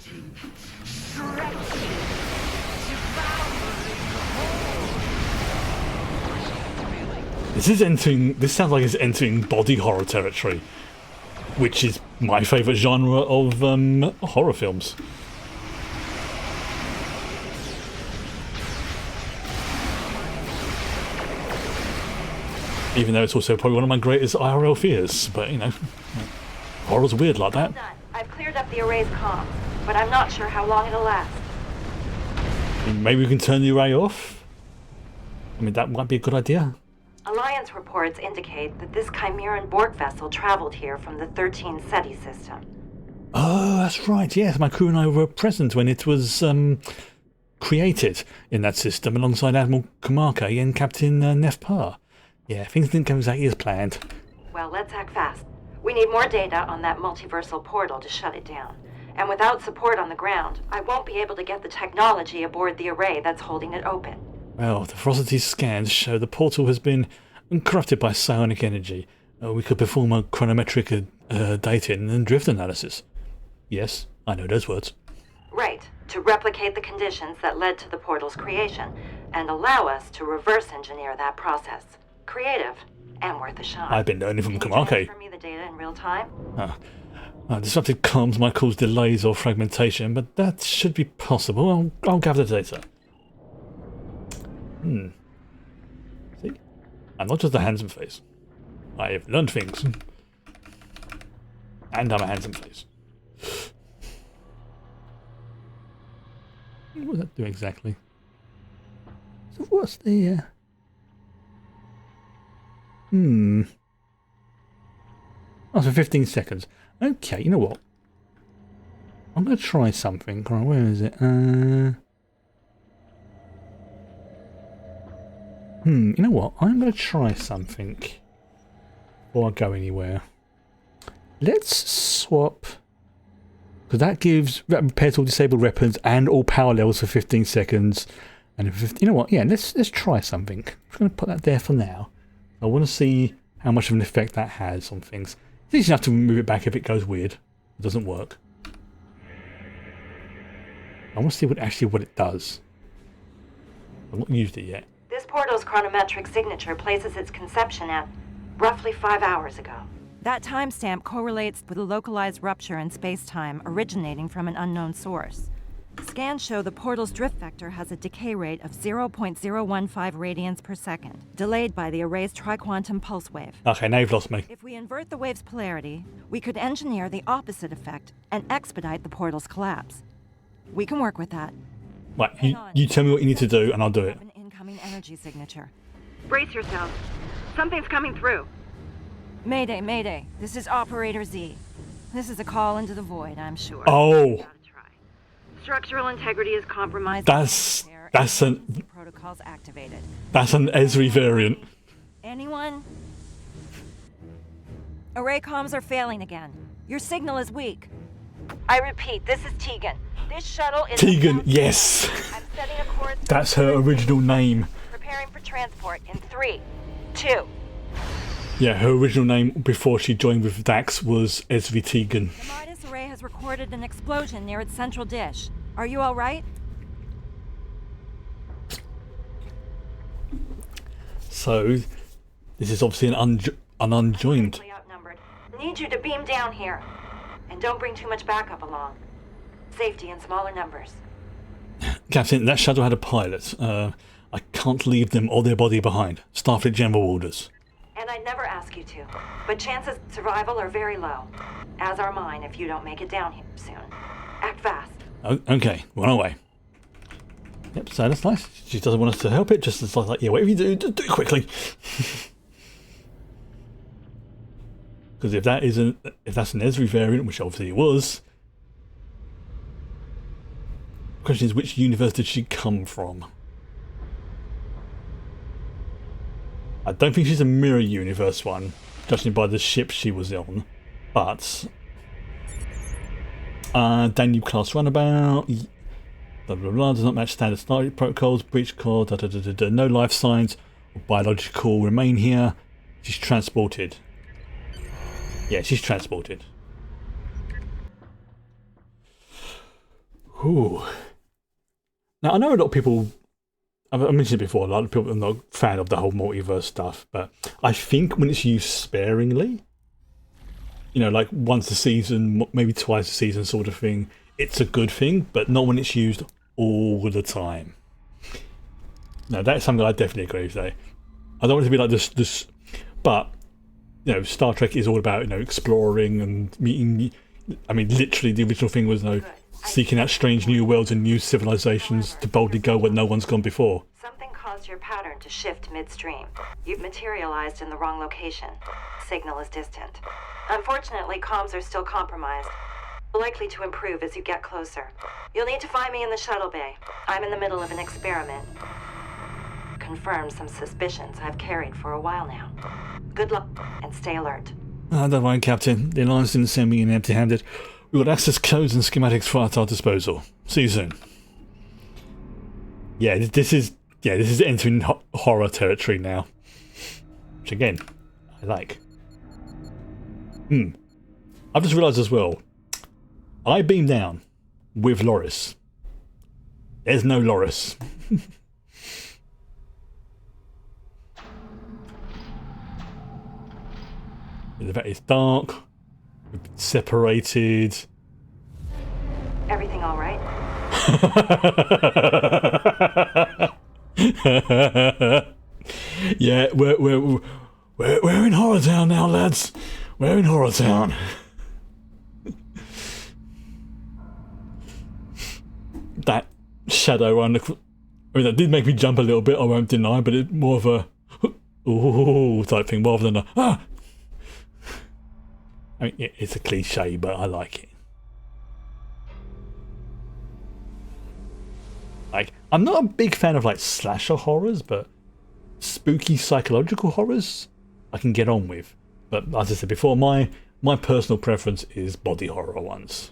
This sounds like it's entering body horror territory, which is my favourite genre of horror films. Even though it's also probably one of my greatest IRL fears, but you know, horror's weird like that. I've cleared up the array's comms. but I'm not sure how long it'll last. Maybe we can turn the array off? I mean, that might be a good idea. Alliance reports indicate that this Chimeran Borg vessel traveled here from the 13 SETI system. Oh, that's right, yes. My crew and I were present when it was created in that system alongside Admiral Kamake and Captain Nefpar. Yeah, things didn't go exactly as planned. Well, let's act fast. We need more data on that multiversal portal to shut it down. And without support on the ground, I won't be able to get the technology aboard the array that's holding it open. Well, the ferocity scans show the portal has been corrupted by psionic energy. We could perform a chronometric dating and drift analysis. Yes, I know those words. Right, to replicate the conditions that led to the portal's creation, and allow us to reverse engineer that process. Creative, and worth a shot. I've been learning from Can you Kamake. transfer me the data in real time? Disrupted comms might cause delays or fragmentation, but that should be possible. I'll gather the data. See? I'm not just a handsome face. I have learned things. And I'm a handsome face. What does that do exactly? So what's the... Oh, for 15 seconds. Okay, you know what? I'm going to try something. Right, where is it? You know what? I'm going to try something before I go anywhere. Let's swap... Because that repairs all disabled weapons and all power levels for 15 seconds. And you know what? Yeah, let's try something. I'm just going to put that there for now. I want to see how much of an effect that has on things. It's easy enough to move it back if it goes weird. It doesn't work. I want to see what it does. I've not used it yet. This portal's chronometric signature places its conception at roughly 5 hours ago. That timestamp correlates with a localized rupture in space-time originating from an unknown source. Scans show the portal's drift vector has a decay rate of 0.015 radians per second, delayed by the array's triquantum pulse wave. Okay, now you've lost me. If we invert the wave's polarity, we could engineer the opposite effect and expedite the portal's collapse. We can work with that. Right, you tell me what you need to do and I'll do it. An incoming energy signature. Brace yourself. Something's coming through. Mayday, Mayday. This is Operator Z. This is a call into the void, I'm sure. Oh. Structural integrity is compromised. That's an protocols activated. That's an Esri variant. Anyone? Array comms are failing again. Your signal is weak. I repeat, this is Tegan. This shuttle is Tegan, yes. I'm setting a course. That's her original name. Preparing for transport in 3, 2. Yeah, her original name before she joined with Dax was Esri Tegan. The Midas array has recorded an explosion near its central dish. Are you all right? So, this is obviously an unjoined. Outnumbered. Need you to beam down here. And don't bring too much backup along. Safety in smaller numbers. Captain, that shuttle had a pilot. I can't leave them or their body behind. Starfleet General orders. And I'd never ask you to, but chances of survival are very low. As are mine if you don't make it down here soon. Act fast. Okay, we're on our way. Yep, so that's nice. She doesn't want us to help it, just it's like, yeah, whatever you do, just do it quickly. Because if that's an Esri variant, which obviously it was, the question is, which universe did she come from? I don't think she's a mirror universe one, judging by the ship she was on. But Danube class runabout, blah blah blah, does not match standard Stargate protocols, breach core, da da da da da, no life signs or biological remain here. She's transported. Yeah, she's transported. Ooh. Now I know a lot of people. I mentioned it before, a lot of people are not a fan of the whole multiverse stuff, but I think when it's used sparingly, you know, like once a season, maybe twice a season sort of thing, it's a good thing, but not when it's used all the time. No, that's something I definitely agree with, though. I don't want it to be like this, but, you know, Star Trek is all about, you know, exploring and meeting. I mean, literally, the original thing was, you know, seeking out strange new worlds and new civilizations to boldly go where no one's gone before. Something caused your pattern to shift midstream. You've materialized in the wrong location. Signal is distant. Unfortunately, comms are still compromised. Likely to improve as you get closer. You'll need to find me in the shuttle bay. I'm in the middle of an experiment. Confirms some suspicions I've carried for a while now. Good luck, and stay alert. Don't worry, Captain. The Alliance didn't send me in empty-handed. We've got access codes and schematics for at our disposal. See you soon. Yeah, this is entering horror territory now. Which again, I like. I've just realised as well, I beam down with Loris. There's no Loris. It's dark. We've been separated. Everything all right? Yeah, we're in Horror Town now, lads. We're in Horror Town. That shadow on the... I mean, that did make me jump a little bit, I won't deny, but it's more of a... ooh type thing, rather than a... ah! I mean, it's a cliche, but I like it. Like, I'm not a big fan of, like, slasher horrors, but spooky psychological horrors I can get on with. But as I said before, my personal preference is body horror ones.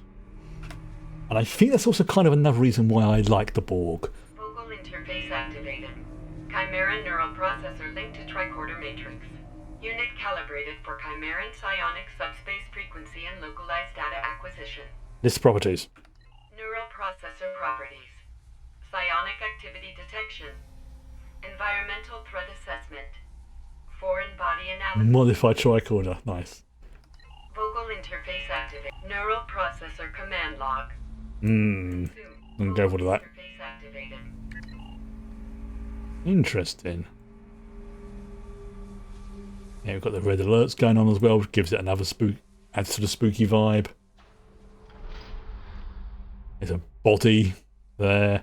And I think that's also kind of another reason why I like the Borg. Vocal interface activated. Chimera neural processor linked to tricorder matrix. Unit calibrated for Chimeran psionic subspace frequency and localized data acquisition. List properties. Neural processor properties. Psionic activity detection. Environmental threat assessment. Foreign body analysis. Modified tricorder. Nice. Vocal interface activated. Neural processor command log. I'm going to go for that. Interface activated. Interesting. Yeah, we've got the red alerts going on as well, which gives it another adds to the spooky vibe. There's a body there.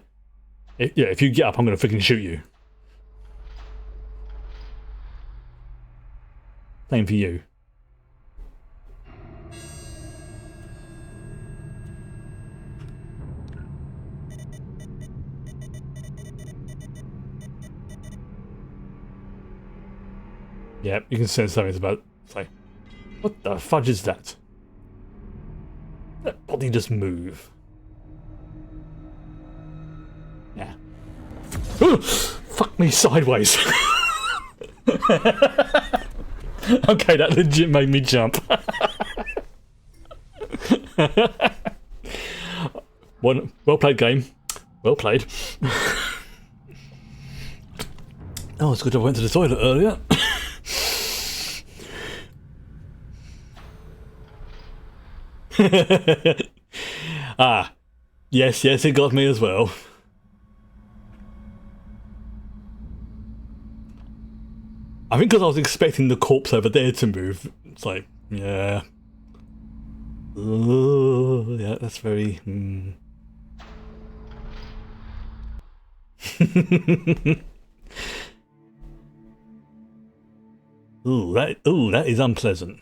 If you get up, I'm going to freaking shoot you. Same for you. Yeah, you can sense something's about. It's like, what the fudge is that? That body just move. Yeah. Ooh, fuck me sideways. Okay, that legit made me jump. Well played, game. Well played. Oh, it's good I went to the toilet earlier. Ah, yes, it got me as well. I think because I was expecting the corpse over there to move, it's like, yeah. Ooh, yeah, that's very... Ooh, that is unpleasant.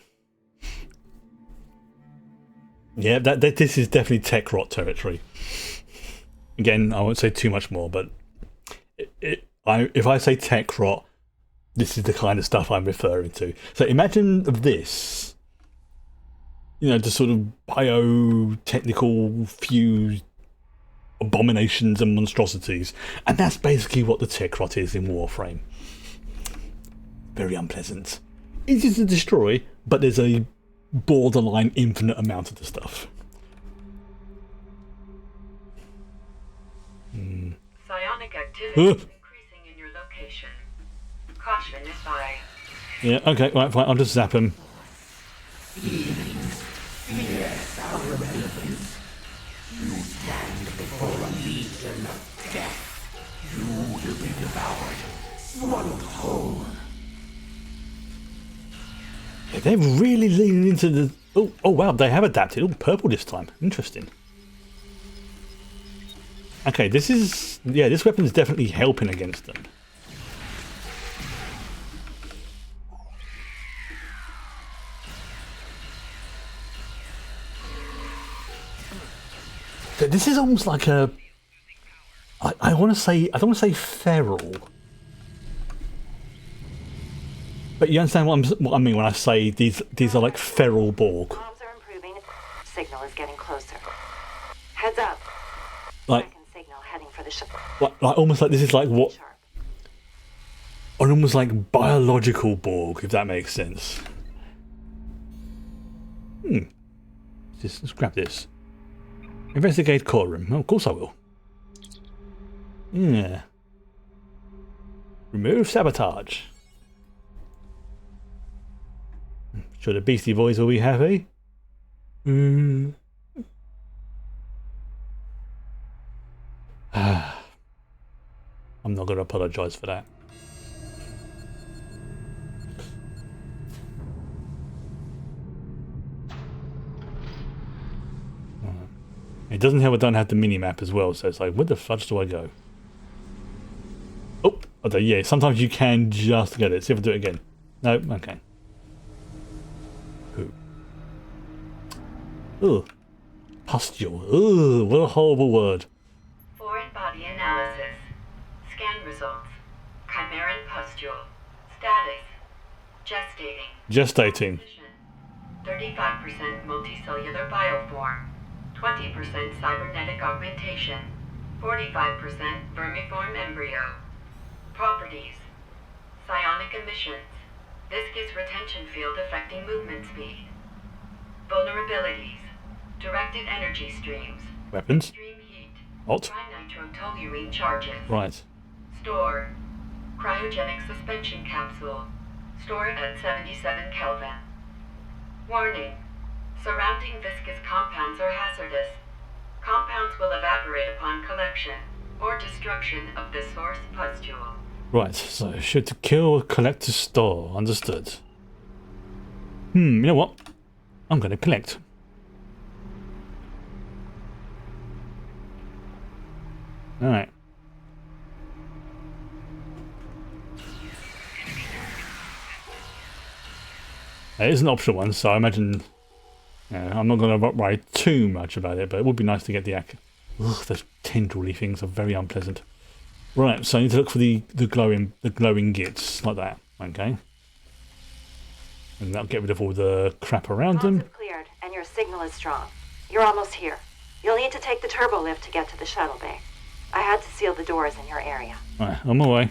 Yeah, this is definitely tech rot territory. Again, I won't say too much more, but if I say tech rot, this is the kind of stuff I'm referring to. So imagine this, the sort of biotechnical fused abominations and monstrosities, and that's basically what the tech rot is in Warframe. Very unpleasant. Easy to destroy, but there's a borderline infinite amount of the stuff. Psionic activity is increasing in your location. Caution advised. Yeah, okay, right, fine, I'll just zap him. Yes, our relevance. You stand before a legion of death. You will be devoured, swallowed whole. Yeah, they're really leaning into the... Oh wow, they have adapted. Oh, purple this time. Interesting. Okay, this is... Yeah, this weapon's definitely helping against them. This is almost like a... I want to say... I don't want to say feral. But you understand what I mean when I say these are like feral Borg. Comms are improving. Signal is getting closer. Heads up. Like, Signal heading for the ship. like almost like this is like what... An almost like biological Borg, if that makes sense. Let's grab this. Investigate core room. Oh, of course I will. Yeah. Remove sabotage. Sure the Beastie Boys will be happy. I'm not going to apologise for that. It doesn't help I don't have the mini-map as well, so it's like, where the fudge do I go? Oh, okay, yeah, sometimes you can just get it. See if I do it again. No, okay. Ugh. Pustule. Ugh, what a horrible word. Foreign body analysis. Scan results. Chimeran pustule. Status. Gestating. Gestating. 35% multicellular bioform. 20% cybernetic augmentation. 45% vermiform embryo. Properties. Psionic emissions. Viscous retention field affecting movement speed. Vulnerabilities. Directed energy streams. Weapons. Extreme heat. What? Trinitrotoluene charges. Right. Store. Cryogenic suspension capsule. Stored at 77 Kelvin. Warning. Surrounding viscous compounds are hazardous. Compounds will evaporate upon collection or destruction of the source pustule. Right, so should to kill, collect, to store. Understood. You know what? I'm going to collect. Alright. It is an optional one, so I imagine I'm not going to worry too much about it, but it would be nice to get the Ugh, those tendrily things are very unpleasant. Right, so I need to look for the glowing gits like that. Okay. And that'll get rid of all the crap around them. Cleared, and your signal is strong. You're almost here. You'll need to take the turbo lift to get to the shuttle bay. I had to seal the doors in your area. Right, on my way.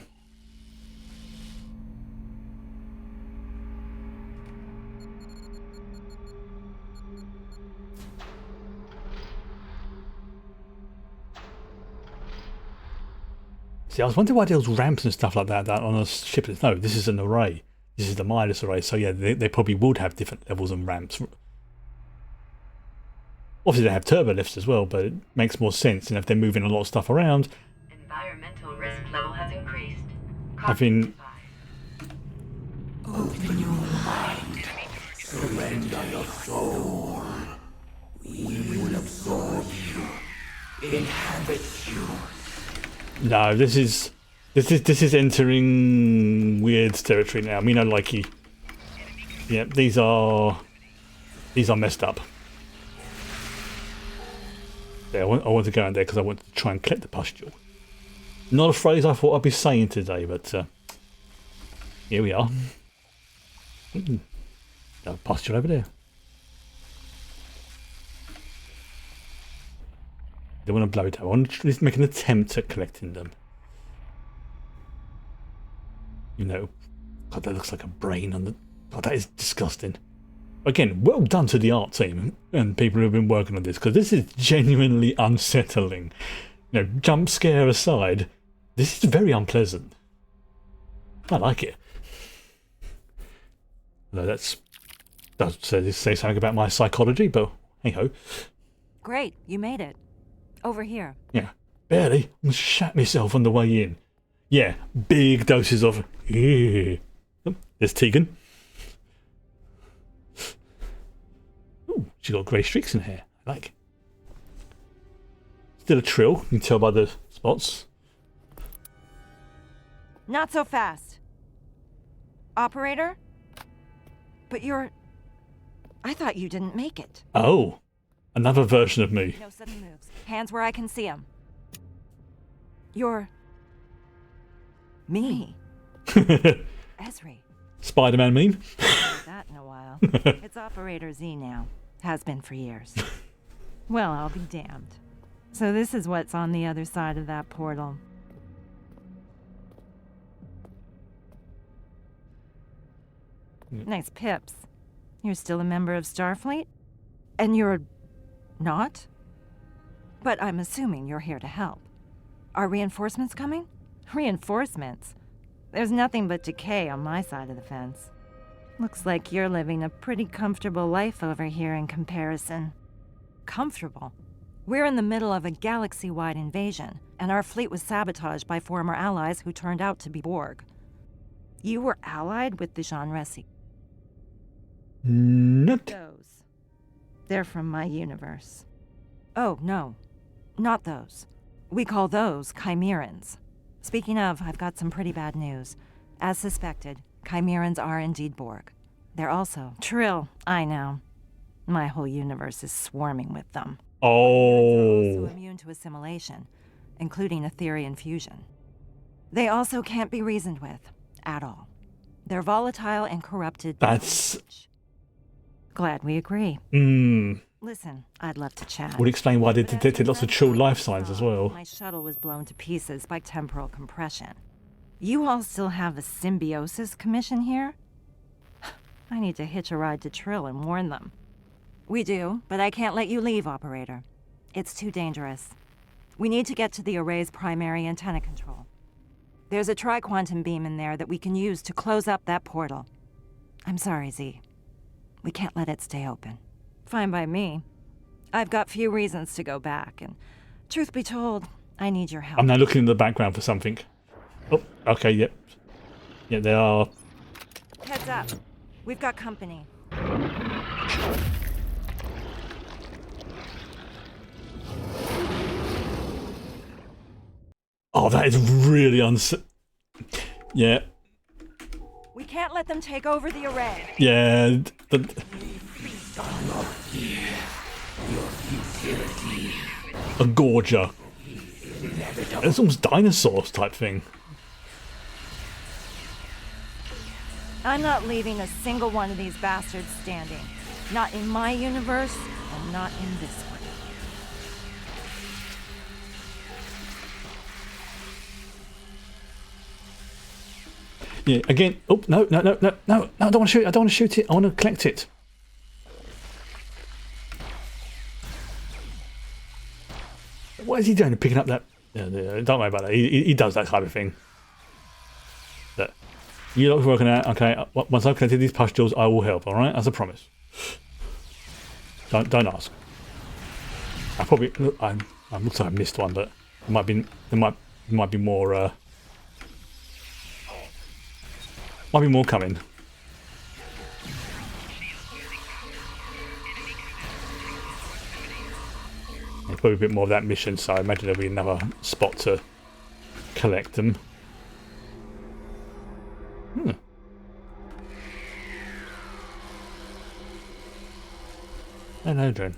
See, I was wondering why there's ramps and stuff like that on a ship. No, this is an array. This is the Midas array, so yeah, they probably would have different levels and ramps. Obviously, they have turbo lifts as well, but it makes more sense. And if they're moving a lot of stuff around, Environmental risk level has increased. having Open your mind. Surrender your soul. We will absorb you. Inhabit you. no, this is entering weird territory now. I mean, I like you. Yeah, these are messed up. Yeah, I want to go in there because I want to try and collect the pustule. Not a phrase I thought I'd be saying today, but here we are. Got a pustule over there. They want to blow it up. I want to at least make an attempt at collecting them. You know, God, that looks like a brain on the... God, that is disgusting. Again, well done to the art team and people who have been working on this, because this is genuinely unsettling. You know, jump scare aside, this is very unpleasant. I like it. No, does say something about my psychology, but hey ho. Great, you made it. Over here. Yeah, barely. I almost shat myself on the way in. Yeah, big doses of... Oh, there's Tegan. Ooh, she's got grey streaks in her hair. I like. Still a trill, you can tell by the spots. Not so fast. Operator? But you're... I thought you didn't make it. Oh, another version of me. No sudden moves. Hands where I can see them. You're... me. Esri. Spider-Man meme? That in a while. It's Operator Z now. Has been for years. Well, I'll be damned. So this is what's on the other side of that portal. Nice pips. You're still a member of Starfleet? And you're... not? But I'm assuming you're here to help. Are reinforcements coming? Reinforcements? There's nothing but decay on my side of the fence. Looks like you're living a pretty comfortable life over here in comparison. Comfortable? We're in the middle of a galaxy-wide invasion, and our fleet was sabotaged by former allies who turned out to be Borg. You were allied with the Jean Resi. Not. Those. They're from my universe. Oh, no. Not those. We call those Chimerans. Speaking of, I've got some pretty bad news. As suspected, Chimerans are indeed Borg. They're also Trill, I know. My whole universe is swarming with them. Oh. They're also immune to assimilation, including Etherian fusion. They also can't be reasoned with, at all. They're volatile and corrupted. That's... Glad we agree. Hmm. Listen, I'd love to chat. Would explain why they detected lots of Trill life signs as well. My shuttle was blown to pieces by temporal compression. You all still have a symbiosis commission here? I need to hitch a ride to Trill and warn them. We do, but I can't let you leave, Operator. It's too dangerous. We need to get to the array's primary antenna control. There's a tri-quantum beam in there that we can use to close up that portal. I'm sorry, Z. We can't let it stay open. Fine by me. I've got few reasons to go back, and truth be told, I need your help. I'm now looking in the background for something. Oh, okay, yep. Yeah, they are. Heads up. We've got company. Oh, that is really Yeah. We can't let them take over the array. Yeah. A gorger. It's almost dinosaurs type thing. I'm not leaving a single one of these bastards standing. Not in my universe, and not in this one. Yeah, again. Oh, no, I don't want to shoot it. I don't want to shoot it. I want to collect it. What is he doing? Picking up that... don't worry about that. He does that type of thing. Look, you lot are working out. Okay, once I've collected these pustules, I will help, alright? As a promise. Don't ask. I probably... I looks like I missed one, but there might be more... might be more coming. There's probably a bit more of that mission, so I imagine there'll be another spot to collect them. Hello, Jen.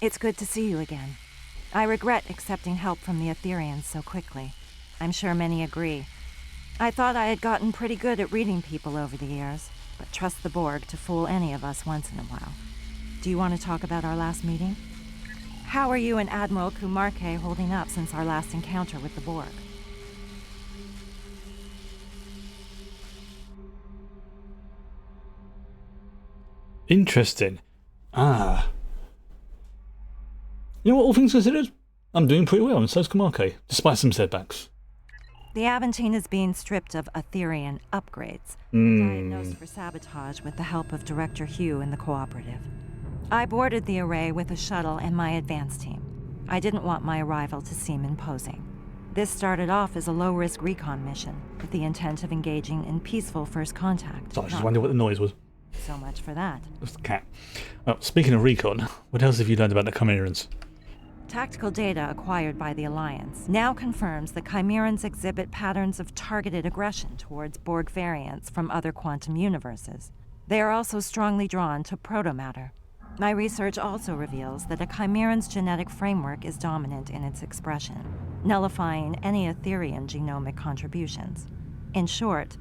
It's good to see you again. I regret accepting help from the Etherians so quickly. I'm sure many agree. I thought I had gotten pretty good at reading people over the years, but trust the Borg to fool any of us once in a while. Do you want to talk about our last meeting? How are you and Admiral Kumarke holding up since our last encounter with the Borg? Interesting. Ah. You know what, all things considered, I'm doing pretty well, and so's Kumarke, despite some setbacks. The Aventine is being stripped of Etherian upgrades, diagnosed for sabotage with the help of Director Hugh and the Cooperative. I boarded the array with a shuttle and my advance team. I didn't want my arrival to seem imposing. This started off as a low-risk recon mission, with the intent of engaging in peaceful first contact. So I just wondered what the noise was. So much for that. It's the cat. Well, speaking of recon, what else have you learned about the Chimerans? Tactical data acquired by the Alliance now confirms the Chimerans exhibit patterns of targeted aggression towards Borg variants from other quantum universes. They are also strongly drawn to protomatter. My research also reveals that a Chimeran's genetic framework is dominant in its expression, nullifying any Etherian genomic contributions. In short,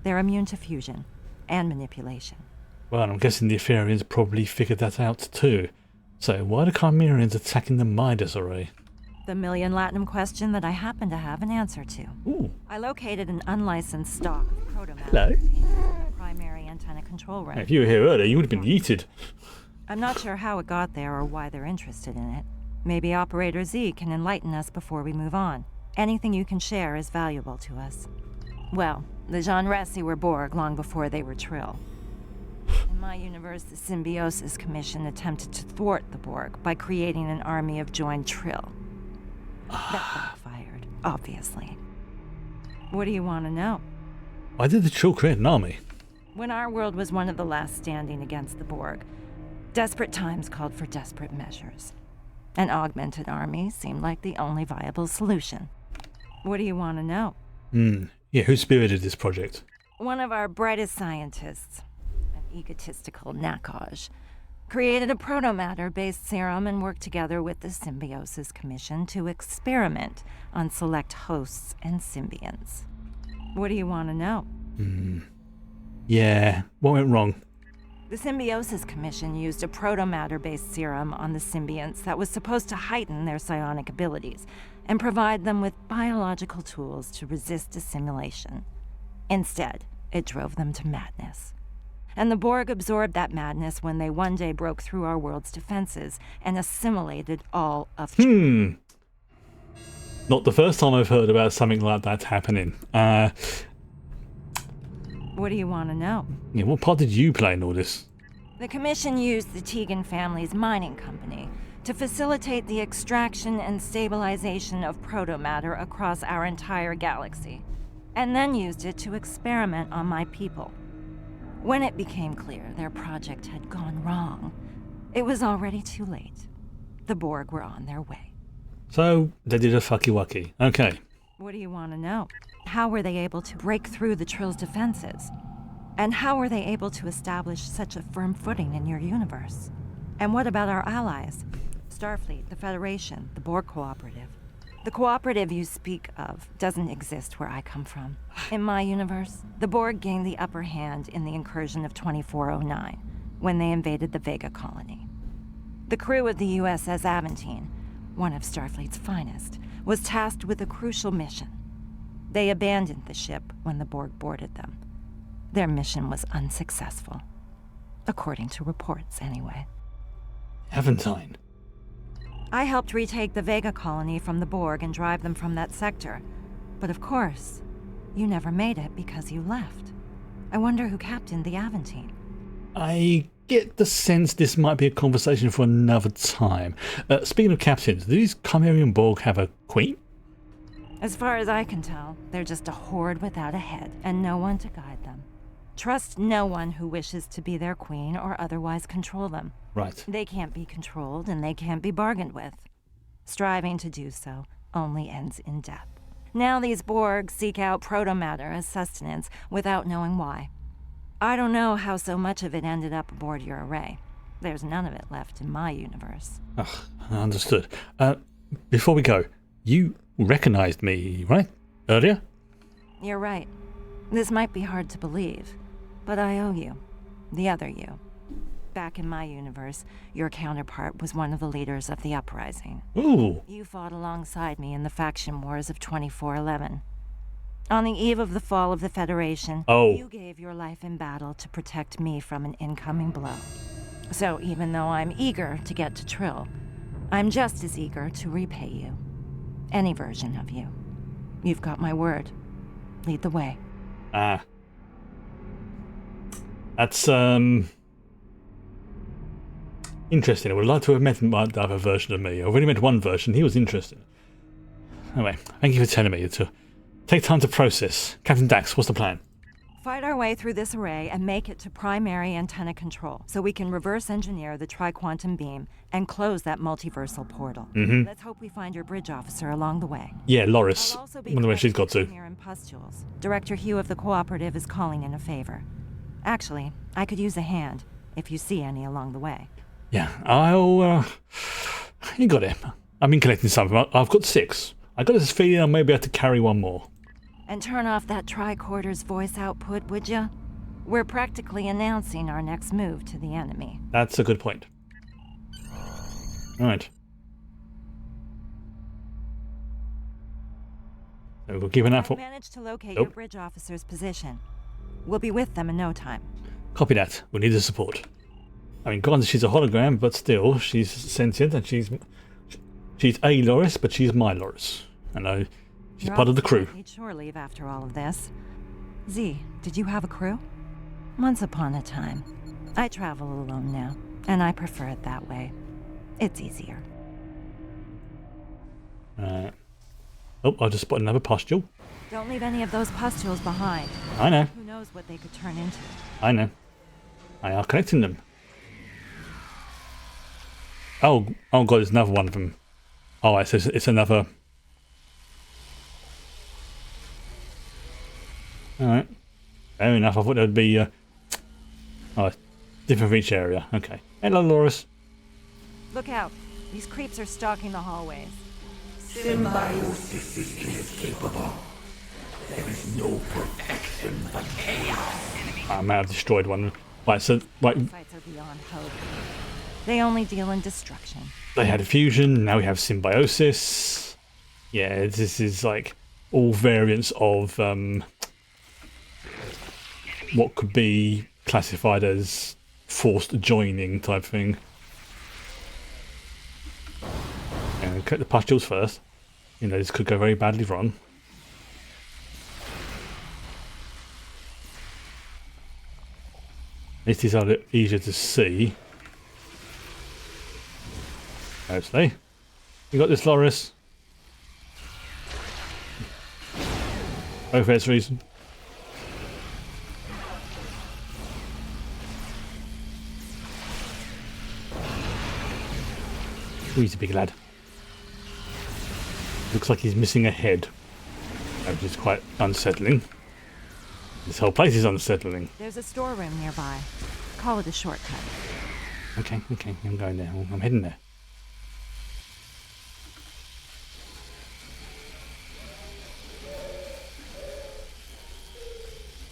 they're immune to fusion and manipulation. Well, I'm guessing the Etherians probably figured that out too. So why are the Chimerans attacking the Midas array? The million Latinum question that I happen to have an answer to. Ooh. I located an unlicensed stock of protomatter Hello. in the primary antenna control room. If you were here earlier, you would have been yeeted. I'm not sure how it got there or why they're interested in it. Maybe Operator Z can enlighten us before we move on. Anything you can share is valuable to us. Well, the Jean Resi were Borg long before they were Trill. In my universe, the Symbiosis Commission attempted to thwart the Borg by creating an army of joined Trill. That backfired, obviously. What do you want to know? Why did the Trill create an army? When our world was one of the last standing against the Borg, desperate times called for desperate measures. An augmented army seemed like the only viable solution. What do you want to know? Yeah, who spearheaded this project? One of our brightest scientists, an egotistical Nakaj, created a protomatter-based serum and worked together with the Symbiosis Commission to experiment on select hosts and symbionts. What do you want to know? Yeah, what went wrong? The Symbiosis Commission used a protomatter-based serum on the symbionts that was supposed to heighten their psionic abilities and provide them with biological tools to resist assimilation. Instead, it drove them to madness. And the Borg absorbed that madness when they one day broke through our world's defenses and assimilated all of... Not the first time I've heard about something like that happening. What do you want to know? Yeah, what part did you play in all this? The Commission used the Tegan family's mining company to facilitate the extraction and stabilization of protomatter across our entire galaxy, and then used it to experiment on my people. When it became clear their project had gone wrong, it was already too late. The Borg were on their way. So, they did a fucky-wucky. Okay. What do you want to know? How were they able to break through the Trill's defenses? And how were they able to establish such a firm footing in your universe? And what about our allies? Starfleet, the Federation, the Borg Cooperative. The cooperative you speak of doesn't exist where I come from. In my universe, the Borg gained the upper hand in the incursion of 2409, when they invaded the Vega colony. The crew of the USS Aventine, one of Starfleet's finest, was tasked with a crucial mission. They abandoned the ship when the Borg boarded them. Their mission was unsuccessful. According to reports, anyway. Aventine. I helped retake the Vega colony from the Borg and drive them from that sector. But of course, you never made it because you left. I wonder who captained the Aventine. I get the sense this might be a conversation for another time. Speaking of captains, do these Chimerian Borg have a queen? As far as I can tell, they're just a horde without a head and no one to guide them. Trust no one who wishes to be their queen or otherwise control them. Right. They can't be controlled and they can't be bargained with. Striving to do so only ends in death. Now these Borg seek out protomatter as sustenance without knowing why. I don't know how so much of it ended up aboard your array. There's none of it left in my universe. Ugh, understood. Before we go, you recognized me, right? Earlier? You're right. This might be hard to believe, but I owe you. The other you. Back in my universe, your counterpart was one of the leaders of the uprising. Ooh. You fought alongside me in the faction wars of 2411. On the eve of the fall of the Federation, you gave your life in battle to protect me from an incoming blow. So even though I'm eager to get to Trill, I'm just as eager to repay you. Any version of you. You've got my word. Lead the way. That's, interesting. I would like to have met the other version of me. I've already met one version. He was interesting. Anyway, thank you for telling me to take time to process. Captain Dax, what's the plan? Fight our way through this array and make it to primary antenna control so we can reverse engineer the tri-quantum beam and close that multiversal portal. Let's hope we find your bridge officer along the way. Yeah, Loris. Wonder where she's got to. Pustules. Director Hugh of the Cooperative is calling in a favor. Actually, I could use a hand if you see any along the way. Yeah, I'll... You got it. I've been collecting some. I've got 6. I got this feeling I may be able to carry one more. And turn off that tricorder's voice output, would ya? We're practically announcing our next move to the enemy. That's a good point. Right. So we'll give an I've managed to locate your bridge officer's position. We'll be with them in no time. Copy that. We need the support. I mean, granted, she's a hologram, but still, she's sentient and she's a Loris, but she's my Loris. I know. She's part of the crew. Need shore leave after all of this. Z, did you have a crew? Once upon a time. I travel alone now, and I prefer it that way. It's easier. Oh, I just spotted another pustule. Don't leave any of those pustules behind. I know. Who knows what they could turn into? I know. I are collecting them. Oh god, there's another one of them. Oh, it's another... Alright. Fair enough. I thought there would be different for each area. Okay. Hello, Loris. Look out. These creeps are stalking the hallways. Symbiosis is inescapable. There is no protection but chaos. I may have destroyed one. Right, so Fights are beyond hope. They only deal in destruction. They had a fusion, now we have symbiosis. Yeah, this is like all variants of what could be classified as forced joining type thing. And cut the pustules first. You know, this could go very badly wrong. At least these are a bit easier to see. Hopefully. You got this, Loris. Oh, for this reason. Oh, he's a big lad. Looks like he's missing a head, which is quite unsettling. This whole place is unsettling. There's a storeroom nearby. Call it a shortcut. Okay, I'm going there. I'm heading there.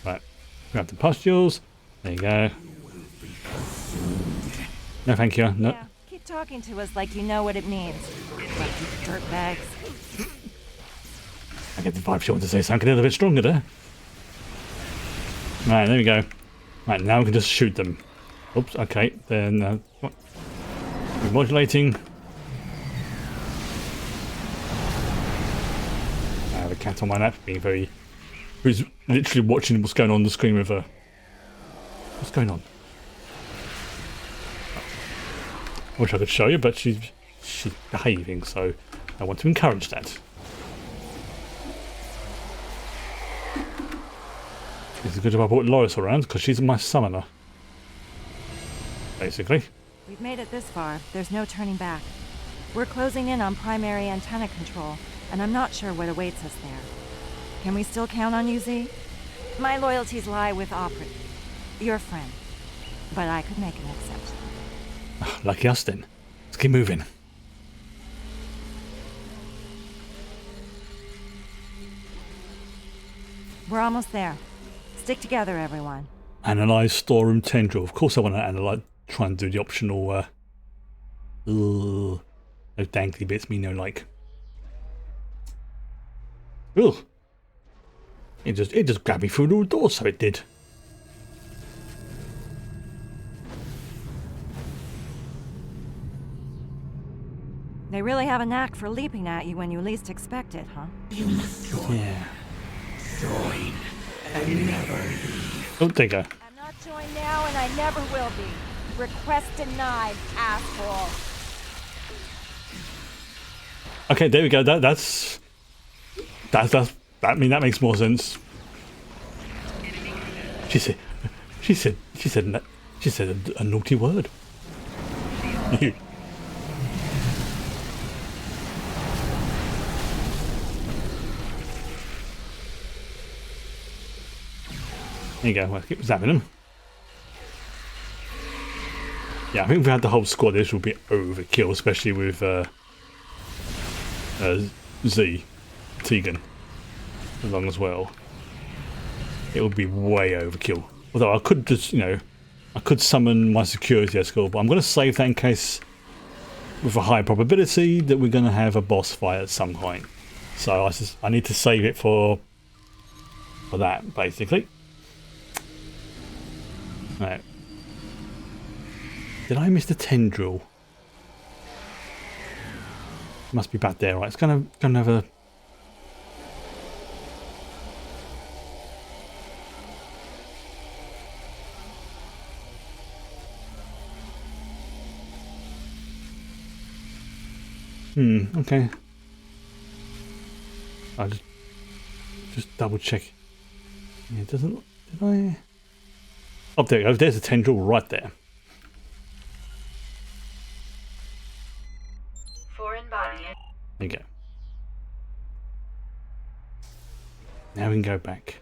Right, grab the pustules. There you go. No, thank you. No. Yeah, keep talking to us like you know what it means. Like you dirtbags. I get the vibe she wants to say something a little bit stronger there. Right, there we go. Right, now we can just shoot them. Oops, okay, then remodulating. I have a cat on my lap being very... who's literally watching what's going on the screen with her. What's going on? I wish I could show you, but she's behaving, so I want to encourage that. It's a good job I brought Loris around, because she's my summoner. Basically. We've made it this far. There's no turning back. We're closing in on primary antenna control, and I'm not sure what awaits us there. Can we still count on you, Z? My loyalties lie with Operative, your friend. But I could make an exception. Lucky us then. Let's keep moving. We're almost there. Stick together, everyone. Analyze storeroom tendril. Of course I want to analyze, try and do the optional those dangly bits me no like. Ugh. It just grabbed me through the door, so it did. They really have a knack for leaping at you when you least expect it, huh? You must join. Yeah. Join and never leave. Oh, there you go. I'm not joined now, and I never will be. Request denied, asshole. Okay, there we go. I mean, that makes more sense. She said a naughty word. There you go. Let's keep zapping them. Yeah, I think if we had the whole squad, this would be overkill, especially with Tegan along as well. It would be way overkill. Although I could just, I could summon my security escort, but I'm going to save that in case, with a high probability, that we're going to have a boss fight at some point. So I need to save it for that, basically. Right. Did I miss the tendril? Must be back there, right? It's gonna have a. Okay. I just double check. Yeah, it doesn't. Did I? Oh, there it goes. There's a tendril right there. Foreign body. There you go. Now we can go back.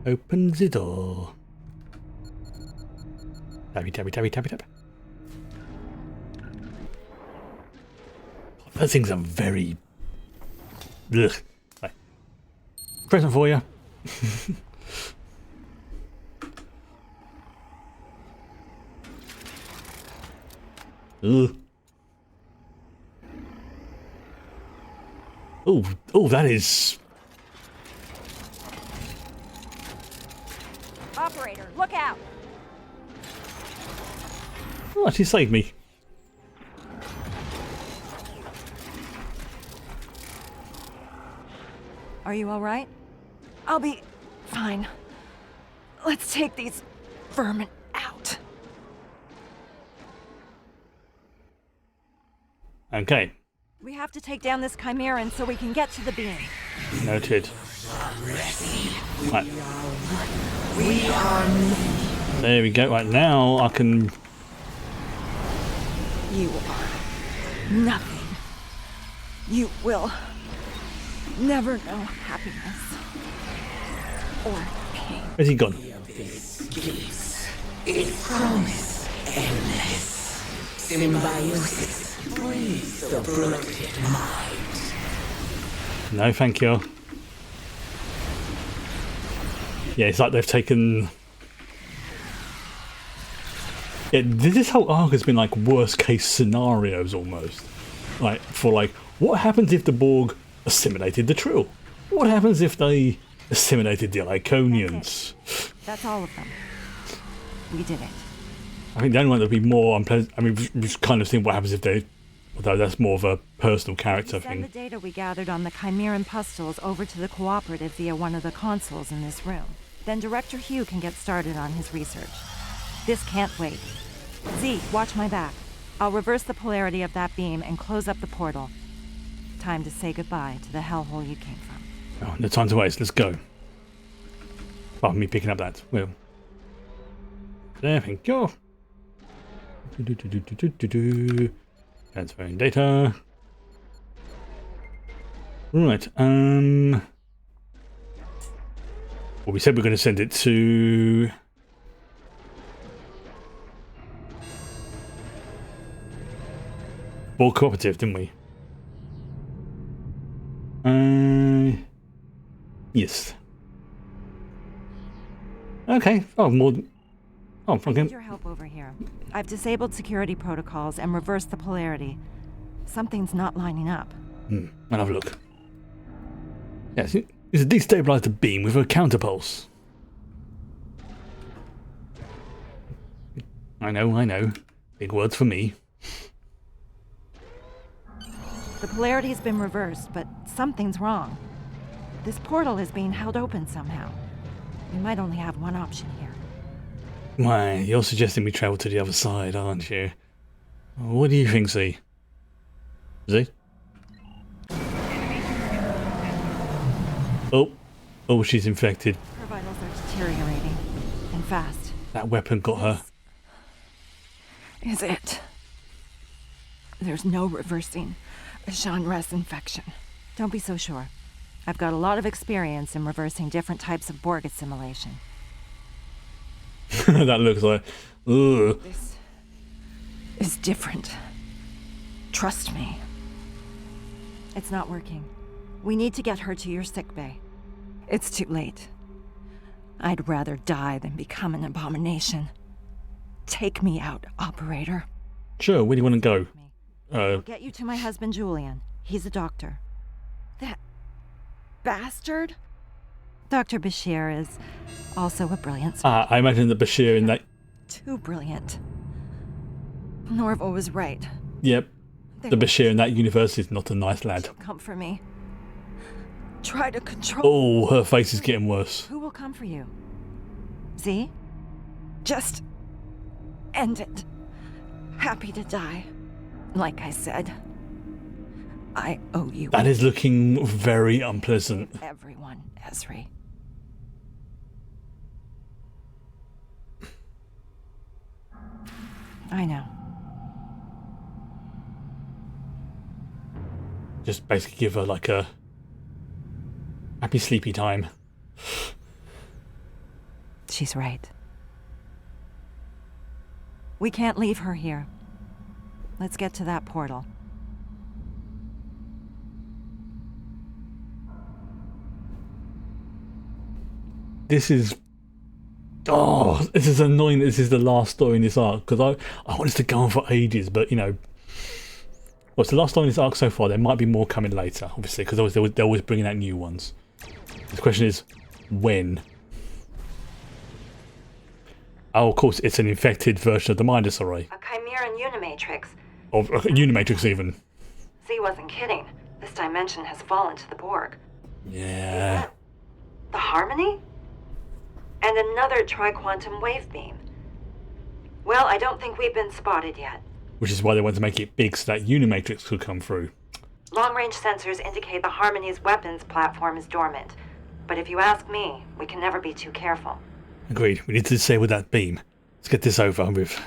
Open the door. Tappy, tappy, tappy, tappy, tap. Those things are very... Ugh. Right. Present for you. Ugh. Oh, that is... Operator, look out! Oh, she saved me. Are you all right? I'll be fine. Let's take these vermin out. Okay. We have to take down this Chimeran so we can get to the beam. Noted. Right. We are... There we go. Right, now I can... You are nothing. You will never know happiness or pain. Where's he gone? This gives its promise endless. Symbiosis frees the bloated mind. No, thank you. Yeah, it's like they've taken... Yeah, this whole arc has been like worst case scenarios almost. Like, for like, what happens if the Borg assimilated the Trill? What happens if they assimilated the Iconians? That's all of them. We did it. I think the only one that would be more unpleasant... I mean, we've kind of seen what happens if they... Although that's more of a personal character Send the thing. data we gathered on the Chimeran pustules over to the Cooperative via one of the consoles in this room. Then Director Hugh can get started on his research. This can't wait. Z, watch my back. I'll reverse the polarity of that beam and close up the portal. Time to say goodbye to the hellhole you came from. Oh, no time to waste. Let's go. Apart from me picking up that. Well. There we go. Transferring data. Right. Well, we said we're going to send it to... Borg Cooperative, didn't we? Yes. Okay. Oh, more... Oh, I okay. need your help over here. I've disabled security protocols and reversed the polarity. Something's not lining up. I'll have a look. Yes, it's a destabilized beam with a counterpulse. I know. Big words for me. The polarity's been reversed, but something's wrong. This portal is being held open somehow. We might only have one option here. My, you're suggesting we travel to the other side, aren't you? What do you think, Z? Z? Oh, she's infected. Her vitals are deteriorating, and fast. That weapon got her. Is it? There's no reversing a Jean-Res infection. Don't be so sure. I've got a lot of experience in reversing different types of Borg assimilation. That looks like... Ugh. This is different. Trust me. It's not working. We need to get her to your sickbay. It's too late. I'd rather die than become an abomination. Take me out, operator. Sure, where do you want to go? I'll get you to my husband, Julian. He's a doctor. That bastard? Dr. Bashir is also a brilliant... I imagine the Bashir in that... Too brilliant. Norva was right. Yep. The Bashir in that universe is not a nice lad. Come for me. Try to control... Oh, her face is getting worse. Who will come for you? See? Just... end it. Happy to die. Like I said. I owe you... That is looking very unpleasant. Everyone, Ezri. I know. Just basically give her like a happy sleepy time. She's right. We can't leave her here. Let's get to that portal. This is... Oh, this is annoying that this is the last story in this arc, because I want this to go on for ages, but, you know... Well, it's the last story in this arc so far. There might be more coming later, obviously, because they're always bringing out new ones. The question is, when? Oh, of course, it's an infected version of the Midas Array. A Chimeran Unimatrix. Of Unimatrix, even. Z wasn't kidding. This dimension has fallen to the Borg. Yeah. The Harmony? And another tri-quantum wave beam. Well, I don't think we've been spotted yet. Which is why they want to make it big so that Unimatrix could come through. Long-range sensors indicate the Harmony's weapons platform is dormant. But if you ask me, we can never be too careful. Agreed. We need to disable that beam. Let's get this over with.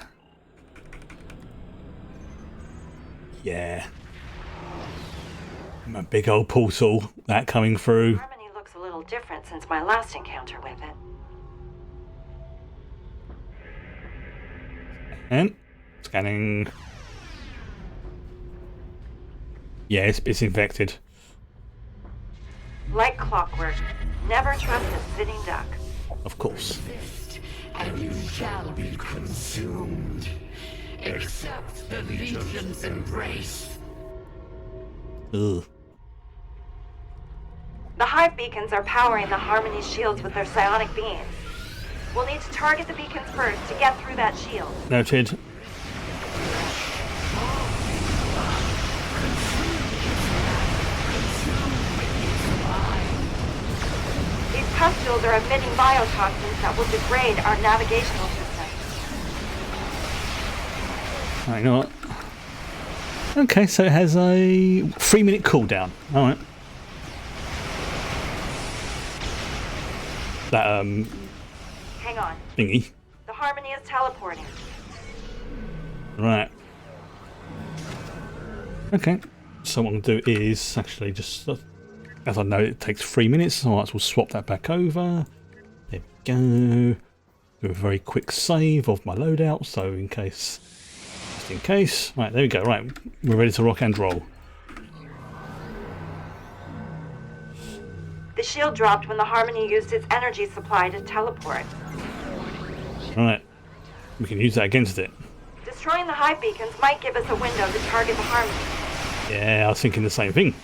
Yeah. A big old portal, that coming through. Harmony looks a little different since my last encounter with it. And scanning. Yes, it's infected. Like clockwork, never trust a sitting duck. Of course. And you shall be consumed. Accept the Legion's embrace. Ugh. The hive beacons are powering the Harmony shields with their psionic beams. We'll need to target the beacons first to get through that shield. Noted. These pustules are emitting biotoxins that will degrade our navigational system. Right, you know what? Okay, so it has a 3-minute cooldown. Alright. That, Hang on. thingy. The Harmony is teleporting. Right. Okay. So what I'm going to do is actually just... as I know it takes 3 minutes, so we'll swap that back over. There we go. Do a very quick save of my loadout, so in case... just in case. Right, there we go. Right, we're ready to rock and roll. The shield dropped when the Harmony used its energy supply to teleport. Right. We can use that against it. Destroying the hive beacons might give us a window to target the Harmony. Yeah, I was thinking the same thing.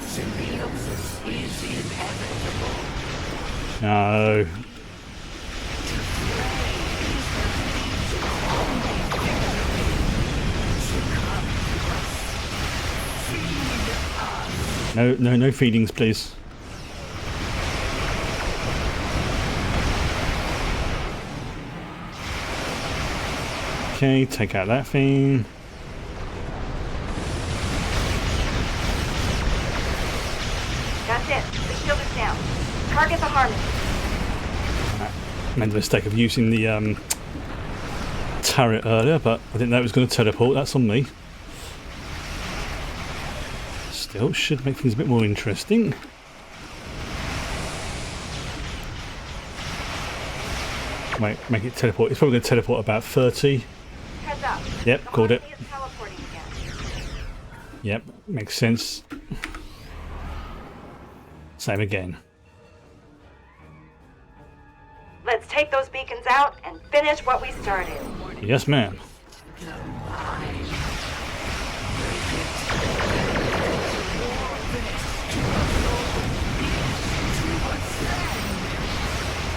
Symbiosis is inevitable. No. No feedings, please. Okay, take out that thing. That's it. The shield is down. Target the Harmony. Made the mistake of using the turret earlier, but I didn't know it was going to teleport. That's on me. Still, should make things a bit more interesting. Wait, make it teleport. It's probably going to teleport about 30. Heads up. Yep, called it. Is teleporting again. Yep, makes sense. Same again. Let's take those beacons out and finish what we started. Yes, ma'am.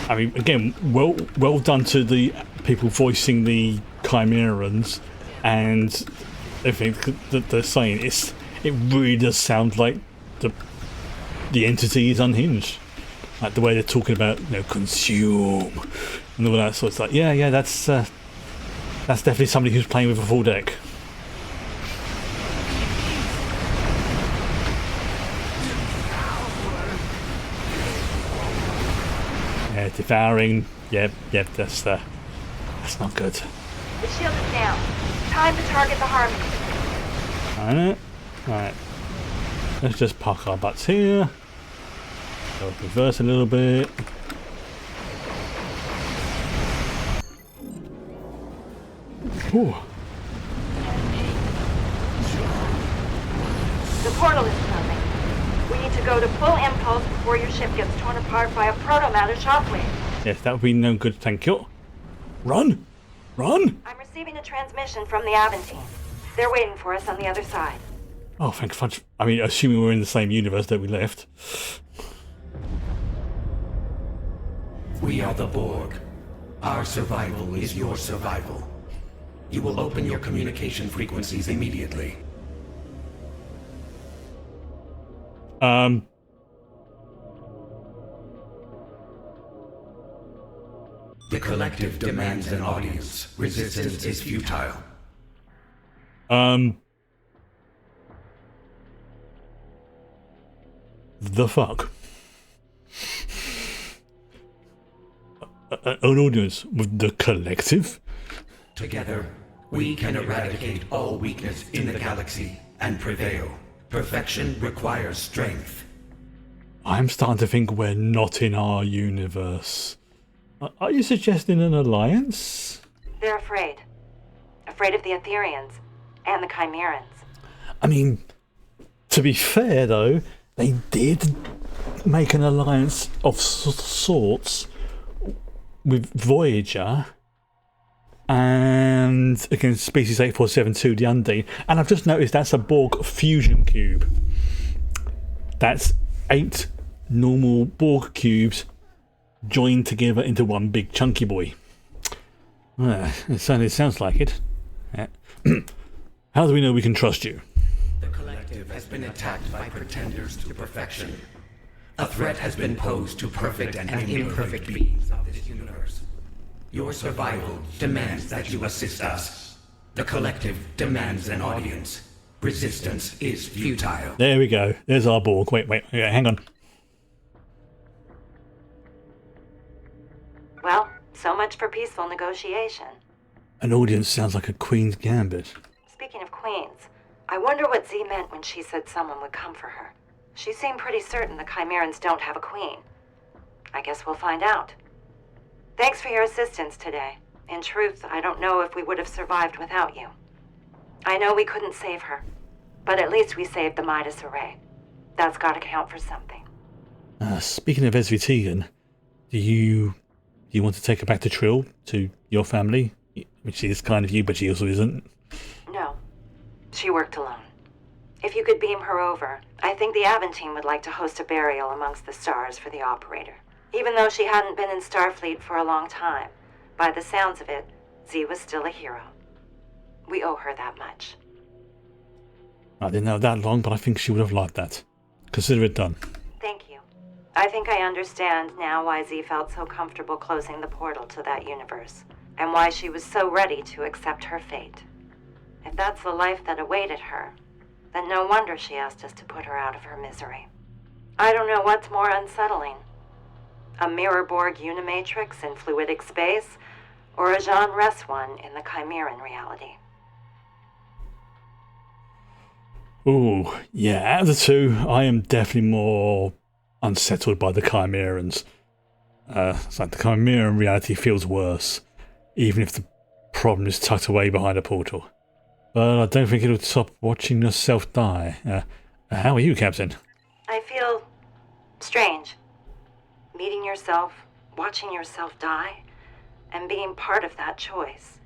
I mean, again, well done to the people voicing the Chimerans and everything that they're saying. It really does sound like the entity is unhinged. Like the way they're talking about, consume and all that. So it's like, yeah, that's definitely somebody who's playing with a full deck. Yeah, devouring. Yep, that's not good. The shield is down. Time to target the Harmony. Alright. Let's just park our butts here. Go reverse a little bit. Ooh. The portal is coming. We need to go to full impulse before your ship gets torn apart by a proto-matter shockwave. Yes, that would be no good, thank you. Run! Run! I'm receiving a transmission from the Aventine. They're waiting for us on the other side. Oh, thank fudge. I mean, assuming we're in the same universe that we left. We are the Borg. Our survival is your survival. You will open your communication frequencies immediately. The collective demands an audience. Resistance is futile. The fuck? An audience with the collective? Together, we can eradicate all weakness in the galaxy and prevail. Perfection requires strength. I'm starting to think we're not in our universe. Are you suggesting an alliance? They're afraid. Afraid of the Etherians and the Chimerans. I mean, to be fair though, they did make an alliance of sorts with Voyager and against Species 8472, the Undine. And I've just noticed that's a Borg fusion cube. That's 8 normal Borg cubes joined together into one big chunky boy. It certainly sounds like it. How do we know we can trust you? The collective has been attacked by pretenders to perfection. A threat has been posed to perfect and imperfect beings of this universe. Your survival demands that you assist us. The collective demands an audience. Resistance is futile. There we go. There's our Borg. Wait, hang on. Well, so much for peaceful negotiation. An audience sounds like a Queen's Gambit. Speaking of queens, I wonder what Z meant when she said someone would come for her. She seemed pretty certain the Chimerans don't have a queen. I guess we'll find out. Thanks for your assistance today. In truth, I don't know if we would have survived without you. I know we couldn't save her, but at least we saved the Midas Array. That's gotta count for something. Speaking of SVT, do you want to take her back to Trill, to your family? I mean, she is kind of you, but she also isn't. No. She worked alone. If you could beam her over, I think the Aventine would like to host a burial amongst the stars for the operator. Even though she hadn't been in Starfleet for a long time, by the sounds of it, Z was still a hero. We owe her that much. I didn't know that long, but I think she would have liked that. consider it done. Thank you. I think I understand now why Z felt so comfortable closing the portal to that universe, and why she was so ready to accept her fate. If that's the life that awaited her, then no wonder she asked us to put her out of her misery. I don't know what's more unsettling. A Mirrorborg Unimatrix in fluidic space, or a Jean Ress one in the Chimeran reality. Ooh, yeah, out of the two, I am definitely more unsettled by the Chimerans. It's like the Chimeran reality feels worse, even if the problem is tucked away behind a portal. But I don't think it'll stop watching yourself die. How are you, Captain? I feel strange. Meeting yourself, watching yourself die, and being part of that choice.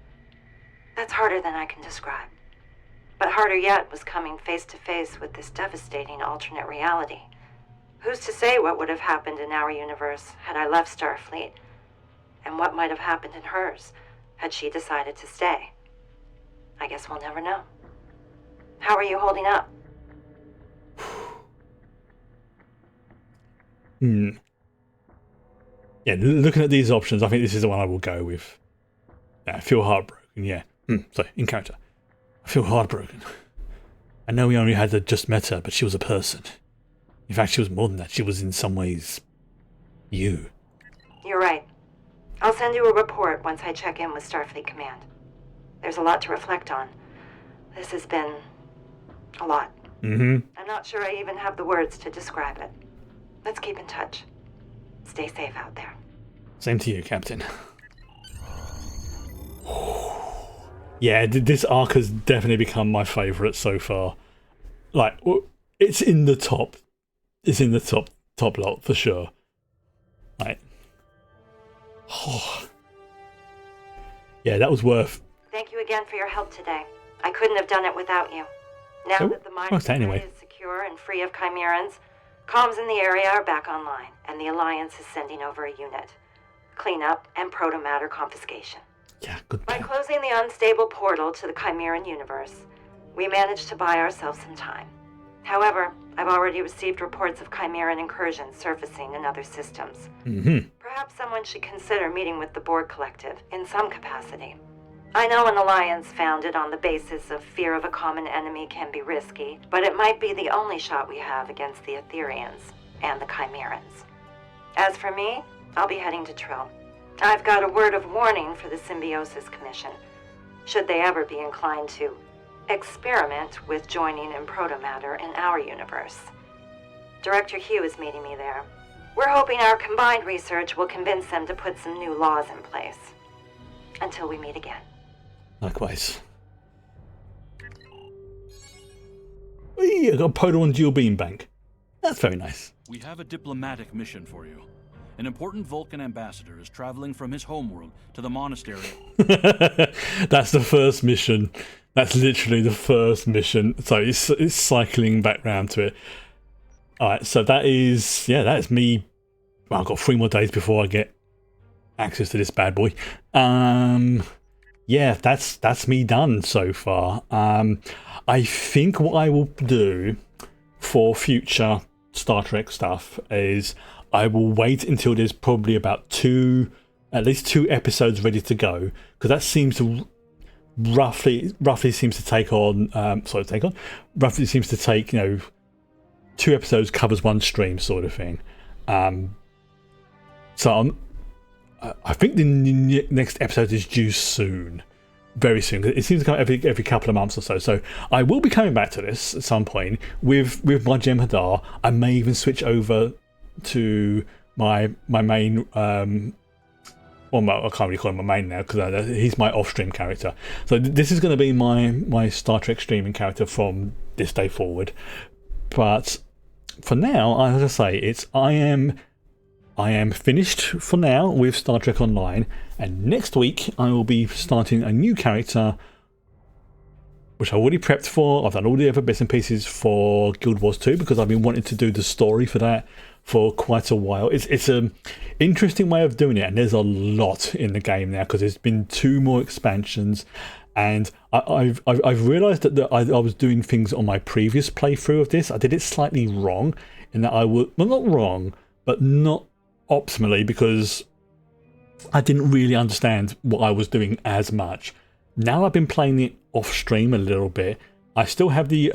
That's harder than I can describe. But harder yet was coming face to face with this devastating alternate reality. Who's to say what would have happened in our universe had I left Starfleet, and what might have happened in hers had she decided to stay? I guess we'll never know. How are you holding up? Yeah, looking at these options, I think this is the one I will go with. I feel heartbroken, yeah. Sorry, in character. I feel heartbroken. I know we only had just met her, but she was a person. In fact, she was more than that. She was in some ways you. You're right. I'll send you a report once I check in with Starfleet Command. There's a lot to reflect on. This has been a lot. I'm not sure I even have the words to describe it. Let's keep in touch. Stay safe out there. Same to you, Captain. Yeah, this arc has definitely become my favourite so far. Like, it's in the top. It's in the top lot for sure. Like, yeah, that was worth. Thank you again for your help today. I couldn't have done it without you. Now that the mine is secure and free of Chimerans, comms in the area are back online, and the Alliance is sending over a unit. Cleanup and protomatter confiscation. Yeah, good. By closing the unstable portal to the Chimeran universe, we managed to buy ourselves some time. However, I've already received reports of Chimeran incursions surfacing in other systems. Perhaps someone should consider meeting with the Borg Collective in some capacity. I know an alliance founded on the basis of fear of a common enemy can be risky, but it might be the only shot we have against the Etherians and the Chimerans. As for me, I'll be heading to Trill. I've got a word of warning for the Symbiosis Commission, should they ever be inclined to experiment with joining in protomatter in our universe. Director Hugh is meeting me there. We're hoping our combined research will convince them to put some new laws in place. Until we meet again. Likewise. I got a Podo on dual beam bank. That's very nice. We have a diplomatic mission for you. An important Vulcan ambassador is traveling from his homeworld to the monastery. That's the first mission. That's literally the first mission. So it's cycling back round to it. Alright, so that is me. Well, I've got 3 more days before I get access to this bad boy. Yeah, that's me done so far. I think what I will do for future Star Trek stuff is I will wait until there's probably about at least two episodes ready to go, because that seems to roughly seems to take on roughly seems to take 2 episodes covers 1 stream sort of thing. So I think the next episode is due soon, very soon. It seems to come every couple of months or so. So I will be coming back to this at some point with my Jem'Hadar. I may even switch over to my main. Well, I can't really call him my main now because he's my off-stream character. So this is going to be my Star Trek streaming character from this day forward. But for now, as I say, I am finished for now with Star Trek Online, and next week I will be starting a new character, which I already prepped for. I've done all the other bits and pieces for Guild Wars 2 because I've been wanting to do the story for that for quite a while. It's an interesting way of doing it, and there's a lot in the game now because there's been 2 more expansions, And I've realised that I was doing things on my previous playthrough of this. I did it slightly wrong, in that not wrong, but not optimally, because I didn't really understand what I was doing as much. Now I've been playing it off stream a little bit. I still have the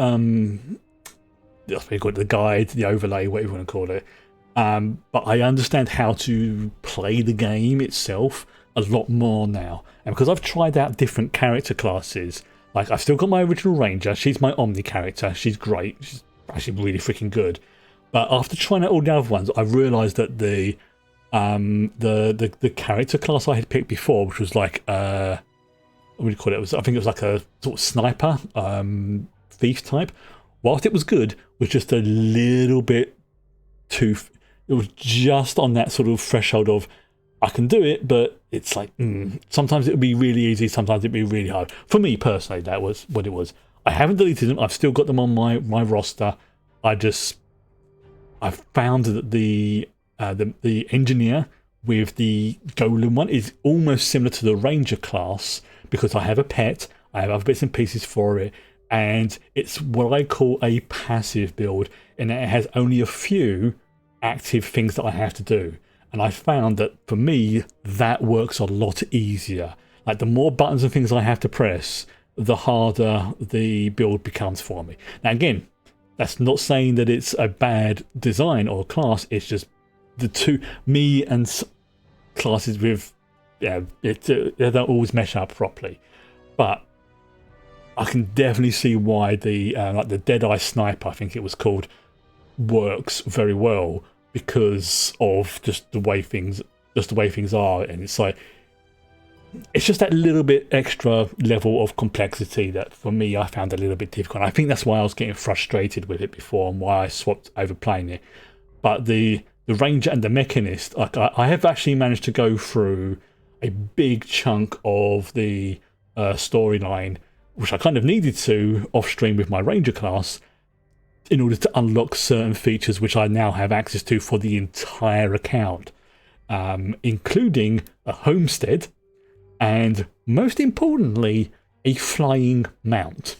the guide, the overlay, whatever you want to call it. But I understand how to play the game itself a lot more now. And because I've tried out different character classes, like I've still got my original Ranger. She's my Omni character. She's great. She's actually really freaking good. But after trying out all the other ones, I realised that the character class I had picked before, which was like what do you call it? I think it was like a sort of sniper, thief type. Whilst it was good, was just a little bit too. It was just on that sort of threshold of I can do it, but it's like sometimes it would be really easy, sometimes it'd be really hard. For me personally, that was what it was. I haven't deleted them. I've still got them on my roster. I've found that the engineer with the golem one is almost similar to the ranger class, because I have a pet, I have other bits and pieces for it, and it's what I call a passive build, in that it has only a few active things that I have to do. And I found that for me, that works a lot easier. Like the more buttons and things I have to press, the harder the build becomes for me. Now again, that's not saying that it's a bad design or class, it's just the two, me and classes with, they don't always mesh up properly. But I can definitely see why the like the Deadeye Sniper, I think it was called, works very well, because of just the way things are. And it's like, it's just that little bit extra level of complexity that for me I found a little bit difficult. And I think that's why I was getting frustrated with it before, and why I swapped over playing it. But the Ranger and the Mechanist, like I have actually managed to go through a big chunk of the storyline, which I kind of needed to off stream with my Ranger class, in order to unlock certain features which I now have access to for the entire account, including a homestead, and most importantly, a flying mount,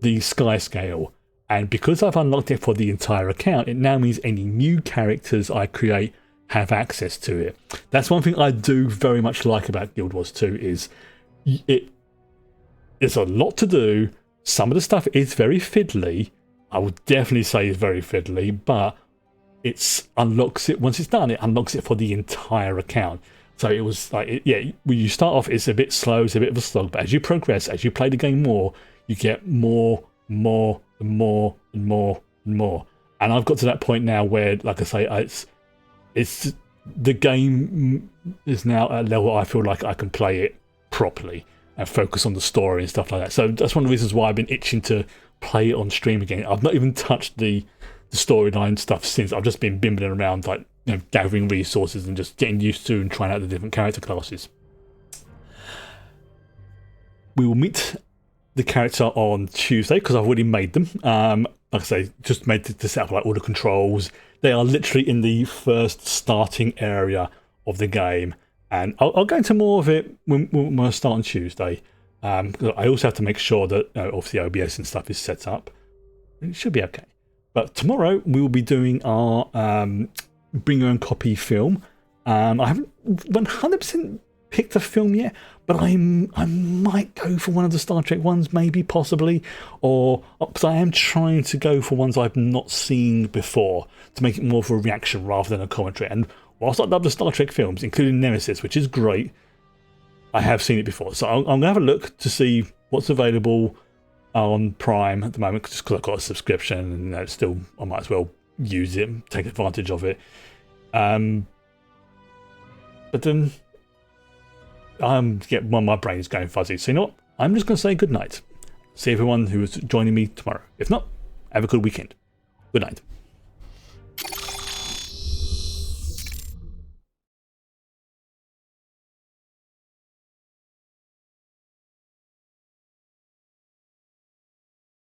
the Sky Scale. And because I've unlocked it for the entire account, it now means any new characters I create have access to it. That's one thing I do very much like about Guild Wars 2, is it's a lot to do. Some of the stuff is very fiddly. I would definitely say it's very fiddly, but it unlocks it once it's done. It unlocks it for the entire account. So it was like, when you start off, it's a bit slow, it's a bit of a slog. But as you progress, as you play the game more, you get more, and more, and more, and more, and more. And I've got to that point now where, like I say, it's the game is now at a level I feel like I can play it properly and focus on the story and stuff like that. So that's one of the reasons why I've been itching to play it on stream again. I've not even touched the storyline stuff since. I've just been bimbling around, like, gathering resources and just getting used to and trying out the different character classes. We will meet the character on Tuesday, because I've already made them. Like I say, just made to set up like all the controls. They are literally in the first starting area of the game. And I'll go into more of it when I start on Tuesday. I also have to make sure that obviously OBS and stuff is set up. It should be okay. But tomorrow we will be doing our Bring Your Own Copy film. I haven't 100% picked a film yet, but I might go for one of the Star Trek ones, maybe, possibly, or because I am trying to go for ones I've not seen before to make it more of a reaction rather than a commentary. And whilst I love the Star Trek films, including Nemesis, which is great, I have seen it before. So I'm going to have a look to see what's available on Prime at the moment, just because I've got a subscription, and still I might as well use it, take advantage of it. But then my brain's going fuzzy. So you know what? I'm just going to say good night. See everyone who is joining me tomorrow. If not, have a good weekend. Good night.